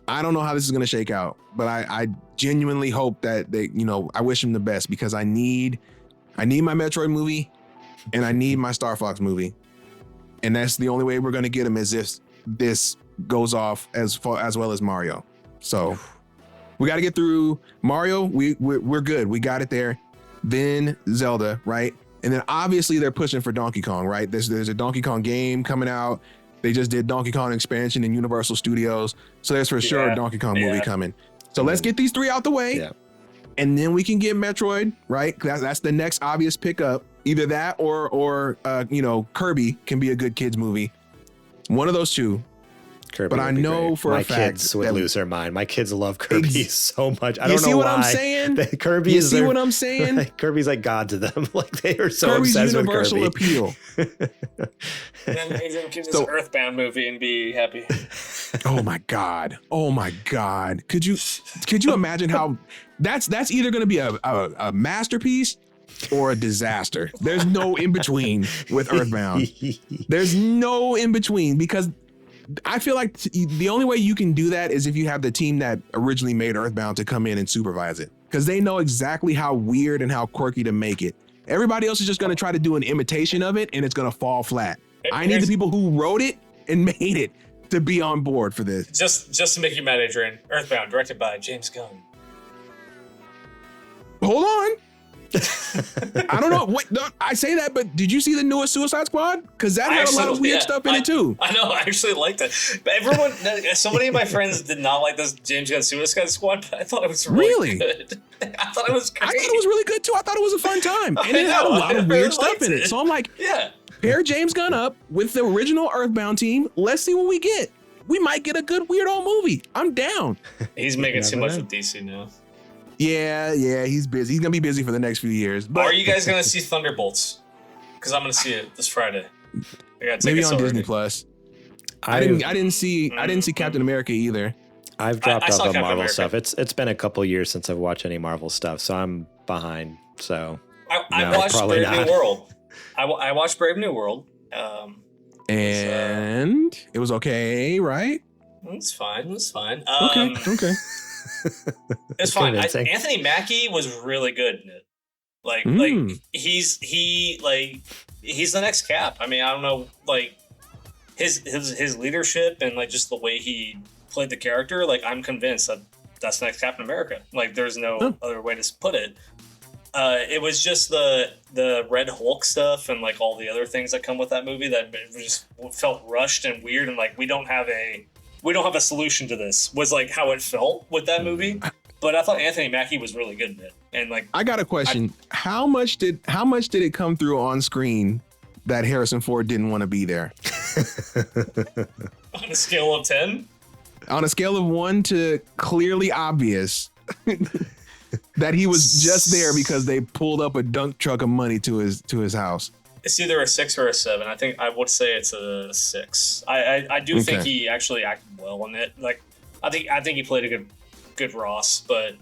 I don't know how this is going to shake out, but I genuinely hope that they, I wish them the best, because I need my Metroid movie and I need my Star Fox movie. And that's the only way we're going to get them, is if this goes off as well as Mario. So we got to get through Mario. We're good. We got it there. Then Zelda, right? And then obviously they're pushing for Donkey Kong, right? There's a Donkey Kong game coming out. They just did Donkey Kong expansion in Universal Studios. So there's for sure a Donkey Kong movie coming. So let's get these three out the way. Yeah. And then we can get Metroid, right? That's the next obvious pickup. Either that or Kirby can be a good kids movie. One of those two. Kirby, but I know for a fact my kids would lose their mind. My kids love Kirby so much. I don't know why. You see what I'm saying? Kirby you see what I'm saying? Kirby's like God to them. Like they are so Kirby's obsessed universal with Kirby. appeal. And then Adrian can do this Earthbound movie and be happy. Oh my God. Could you imagine how that's either going to be a masterpiece or a disaster? There's no in between with Earthbound. There's no in between, because I feel like the only way you can do that is if you have the team that originally made Earthbound to come in and supervise it, because they know exactly how weird and how quirky to make it. Everybody else is just going to try to do an imitation of it, and it's going to fall flat. I need the people who wrote it and made it to be on board for this. Just to make you mad, Adrian, Earthbound, directed by James Gunn. Hold on. I don't know. Wait, no, I say that, but did you see the newest Suicide Squad? Because that had a lot of weird stuff in it too. I know. I actually liked that. But everyone, so many of my friends did not like this James Gunn Suicide Squad, but I thought it was really good. I thought it was great. I thought it was really good too. I thought it was a fun time. And it had a lot of weird stuff in it. So I'm like, Pair James Gunn up with the original Earthbound team. Let's see what we get. We might get a good Weird Al movie. I'm down. He's making too much with DC now. Yeah, he's busy. He's gonna be busy for the next few years. But are you guys gonna see Thunderbolts? Because I'm gonna see it this Friday. I gotta take maybe it on Disney Plus. I didn't see Captain America either. I've dropped off of Marvel America. stuff. It's been a couple years since I've watched any Marvel stuff, so I'm behind. So I watched Brave New World. I watched Brave New World. And it was okay, right? It's fine. Okay. It's fine. Anthony Mackie was really good in it. Like he's the next Cap. I mean, I don't know, like his leadership and like just the way he played the character. Like, I'm convinced that that's the next Captain America. Like, there's no other way to put it. It was just the Red Hulk stuff and like all the other things that come with that movie that just felt rushed and weird, and like we don't have a solution to this, was like how it felt with that movie. But I thought Anthony Mackie was really good in it. And like, I got a question. How much did it come through on screen that Harrison Ford didn't want to be there? On a scale of 10? On a scale of 1 to clearly obvious that he was just there because they pulled up a dump truck of money to his house. It's either a 6 or a 7. I think I would say it's a 6. I do think he actually acted well in it. Like, I think he played a good Ross, but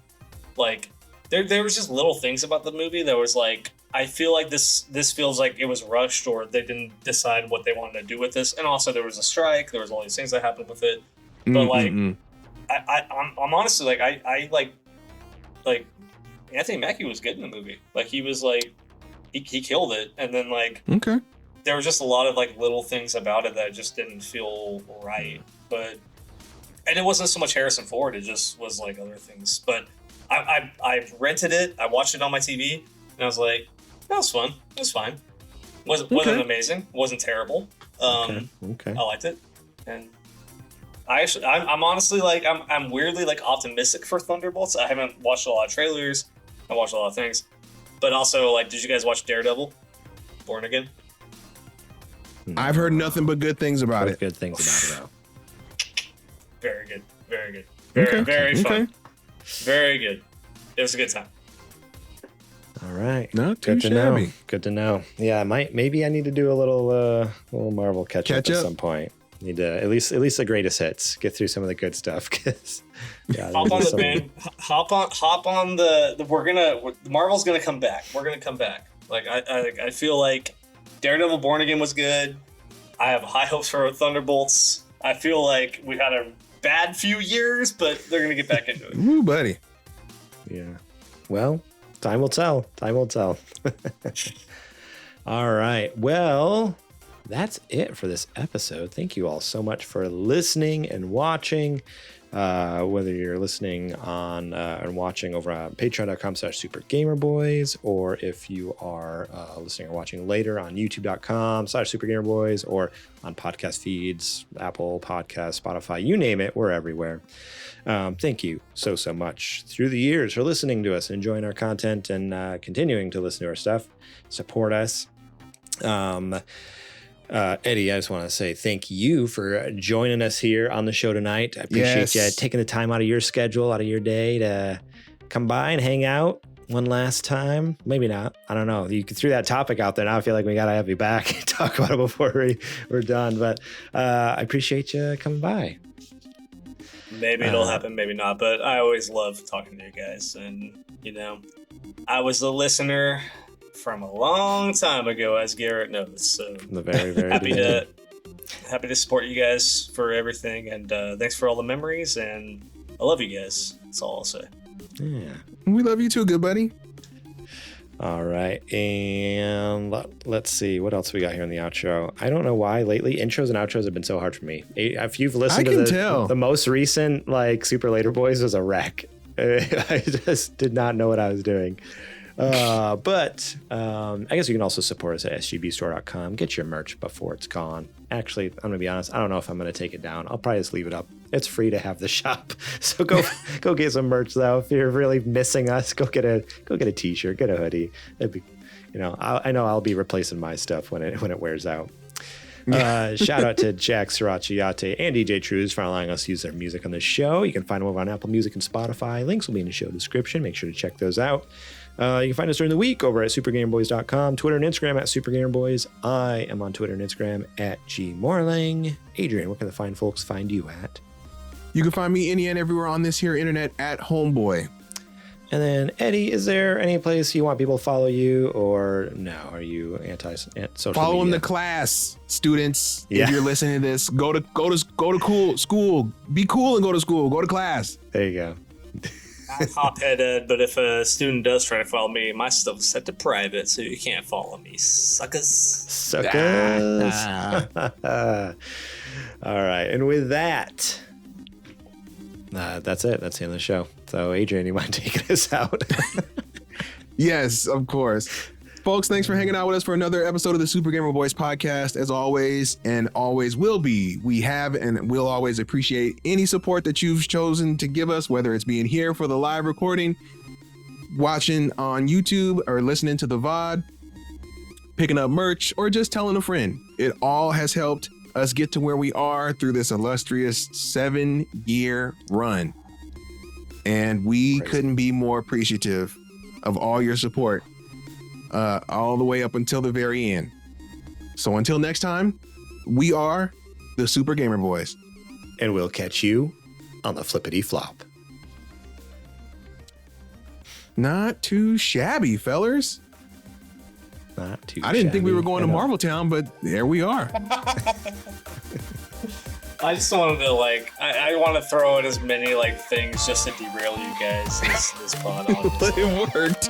like there was just little things about the movie that was like, I feel like this feels like it was rushed, or they didn't decide what they wanted to do with this. And also there was a strike. There was all these things that happened with it. But like, I'm honestly like, I like Anthony Mackie was good in the movie. Like, he was like, he killed it. And then like, there was just a lot of like little things about it that just didn't feel right. And it wasn't so much Harrison Ford, it just was like other things. But I rented it, I watched it on my TV, and I was like, that was fun. It was fine. Wasn't amazing. Wasn't terrible. I liked it. And I'm honestly like, I'm weirdly like optimistic for Thunderbolts. I haven't watched a lot of trailers. I watched a lot of things. But also, like, did you guys watch Daredevil? Born Again? I've heard nothing but good things about it. Good things about it, though. Very good. Very good. Very fun. Very good. It was a good time. All right. Not too shabby. Good to know. Yeah, maybe I need to do a little Marvel catch up at some point. Need to at least the greatest hits. Get through some of the good stuff. Hop on the band. Hop on the. Marvel's gonna come back. We're gonna come back. Like, I feel like Daredevil Born Again was good. I have high hopes for Thunderbolts. I feel like we've had a bad few years, but they're gonna get back into it. Ooh, buddy. Yeah. Well, time will tell. All right. Well, that's it for this episode. Thank you all so much for listening and watching. Whether you're listening on and watching over on patreon.com/supergamerboys, or if you are listening or watching later on youtube.com/supergamerboys, or on podcast feeds, Apple Podcasts, Spotify, you name it, we're everywhere. Thank you so much through the years for listening to us, enjoying our content, and continuing to listen to our stuff. Support us. Eddie, I just want to say thank you for joining us here on the show tonight. I appreciate you taking the time out of your schedule, out of your day, to come by and hang out one last time. Maybe not. I don't know. You threw that topic out there. Now I feel like we got to have you back and talk about it before we're done. But I appreciate you coming by. Maybe it'll happen, maybe not. But I always love talking to you guys. And, you know, I was a listener from a long time ago, as Garrett knows. So the very, very happy to support you guys for everything, and thanks for all the memories, and I love you guys. That's all I'll say. Yeah, we love you too, good buddy. All right, and let's see what else we got here in the outro. I don't know why lately intros and outros have been so hard for me. If you've listened to the most recent, like, Super Later Boys, was a wreck. I just did not know what I was doing. But I guess you can also support us at sgbstore.com. Get your merch before it's gone. Actually, I'm going to be honest, I don't know if I'm going to take it down. I'll probably just leave it up. It's free to have the shop. So go get some merch, though. If you're really missing us, go get a t-shirt, get a hoodie. It'd be I know I'll be replacing my stuff when it wears out. Shout out to Jack, Sriracha, Yate, and DJ Trooz for allowing us to use their music on this show. You can find them over on Apple Music and Spotify. Links will be in the show description. Make sure to check those out. You can find us during the week over at supergamerboys.com, Twitter and Instagram at supergamerboys. I am on Twitter and Instagram at gmorlang. Adrian, where can the fine folks find you at? You can find me any and everywhere on this here internet at Homeboy. And then, Eddie, is there any place you want people to follow you, or no? Are you anti-social Follow media? in the class, students. Yeah. If you're listening to this, go to cool school. Be cool and go to school. Go to class. There you go. I'm hot-headed, but if a student does try to follow me, my stuff is set to private, so you can't follow me, suckers. Suckers. All right, and with that, that's it. That's the end of the show. So, Adrian, you mind taking us out? Yes, of course. Folks, thanks for hanging out with us for another episode of the Super Gamer Boys podcast. As always, and always will be, we have and will always appreciate any support that you've chosen to give us, whether it's being here for the live recording, watching on YouTube, or listening to the VOD, picking up merch, or just telling a friend. It all has helped us get to where we are through this illustrious 7-year run. And we couldn't be more appreciative of all your support, all the way up until the very end. So until next time, we are the Super Gamer Boys. And we'll catch you on the flippity flop. Not too shabby, fellers. Not too I didn't think we were shabby going to at all. Marvel Town, but there we are. I just wanted to I want to throw in as many things just to derail you guys as this pod on. But it worked.